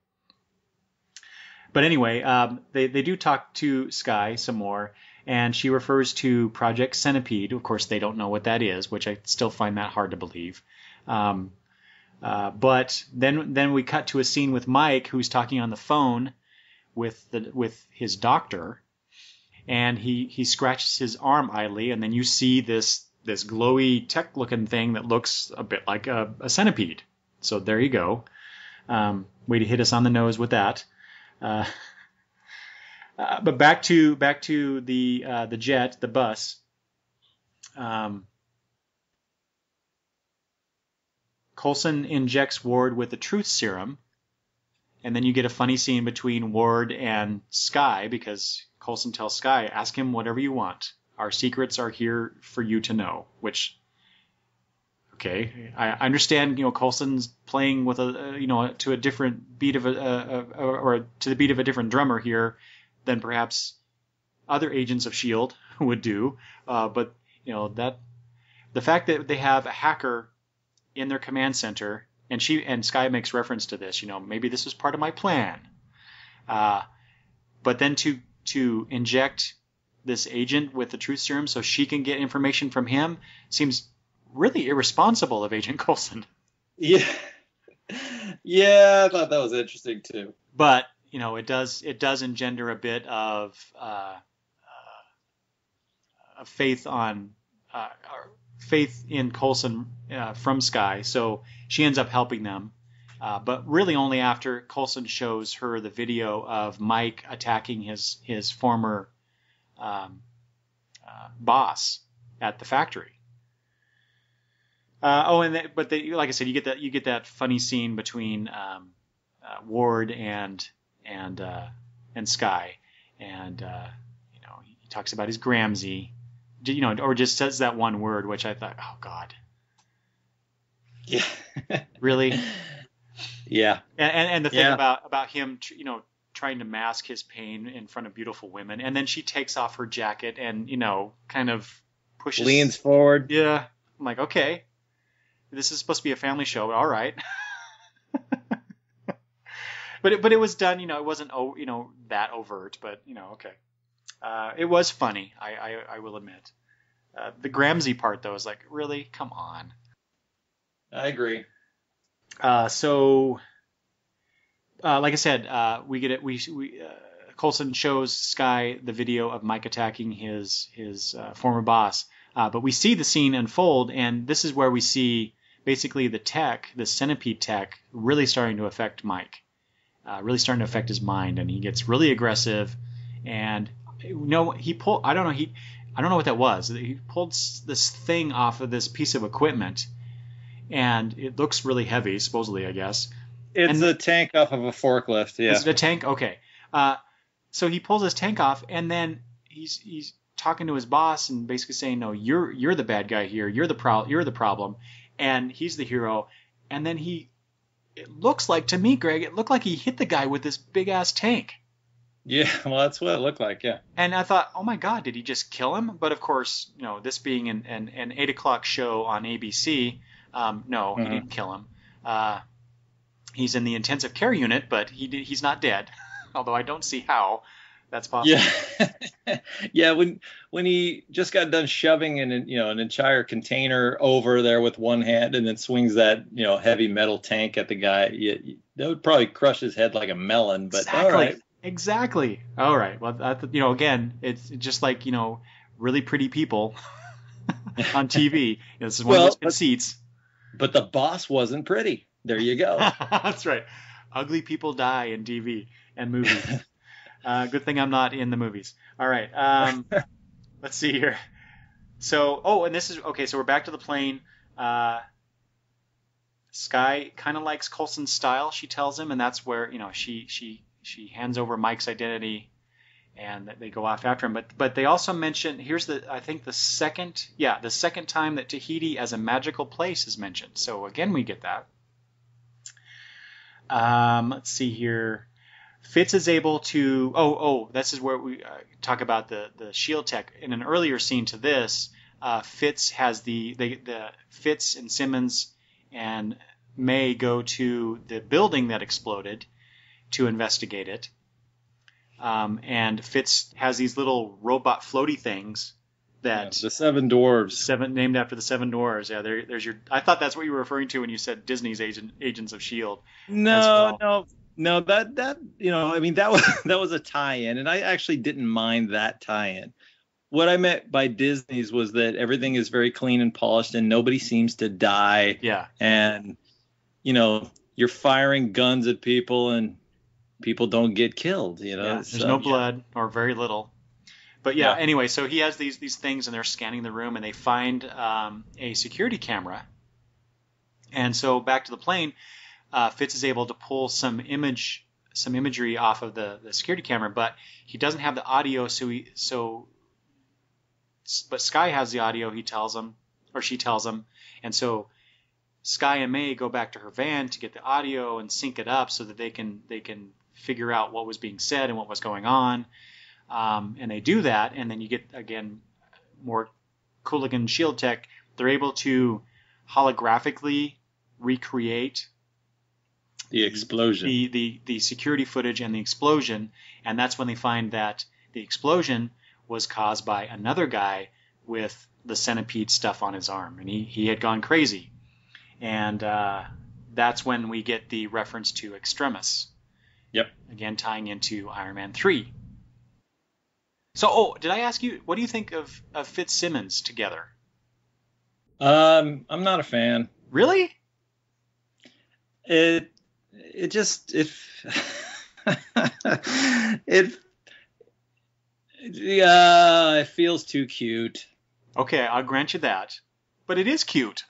But anyway, they do talk to Sky some more, and she refers to Project Centipede. Of course, they don't know what that is, which I still find that hard to believe. But then we cut to a scene with Mike, who's talking on the phone with his doctor, and he scratches his arm idly, and then you see this glowy tech-looking thing that looks a bit like a centipede. So there you go. Way to hit us on the nose with that. But back to the jet, the bus. Coulson injects Ward with the truth serum, and then you get a funny scene between Ward and Sky because Coulson tells Sky, "Ask him whatever you want. Our secrets are here for you to know," which, okay, I understand, Coulson's playing with to a different beat of or to the beat of a different drummer here than perhaps other agents of S.H.I.E.L.D. would do. But, that the fact that they have a hacker in their command center, and Sky makes reference to this, maybe this was part of my plan. But then to inject this agent with the truth serum so she can get information from him seems really irresponsible of Agent Coulson. Yeah. Yeah, I thought that was interesting too. But, it does engender a bit of faith in Coulson from Sky. So she ends up helping them. But really only after Coulson shows her the video of Mike attacking his former boss at the factory. Like I said, you get that funny scene between Ward and Sky, and he talks about his Gramsci, or just says that one word, which I thought, oh God, yeah, really, yeah, and the thing about him, trying to mask his pain in front of beautiful women, and then she takes off her jacket and kind of leans forward. Yeah, I'm like, okay, this is supposed to be a family show, all right. but it was done, it wasn't that overt, but okay, it was funny. I will admit. The Gramsci part though is like, really, come on. I agree. So. Like I said, we get it. Coulson shows Sky the video of Mike attacking his former boss. But we see the scene unfold, and this is where we see basically the tech, the centipede tech, really starting to affect Mike, really starting to affect his mind, and he gets really aggressive. And he pulled. I don't know what that was. He pulled this thing off of this piece of equipment, and it looks really heavy, supposedly, I guess. It's a tank off of a forklift. Yeah. Is it a tank? Okay. So he pulls his tank off, and then he's talking to his boss and basically saying, "No, you're the bad guy here. You're the problem," and he's the hero. And then it looks like to me, Greg, it looked like he hit the guy with this big ass tank. Yeah, well, that's what it looked like. Yeah. And I thought, oh my God, did he just kill him? But of course, this being an 8 o'clock show on ABC, no, he didn't kill him. He's in the intensive care unit, but he's not dead. Although I don't see how that's possible. Yeah, yeah. When he just got done shoving an entire container over there with one hand, and then swings that heavy metal tank at the guy, that would probably crush his head like a melon. But exactly. All right. Exactly. All right. Well, again, it's just like really pretty people on TV. This is one of those conceits. But the boss wasn't pretty. There you go. That's right. Ugly people die in TV and movies. Good thing I'm not in the movies. All right. Let's see here. So, and this is okay. So we're back to the plane. Sky kind of likes Coulson's style, she tells him, and that's where she hands over Mike's identity, and they go off after him. But they also mention I think the second time that Tahiti as a magical place is mentioned. So again, we get that. Let's see here. Fitz is able to. This is where we talk about the S.H.I.E.L.D. tech. In an earlier scene to this, Fitz has the Fitz and Simmons and May go to the building that exploded to investigate it. And Fitz has these little robot floaty things that the Seven Dwarves, named after the Seven Dwarves. Yeah, there's your. I thought that's what you were referring to when you said Disney's Agents of S.H.I.E.L.D. No. That I mean that was a tie-in, and I actually didn't mind that tie-in. What I meant by Disney's was that everything is very clean and polished, and nobody seems to die. Yeah. And you're firing guns at people, and people don't get killed. There's no blood or very little. But anyway, so he has these things, and they're scanning the room, and they find a security camera. And so back to the plane, Fitz is able to pull some imagery off of the security camera, but he doesn't have the audio. But Sky has the audio. He tells him, or she tells him, and so Sky and May go back to her van to get the audio and sync it up so that they can figure out what was being said and what was going on. And they do that, and then you get, again, more Cooligan S.H.I.E.L.D. tech. They're able to holographically recreate the explosion, the security footage and the explosion, and that's when they find that the explosion was caused by another guy with the centipede stuff on his arm, and he had gone crazy. And that's when we get the reference to Extremis. Yep. Again, tying into Iron Man 3. So, did I ask you, what do you think of Fitzsimmons together? I'm not a fan. Really? It feels too cute. Okay, I'll grant you that. But it is cute.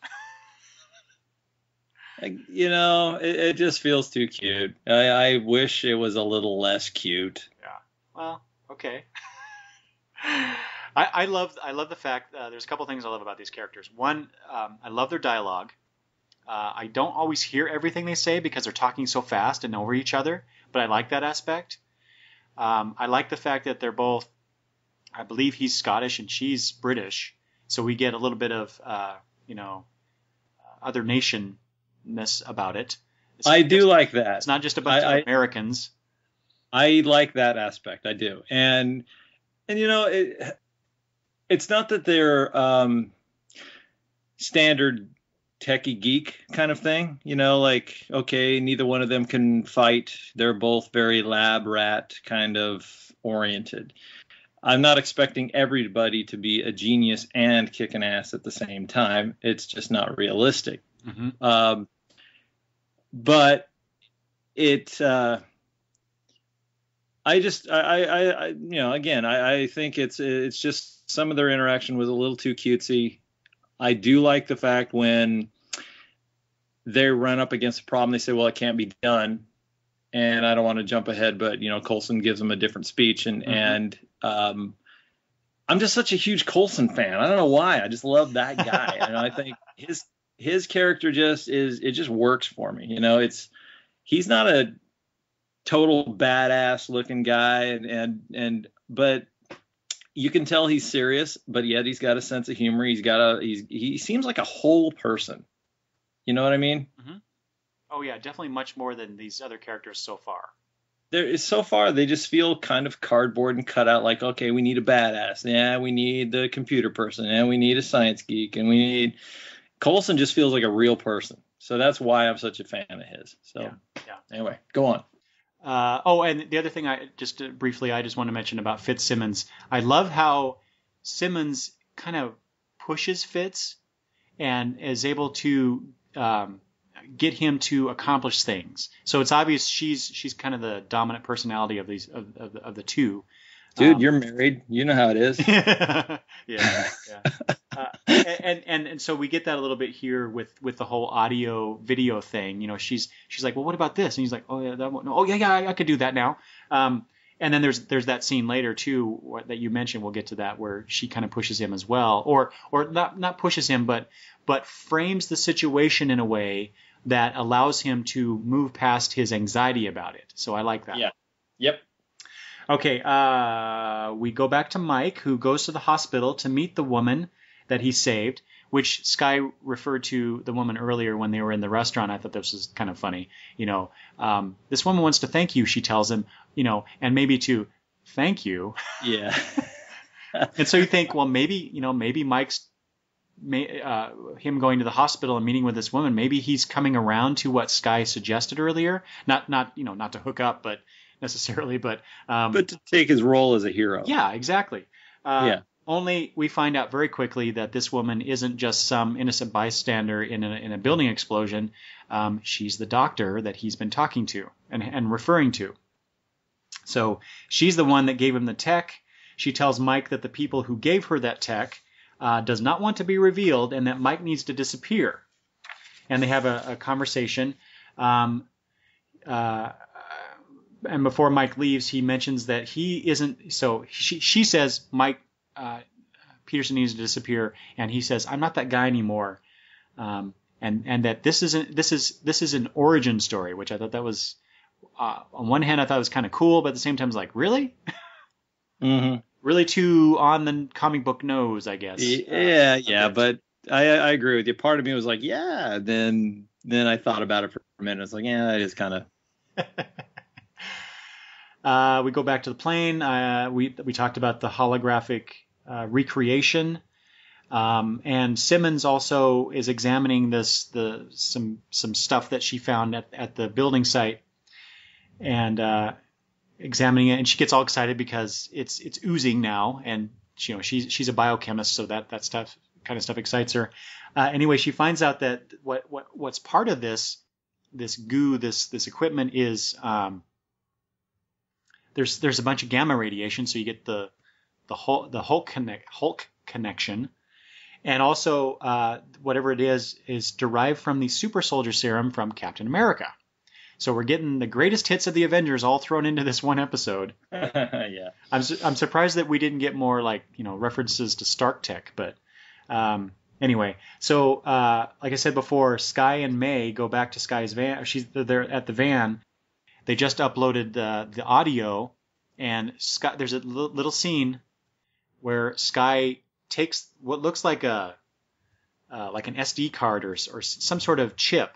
It just feels too cute. I wish it was a little less cute. Yeah. Well, okay. I love the fact there's a couple things I love about these characters. One, I love their dialogue. I don't always hear everything they say because they're talking so fast and over each other, but I like that aspect. I like the fact that they're both, I believe he's Scottish and she's British, so we get a little bit of other nationness about it. I do like that. It's not just a bunch of Americans. I like that aspect. I do, and it's not that they're standard techie geek kind of thing. Like, okay, neither one of them can fight. They're both very lab rat kind of oriented. I'm not expecting everybody to be a genius and kicking ass at the same time. It's just not realistic. Mm-hmm. But it, I think it's just some of their interaction was a little too cutesy. I do like the fact when they run up against a problem, they say, well, it can't be done. And I don't want to jump ahead, but Coulson gives them a different speech, and I'm just such a huge Coulson fan. I don't know why. I just love that guy. I think his character just works for me. He's not a total badass looking guy, but you can tell he's serious, but yet he's got a sense of humor. He seems like a whole person. You know what I mean? Mm-hmm. Oh yeah, definitely much more than these other characters so far. So far, they just feel kind of cardboard and cut out. Like, okay, we need a badass. Yeah, we need the computer person. And we need a science geek. And we need Coulson just feels like a real person. So that's why I'm such a fan of his. So yeah. Anyway, go on. And the other thing I just want to mention about Fitzsimmons. I love how Simmons kind of pushes Fitz and is able to get him to accomplish things. So it's obvious she's kind of the dominant personality of these of the two. Dude, you're married. You know how it is. yeah. And so we get that a little bit here with the whole audio video thing. She's like, well, what about this? And he's like, oh yeah, that one. No, oh yeah, I could do that now. And then there's that scene later too that you mentioned. We'll get to that where she kind of pushes him as well, or not pushes him, but frames the situation in a way that allows him to move past his anxiety about it. So I like that. Yeah. Yep. Okay, we go back to Mike, who goes to the hospital to meet the woman that he saved, which Sky referred to the woman earlier when they were in the restaurant. I thought this was kind of funny. This woman wants to thank you, she tells him, and maybe to thank you. Yeah. And so you think, well, maybe Mike's him going to the hospital and meeting with this woman, maybe he's coming around to what Sky suggested earlier. Not to hook up, but necessarily, but to take his role as a hero. Yeah, exactly. Only we find out very quickly that this woman isn't just some innocent bystander in a building explosion. She's the doctor that he's been talking to and referring to. So she's the one that gave him the tech. She tells Mike that the people who gave her that tech does not want to be revealed, and that Mike needs to disappear. And they have a conversation. And before Mike leaves, he mentions that he isn't. So she says Mike Peterson needs to disappear, and he says, "I'm not that guy anymore." And that this is an origin story, which I thought that was on one hand I thought it was kind of cool, but at the same time I was like, really? Mm-hmm. Really too on the comic book nose, I guess. Yeah, but I agree with you. Part of me was like, yeah. Then I thought about it for a minute. It's like, yeah, that is kind of. We go back to the plane. We talked about the holographic recreation, and Simmons also is examining some stuff that she found at the building site, and examining it, and she gets all excited because it's oozing now, and she's a biochemist, so that kind of stuff excites her. Anyway, she finds out that what's part of this goo, this equipment is there's a bunch of gamma radiation, so you get the Hulk connection, and also whatever it is derived from the super soldier serum from Captain America. So we're getting the greatest hits of the Avengers all thrown into this one episode. Yeah. I'm surprised that we didn't get more references to Stark Tech, but anyway. So like I said before, Sky and May go back to Sky's van. They're at the van. They just uploaded the audio, and there's a little scene where Sky takes what looks like an SD card or some sort of chip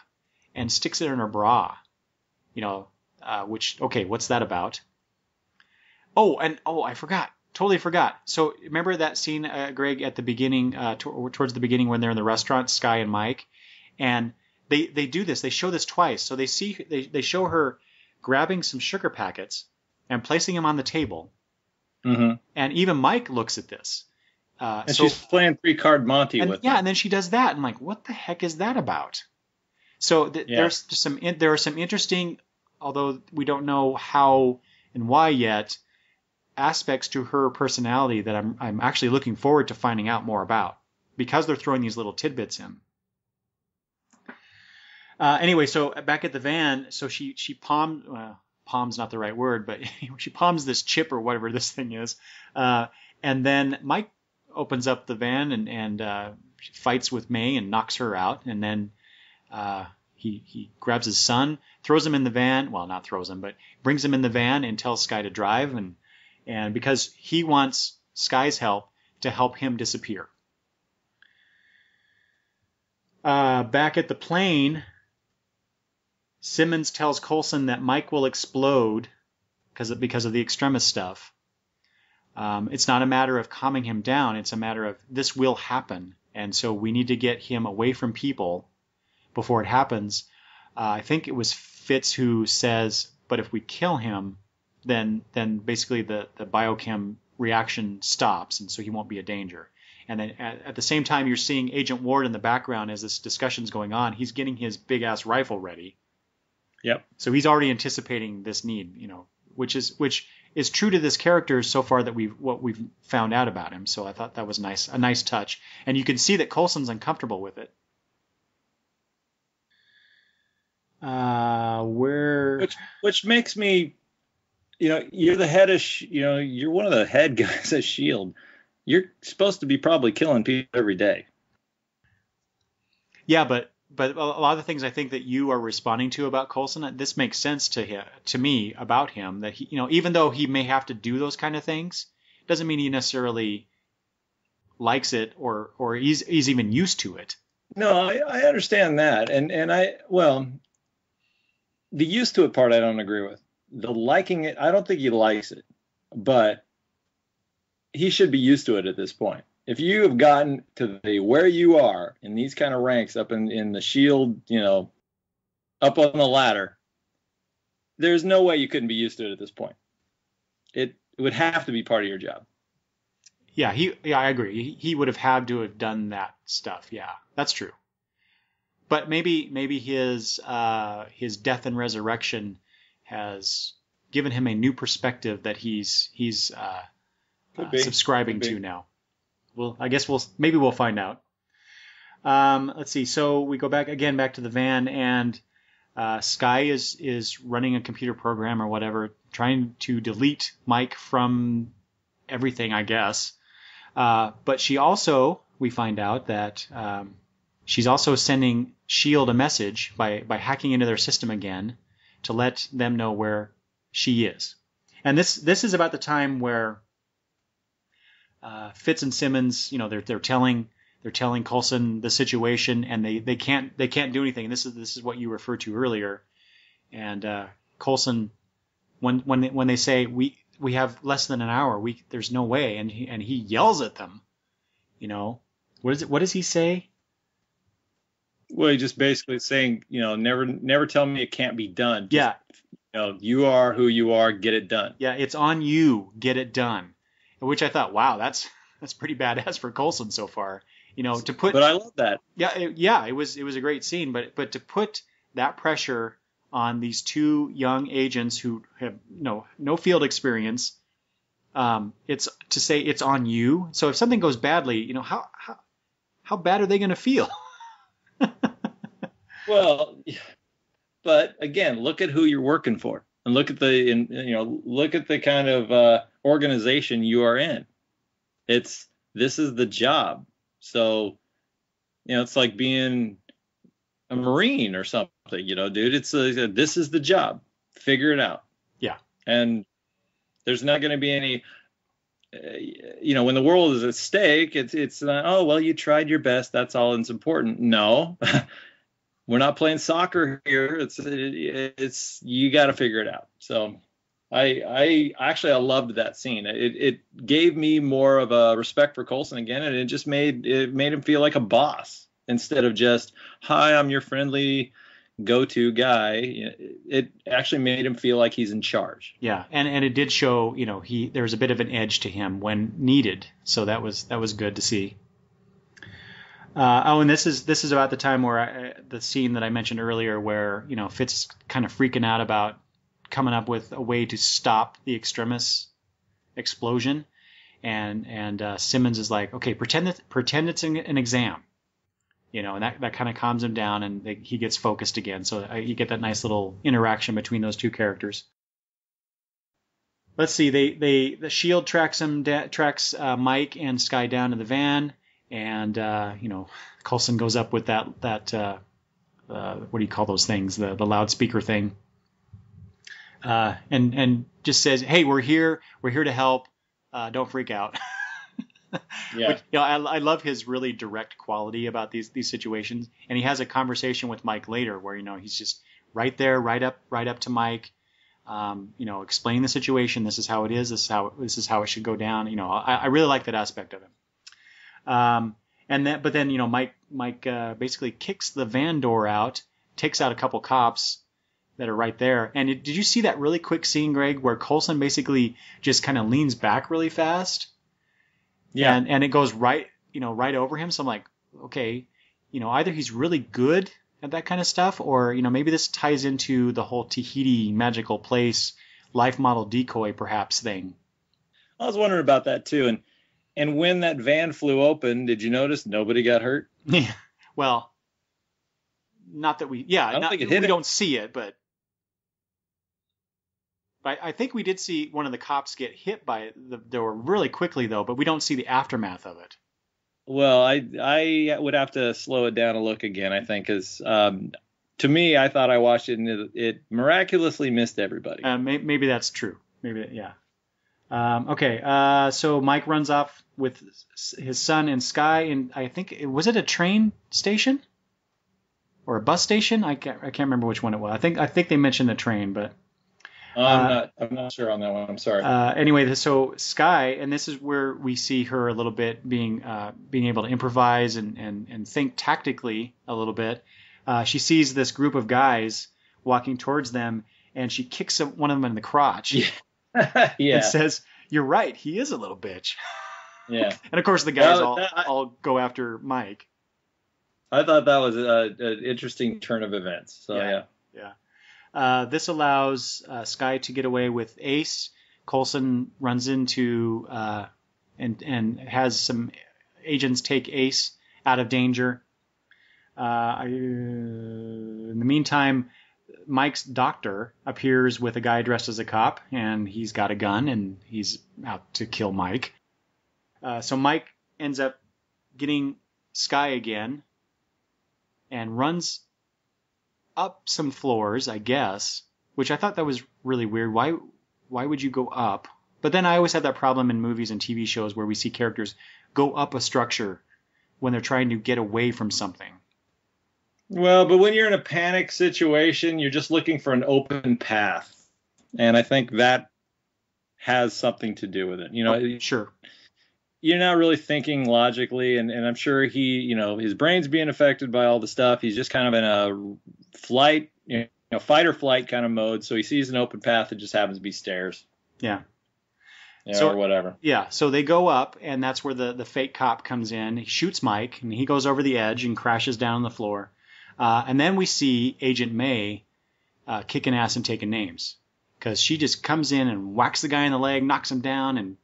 and sticks it in her bra. What's that about? I forgot. Totally forgot. So remember that scene, Greg, at the beginning, towards the beginning when they're in the restaurant, Sky and Mike, And they do this. They show this twice. So they show her grabbing some sugar packets and placing them on the table. Mm-hmm. And even Mike looks at this. And she's playing 3-card Monty with yeah, them. and then she does that. And like, what the heck is that about? So there are some interesting, although we don't know how and why yet, aspects to her personality that I'm actually looking forward to finding out more about, because they're throwing these little tidbits in. Anyway, so back at the van, so she palmed, palm's not the right word, but she palms this chip or whatever this thing is, and then Mike opens up the van and fights with May and knocks her out, and then he grabs his son, throws him in the van. Well, not throws him, but brings him in the van and tells Sky to drive, and because he wants Sky's help to help him disappear. Back at the plane, Simmons tells Coulson that Mike will explode because of the extremist stuff. It's not a matter of calming him down. It's a matter of this will happen. And so we need to get him away from people before it happens. I think it was Fitz who says, but if we kill him, then basically the biochem reaction stops, and so he won't be a danger. And then at the same time, you're seeing Agent Ward in the background as this discussion's going on. He's getting his big-ass rifle ready. Yep. So he's already anticipating this need, which is true to this character so far that we've found out about him. So I thought that was a nice touch. And you can see that Coulson's uncomfortable with it. Which makes me, you're the head of, you're one of the head guys at S.H.I.E.L.D. You're supposed to be probably killing people every day. Yeah, but a lot of the things I think that you are responding to about Coulson, this makes sense to me about him, that he, even though he may have to do those kind of things, doesn't mean he necessarily likes it or he's even used to it. No, I understand that. And the used to it part, I don't agree with. The liking it, I don't think he likes it, but he should be used to it at this point. If you have gotten to where you are in these kind of ranks up in the S.H.I.E.L.D., up on the ladder, there's no way you couldn't be used to it at this point. It would have to be part of your job. Yeah, I agree. He would have had to have done that stuff. Yeah, that's true. But maybe his death and resurrection has given him a new perspective that he's subscribing to now. Well, I guess we'll find out. Let's see. So we go back to the van, and Sky is running a computer program or whatever, trying to delete Mike from everything, I guess. But we find out that she's also sending S.H.I.E.L.D. a message by hacking into their system again to let them know where she is. And this is about the time where Fitz and Simmons, they're telling Coulson the situation, and they can't do anything. And this is what you referred to earlier. And Coulson, when they say we have less than an hour, there's no way, and he yells at them. What does he say? Well, he's just basically saying, never tell me it can't be done. Just, yeah. You are who you are. Get it done. Yeah, it's on you. Get it done. Which I thought, wow, that's pretty badass for Coulson so far. To put. But I love that. Yeah, it was a great scene. But to put that pressure on these two young agents who have no field experience, it's to say it's on you. So if something goes badly, how bad are they going to feel? Well, but again, look at who you're working for, and look at the kind of organization you are in. This is the job. So, it's like being a Marine or something. Dude, it's this is the job. Figure it out. Yeah. And there's not going to be any. When the world is at stake, it's not, oh well, you tried your best. That's all that's important. No. We're not playing soccer here. It's you got to figure it out. So I loved that scene. It gave me more of a respect for Coulson again, and it just made him feel like a boss. instead of just, hi, I'm your friendly go-to guy. It actually made him feel like he's in charge. Yeah, and it did show, there was a bit of an edge to him when needed, so that was good to see. And this is about the time where the scene that I mentioned earlier, where Fitz kind of freaking out about coming up with a way to stop the extremis explosion, and Simmons is like, okay, pretend it's an exam, and that kind of calms him down, and he gets focused again. So you get that nice little interaction between those two characters. Let's see, the S.H.I.E.L.D. tracks Mike and Skye down to the van, and Coulson goes up with that what do you call those things, the loudspeaker thing, and just says, hey, we're here to help, don't freak out. Yeah. Which, I love his really direct quality about these situations, and he has a conversation with Mike later where he's just right there, right up to Mike, explaining the situation. This is how it is. This is how it should go down. I really like that aspect of him. But then Mike basically kicks the van door out, takes out a couple cops that are right there. And did you see that really quick scene, Greg, where Coulson basically just kind of leans back really fast? Yeah. And it goes right over him. So I'm like, okay, either he's really good at that kind of stuff, or, maybe this ties into the whole Tahiti magical place, life model decoy perhaps thing. I was wondering about that too. And when that van flew open, did you notice nobody got hurt? Yeah. Well, not that we don't see it, but I think we did see one of the cops get hit by the door really quickly, though, but we don't see the aftermath of it. Well, I would have to slow it down and look again, I think, because to me, I thought I watched it and it miraculously missed everybody. Maybe that's true. Maybe, yeah. Okay, so Mike runs off with his son and Skye, and I think, was it a train station? Or a bus station? I can't remember which one it was. I think they mentioned the train, but... I'm not sure on that one. I'm sorry. Anyway, so Skye, and this is where we see her a little bit being able to improvise and think tactically a little bit. She sees this group of guys walking towards them, and she kicks one of them in the crotch. Yeah. And says, "You're right. He is a little bitch." Yeah. And of course, the guys all go after Mike. I thought that was an interesting turn of events. So yeah. This allows Skye to get away with Ace. Coulson runs into and has some agents take Ace out of danger. In the meantime, Mike's doctor appears with a guy dressed as a cop, and he's got a gun, and he's out to kill Mike. So Mike ends up getting Skye again and runs up some floors, I guess, which I thought that was really weird. Why would you go up? But then I always have that problem in movies and TV shows where we see characters go up a structure when they're trying to get away from something. Well, but when you're in a panic situation, you're just looking for an open path. And I think that has something to do with it. Sure. You're not really thinking logically, and I'm sure he, his brain's being affected by all the stuff. He's just kind of in a flight, fight or flight kind of mode. So he sees an open path that just happens to be stairs. Yeah. Or whatever. Yeah. So they go up, and that's where the fake cop comes in. He shoots Mike, and he goes over the edge and crashes down on the floor. And then we see Agent May kicking ass and taking names, because she just comes in and whacks the guy in the leg, knocks him down, and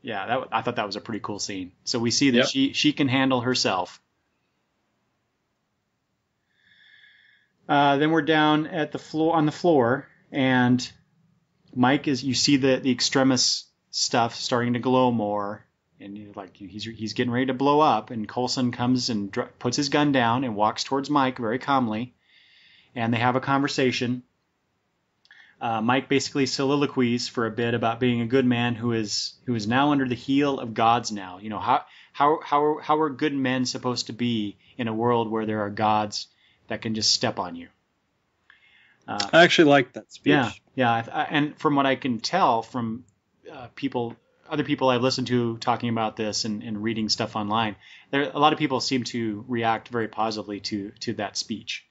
I thought that was a pretty cool scene. So we see that she can handle herself. Then we're down at on the floor, and Mike you see the extremis stuff starting to glow more, and he's getting ready to blow up, and Coulson comes and puts his gun down and walks towards Mike very calmly, and they have a conversation. Mike basically soliloquies for a bit about being a good man who is now under the heel of gods now. How are good men supposed to be in a world where there are gods that can just step on you? I actually like that speech. Yeah. And from what I can tell from people other people I've listened to talking about this and reading stuff online, a lot of people seem to react very positively to that speech.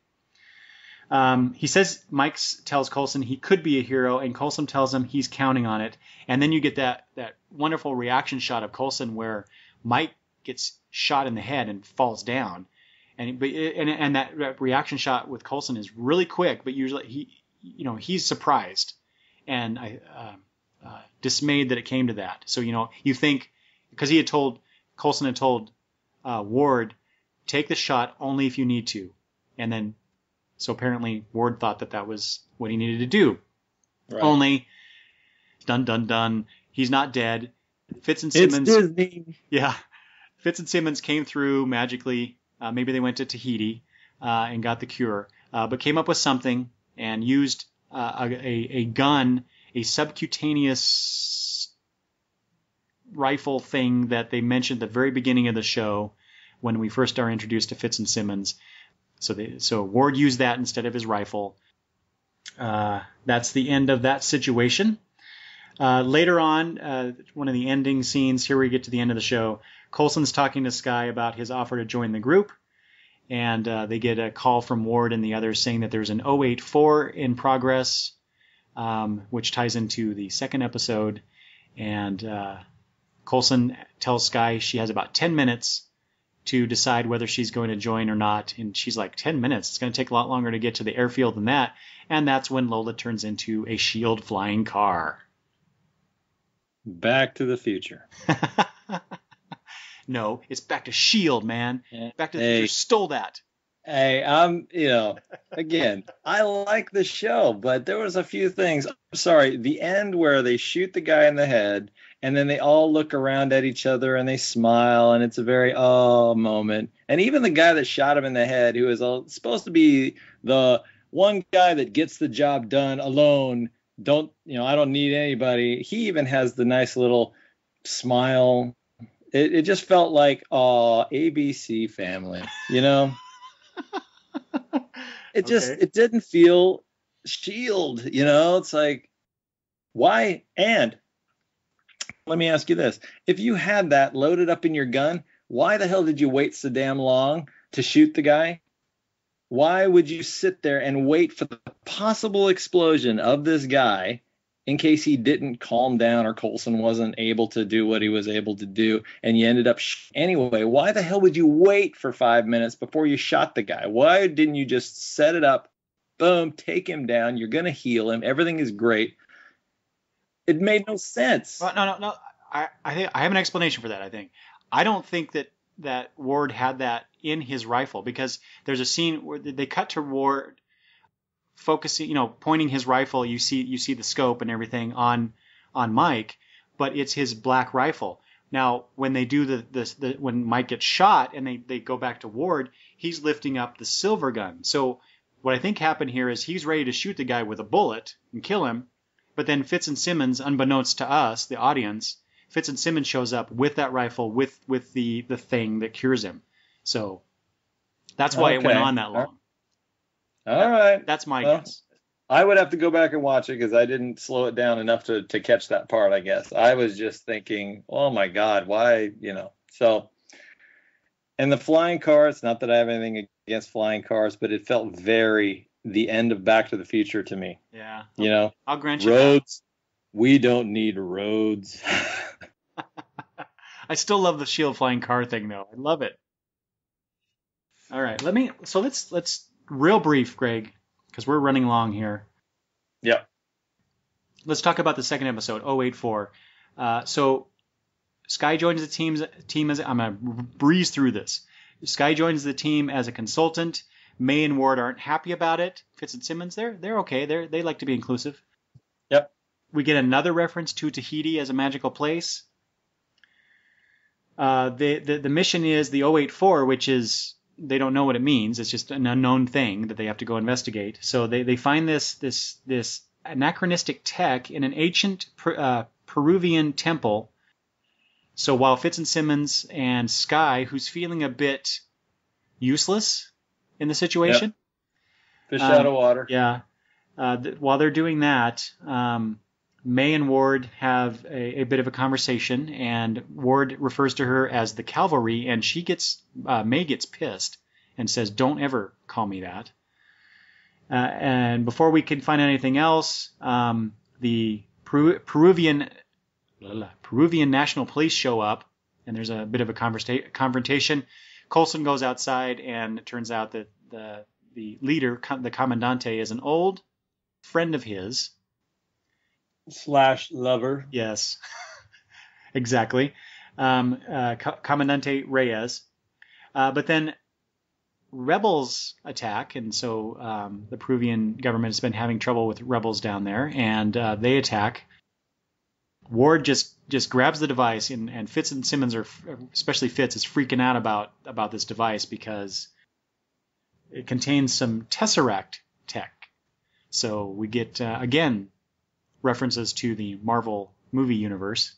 He says Mike tells Coulson he could be a hero, and Coulson tells him he's counting on it. And then you get that wonderful reaction shot of Coulson where Mike gets shot in the head and falls down, and that reaction shot with Coulson is really quick, but usually he's surprised and dismayed that it came to that. So you think, because Coulson had told Ward, take the shot only if you need to, and then. So apparently Ward thought that was what he needed to do. Right. Only, dun dun dun, he's not dead. Fitz and Simmons. It's Disney. Yeah, Fitz and Simmons came through magically. Maybe they went to Tahiti and got the cure, but came up with something and used a gun, a subcutaneous rifle thing that they mentioned at the very beginning of the show when we first are introduced to Fitz and Simmons. So Ward used that instead of his rifle. That's the end of that situation. Later on, one of the ending scenes, here we get to the end of the show, Coulson's talking to Skye about his offer to join the group, and they get a call from Ward and the others saying that there's an 084 in progress, which ties into the second episode, and Coulson tells Skye she has about 10 minutes to decide whether she's going to join or not. And she's like, 10 minutes? It's going to take a lot longer to get to the airfield than that. And that's when Lola turns into a S.H.I.E.L.D. flying car. Back to the future. No, it's Back to S.H.I.E.L.D., man. Yeah. Back to the future stole that. Hey, again, I like the show, but there was a few things. I'm sorry, the end where they shoot the guy in the head, and then they all look around at each other and they smile, and it's a very moment. And even the guy that shot him in the head, who is supposed to be the one guy that gets the job done alone, I don't need anybody. He even has the nice little smile. It just felt like, ABC family, It didn't feel S.H.I.E.L.D., It's like, why? And let me ask you this. If you had that loaded up in your gun, why the hell did you wait so damn long to shoot the guy? Why would you sit there and wait for the possible explosion of this guy in case he didn't calm down or Coulson wasn't able to do what he was able to do, and you ended up anyway? Why the hell would you wait for 5 minutes before you shot the guy? Why didn't you just set it up, boom, take him down, you're going to heal him, everything is great? It made no sense. Well, no. I have an explanation for that, I think. I don't think that Ward had that in his rifle, because there's a scene where they cut to Ward focusing, pointing his rifle. You see the scope and everything on Mike, but it's his black rifle. Now, when they do when Mike gets shot and they go back to Ward, he's lifting up the silver gun. So what I think happened here is he's ready to shoot the guy with a bullet and kill him, but then Fitz and Simmons, unbeknownst to us, the audience, Fitz and Simmons shows up with that rifle with the thing that cures him. So that's why it went on that long. All right. That's my guess. I would have to go back and watch it because I didn't slow it down enough to catch that part, I guess. I was just thinking, oh, my God, why, So, and the flying cars, not that I have anything against flying cars, but it felt very the end of Back to the Future to me. Yeah. I'll grant you roads. We don't need roads. I still love the S.H.I.E.L.D. flying car thing, though. I love it. All right. Let's real brief, Greg, because we're running long here. Yeah. Let's talk about the second episode, 084. So Skye joins the team as I'm going to breeze through this. Skye joins the team as a consultant. May and Ward aren't happy about it. Fitz and Simmons, they're okay. They like to be inclusive. Yep. We get another reference to Tahiti as a magical place. The mission is the 084, which is, they don't know what it means. It's just an unknown thing that they have to go investigate. So they find this anachronistic tech in an ancient Peruvian temple. So while Fitz and Simmons and Skye, who's feeling a bit useless in the situation, fish out of water. Yeah. While they're doing that, May and Ward have a bit of a conversation, and Ward refers to her as the cavalry, and May gets pissed and says, "Don't ever call me that." And before we can find anything else, the Peruvian National Police show up, and there's a bit of a confrontation. Coulson goes outside, and it turns out that the leader, the Comandante, is an old friend of his. / lover. Yes, exactly. Comandante Reyes. But then rebels attack, and so the Peruvian government has been having trouble with rebels down there, and they attack. Ward just grabs the device, and Fitz and Simmons especially Fitz, is freaking out about this device because it contains some Tesseract tech. So we get, again, references to the Marvel movie universe.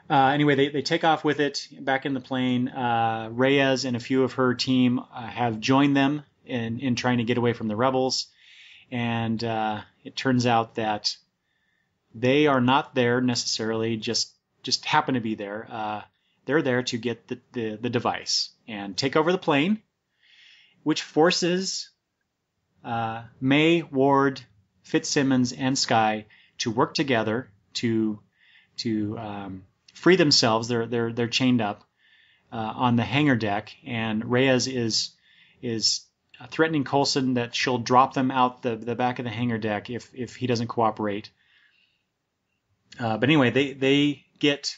Anyway, they take off with it back in the plane. Reyes and a few of her team have joined them in trying to get away from the rebels. And it turns out that they are not there necessarily, just happen to be there. They're there to get the device and take over the plane, which forces May, Ward, Fitzsimmons, and Skye to work together to free themselves. They're chained up on the hangar deck, and Reyes is threatening Coulson that she'll drop them out the back of the hangar deck if he doesn't cooperate. But anyway, they get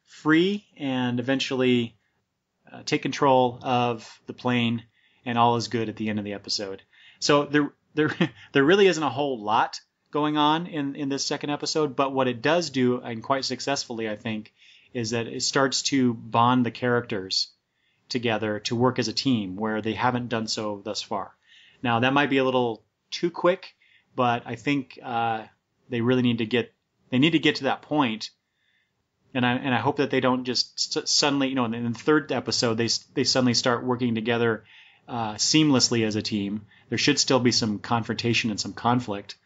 free and eventually take control of the plane, and all is good at the end of the episode. So there really isn't a whole lot going on in this second episode, but what it does do, and quite successfully, I think, is that it starts to bond the characters together to work as a team, where they haven't done so thus far. Now, that might be a little too quick, but I think they really need to get to that point, and I hope that they don't just suddenly, in the third episode, they suddenly start working together seamlessly as a team. There should still be some confrontation and some conflict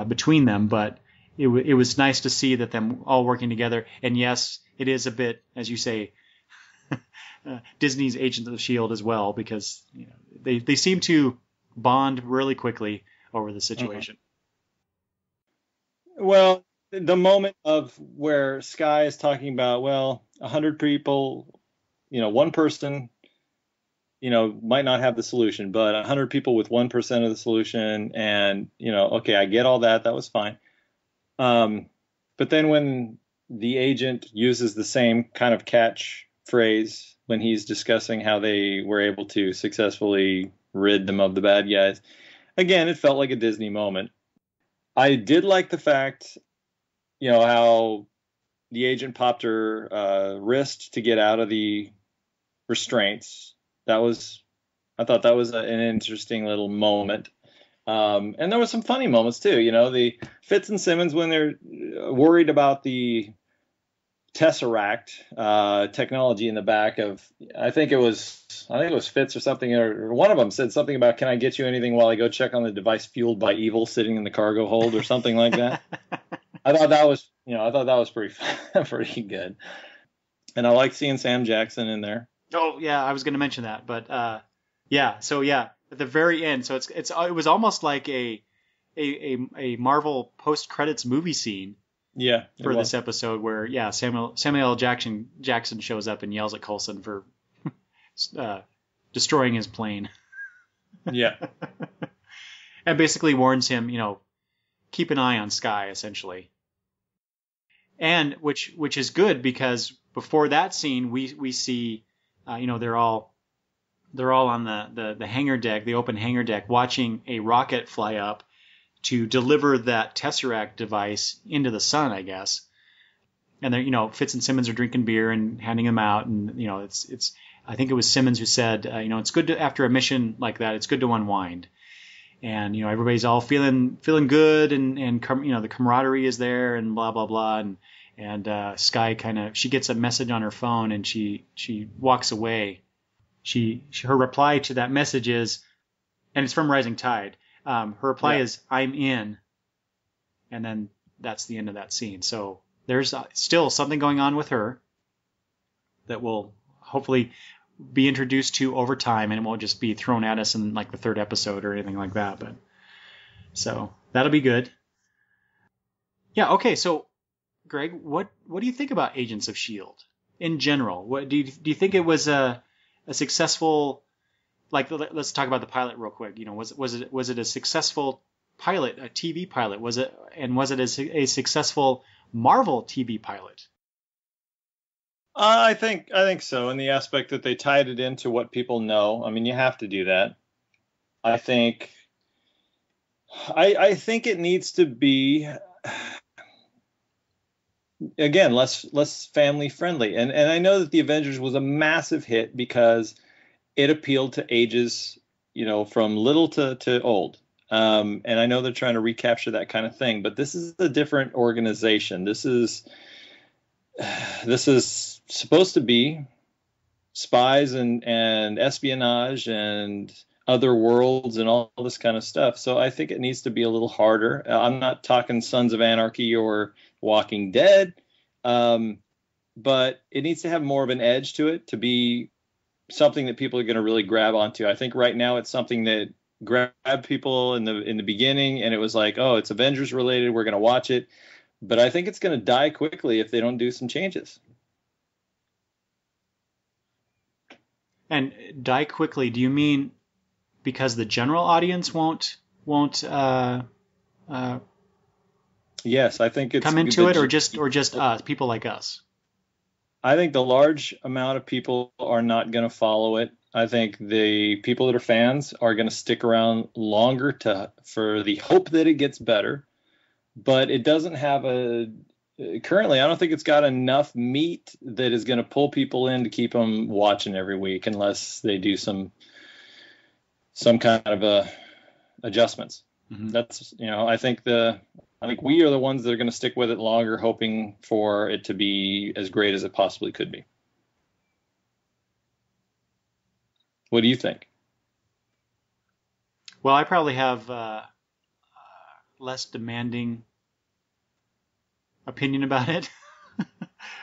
between them, but it was nice to see that them all working together. And yes, it is a bit, as you say, Disney's Agents of S.H.I.E.L.D. as well, because they seem to bond really quickly over the situation. Well, the moment of where Skye is talking about, 100 people, one person, might not have the solution, but 100 people with 1% of the solution, and, okay, I get all that. That was fine. But then when the agent uses the same kind of catchphrase when he's discussing how they were able to successfully rid them of the bad guys, again, it felt like a Disney moment. I did like the fact, how the agent popped her wrist to get out of the restraints. I thought that was an interesting little moment. And there was some funny moments too. The Fitz and Simmons, when they're worried about the Tesseract technology in the back of, I think it was Fitz or something, or one of them said something about, "Can I get you anything while I go check on the device fueled by evil sitting in the cargo hold," or something like that. I thought that was pretty good. And I like seeing Sam Jackson in there. Oh yeah, I was going to mention that, but yeah. So yeah, at the very end, so it was almost like a Marvel post credits movie scene. Yeah, for this episode, where Samuel L. Jackson shows up and yells at Coulson for destroying his plane. Yeah, and basically warns him, keep an eye on Skye, essentially. And which is good, because before that scene, we see, they're all on the hangar deck, the open hangar deck, watching a rocket fly up to deliver that Tesseract device into the sun, I guess. And then, Fitz and Simmons are drinking beer and handing them out, and it's. I think it was Simmons who said, it's good to, after a mission like that, it's good to unwind. And everybody's all feeling good, and the camaraderie is there, and blah blah blah, and Skye she gets a message on her phone, and she walks away. Her reply to that message is, and it's from Rising Tide. Her reply is, "I'm in." and then that's the end of that scene. So there's still something going on with her that will hopefully be introduced to over time, and it won't just be thrown at us in like the third episode or anything like that. But so that'll be good. Yeah. Okay. So, Greg, what do you think about Agents of S.H.I.E.L.D. in general? What do you think it was a successful? Like, let's talk about the pilot real quick. You know, was it a successful pilot, a TV pilot? Was it a successful Marvel TV pilot? I think so, in the aspect that they tied it into what people know. I mean, you have to do that. I think it needs to be, again, less family friendly. And I know that the Avengers was a massive hit because it appealed to ages, from little to old. And I know they're trying to recapture that kind of thing, but this is a different organization. This is supposed to be spies and espionage and other worlds and all this kind of stuff. So I think it needs to be a little harder. I'm not talking Sons of Anarchy or Walking Dead, but it needs to have more of an edge to it to be something that people are going to really grab onto. I think right now it's something that grabbed people in the beginning, and it was like, oh, it's Avengers related, we're going to watch it. But I think it's going to die quickly if they don't do some changes. And die quickly, do you mean because the general audience won't Yes, I think it's come into it, or just us, people like us? I think the large amount of people are not going to follow it. I think the people that are fans are going to stick around longer for the hope that it gets better. But it doesn't have currently, I don't think it's got enough meat that is going to pull people in to keep them watching every week, unless they do some kind of adjustments. Mm-hmm. That's, I think we are the ones that are going to stick with it longer, hoping for it to be as great as it possibly could be. What do you think? Well, I probably have less demanding opinion about it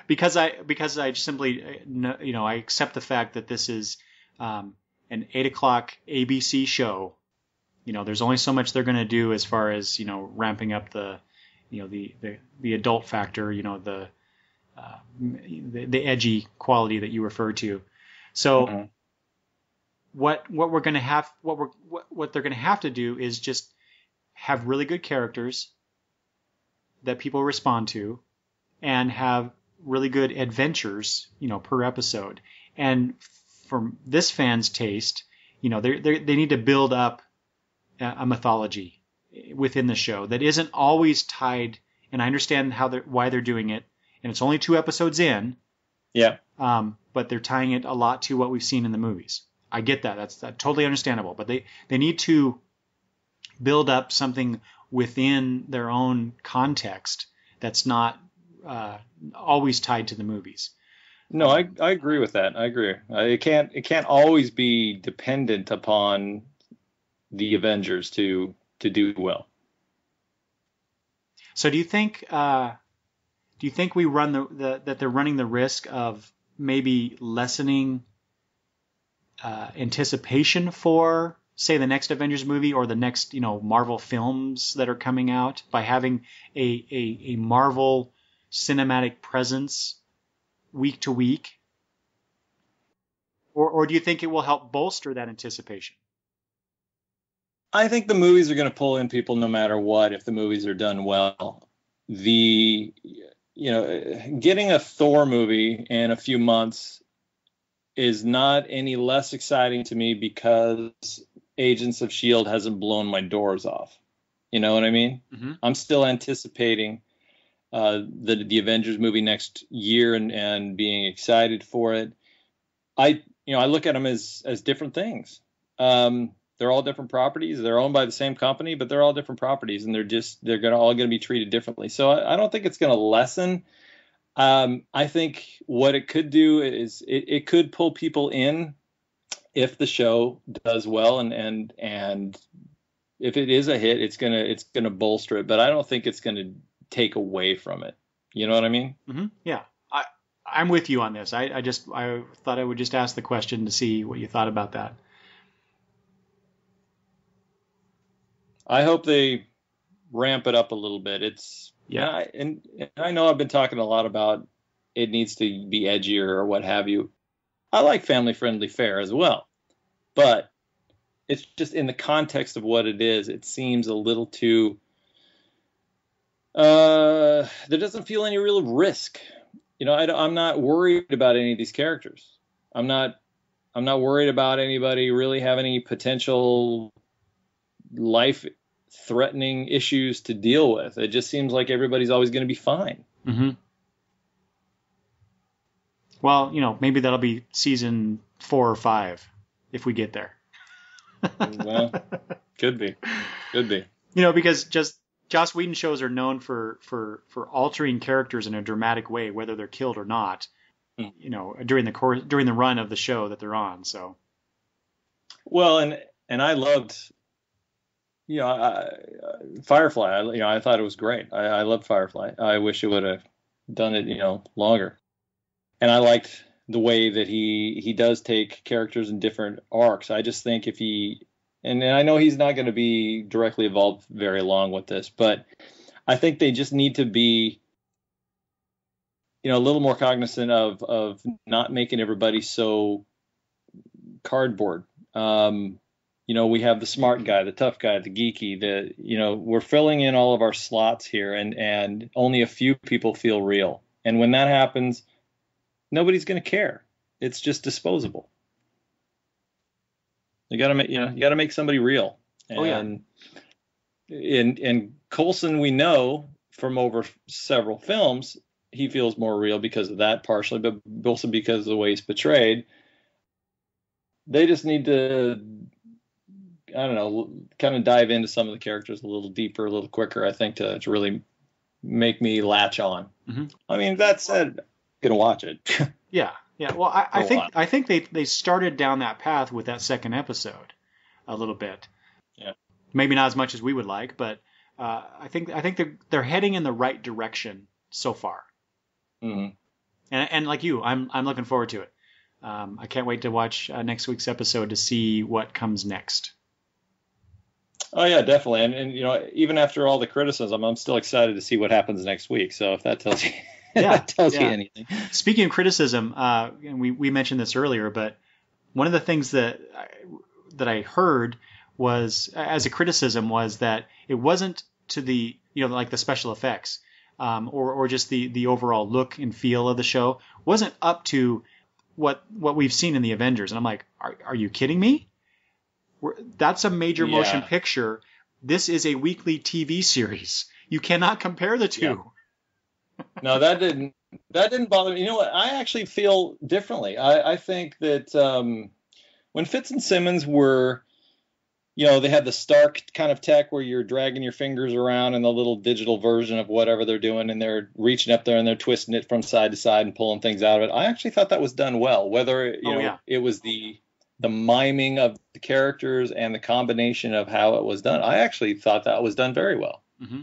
because I simply I accept the fact that this is an 8:00 ABC show. There's only so much they're going to do as far as ramping up the the adult factor, the edgy quality that you referred to. So mm-hmm. what we're going to have what they're going to have to do is just have really good characters that people respond to, and have really good adventures, per episode. And for this fan's taste, they need to build up a mythology within the show that isn't always tied. And I understand why they're doing it, and it's only 2 episodes in. Yeah. But they're tying it a lot to what we've seen in the movies. I get that. That's totally understandable. But they need to build up something within their own context that's not always tied to the movies. No, I agree with that. I agree. It can't always be dependent upon the Avengers to do well. So do you think we run that they're running the risk of maybe lessening anticipation for, say, the next Avengers movie or the next, Marvel films that are coming out by having a Marvel cinematic presence week to week? Or do you think it will help bolster that anticipation? I think the movies are going to pull in people no matter what if the movies are done well. Getting a Thor movie in a few months is not any less exciting to me because Agents of S.H.I.E.L.D. hasn't blown my doors off. You know what I mean? Mm-hmm. I'm still anticipating the Avengers movie next year and being excited for it. I look at them as different things. They're all different properties. They're owned by the same company, but they're all different properties, and they're all going to be treated differently. So I don't think it's going to lessen. I think what it could do is it could pull people in if the show does well and if it is a hit, it's gonna bolster it, but I don't think it's gonna take away from it. You know what I mean? Yeah, I'm with you on this. I thought I would just ask the question to see what you thought about that. I hope they ramp it up a little bit. Yeah. And I know I've been talking a lot about it needs to be edgier or what have you. I like family friendly fare as well, but it's just in the context of what it is, it seems a little too. There doesn't feel any real risk. I'm not worried about any of these characters. I'm not. I'm not worried about anybody really having any potential life-threatening issues to deal with. It just seems like everybody's always going to be fine. Mm-hmm. Well, maybe that'll be season 4 or 5 if we get there. Well, could be. Because just Joss Whedon shows are known for altering characters in a dramatic way, whether they're killed or not. During the run of the show that they're on. So. Well, and I loved, Firefly. I thought it was great. I loved Firefly. I wish it would have done it, longer. And I liked the way that he does take characters in different arcs. I just think if and I know he's not going to be directly involved very long with this, but I think they just need to be, a little more cognizant of not making everybody so cardboard. We have the smart guy, the tough guy, the geeky, we're filling in all of our slots here, and only a few people feel real. And when that happens, nobody's going to care. It's just disposable. You got to make somebody real. And in Coulson, we know from over several films, he feels more real because of that partially, but also because of the way he's portrayed. They just need to, I don't know, kind of dive into some of the characters a little deeper, a little quicker, I think, to really make me latch on. Mm-hmm. I mean, that said, I'm going to watch it. Yeah. Well, I think they started down that path with that second episode a little bit. Yeah. Maybe not as much as we would like, but I think they're heading in the right direction so far. Mm-hmm. And like you, I'm looking forward to it. I can't wait to watch next week's episode to see what comes next. Oh yeah, definitely. And even after all the criticism, I'm still excited to see what happens next week. So if that tells you, you anything. Speaking of criticism, and we mentioned this earlier, but one of the things that I heard was as a criticism was that it wasn't to the like the special effects. Or just the overall look and feel of the show wasn't up to what we've seen in the Avengers. And I'm like, are you kidding me? That's a major motion picture. This is a weekly TV series. You cannot compare the two. Yeah. No, that didn't bother me. You know what? I actually feel differently. I think that when Fitz and Simmons were, they had the Stark kind of tech where you're dragging your fingers around in the little digital version of whatever they're doing, and they're reaching up there and they're twisting it from side to side and pulling things out of it. I actually thought that was done well. Whether it was the miming of the characters and the combination of how it was done, I actually thought that was done very well. Mm-hmm.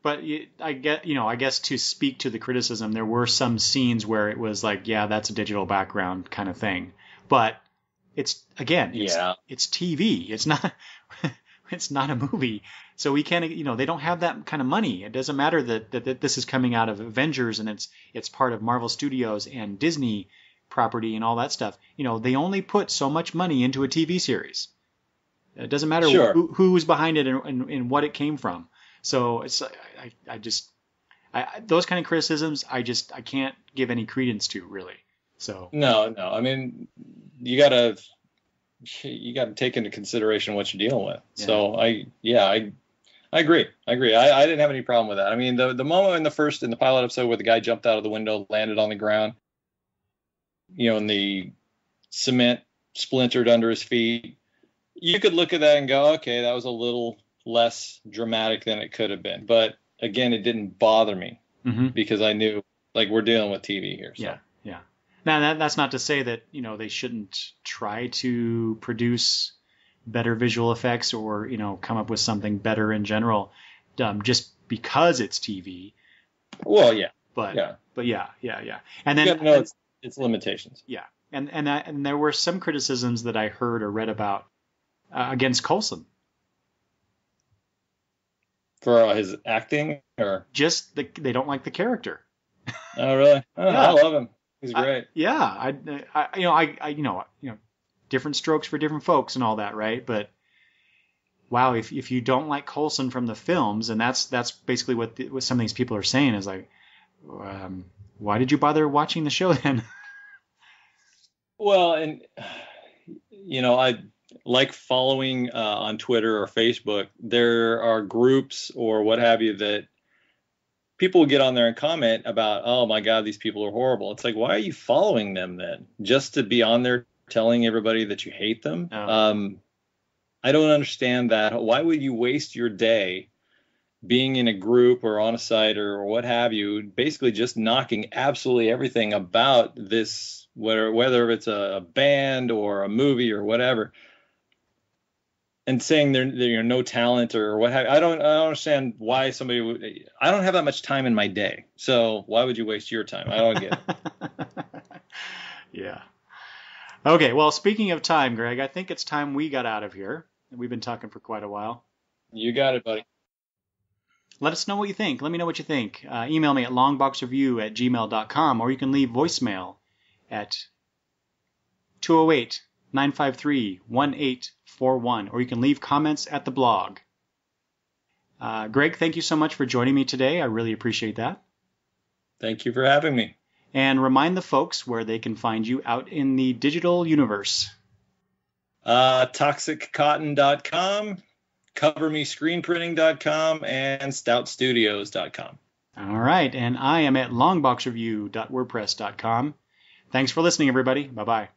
But I guess to speak to the criticism, there were some scenes where it was like, yeah, that's a digital background kind of thing, but. It's TV. It's not a movie. So we can't, they don't have that kind of money. It doesn't matter that this is coming out of Avengers and it's part of Marvel Studios and Disney property and all that stuff. They only put so much money into a TV series. It doesn't matter who's behind it and what it came from. So it's, those kind of criticisms, I can't give any credence to really. So no. I mean, you gotta take into consideration what you're dealing with. Yeah. So I agree. I didn't have any problem with that. I mean, the moment in the pilot episode where the guy jumped out of the window, landed on the ground, and the cement splintered under his feet, you could look at that and go, okay, that was a little less dramatic than it could have been. But again, it didn't bother me because I knew, like, we're dealing with TV here. So. Yeah. Now, that's not to say that, they shouldn't try to produce better visual effects or, come up with something better in general, just because it's TV. Well, yeah. But yeah. And you then gotta know its limitations. Yeah. And there were some criticisms that I heard or read about against Coulson. For his acting, or just they don't like the character. Oh, really? Oh, yeah. I love him. He's great. Different strokes for different folks and all that, right? But wow, if you don't like Coulson from the films, and that's basically what some of these people are saying is like, why did you bother watching the show then? Well, and I like following on Twitter or Facebook. There are groups or what have you that people will get on there and comment about, oh my God, these people are horrible. It's like, why are you following them then? Just to be on there telling everybody that you hate them? Oh. I don't understand that. Why would you waste your day being in a group or on a site or what have you, basically just knocking absolutely everything about this, whether it's a band or a movie or whatever, and saying they're no talent or what have you. I don't understand why somebody would. I don't have that much time in my day, so why would you waste your time? I don't get it. Yeah. Okay, well, speaking of time, Greg, I think it's time we got out of here. We've been talking for quite a while. You got it, buddy. Let us know what you think. Let me know what you think. Email me at longboxreview@gmail.com, or you can leave voicemail at 208-953-1841, or you can leave comments at the blog. Greg, thank you so much for joining me today. I really appreciate that. Thank you for having me. And remind the folks where they can find you out in the digital universe. ToxicCotton.com, CoverMeScreenPrinting.com, and StoutStudios.com. All right, and I am at longboxreview.wordpress.com. Thanks for listening, everybody. Bye-bye.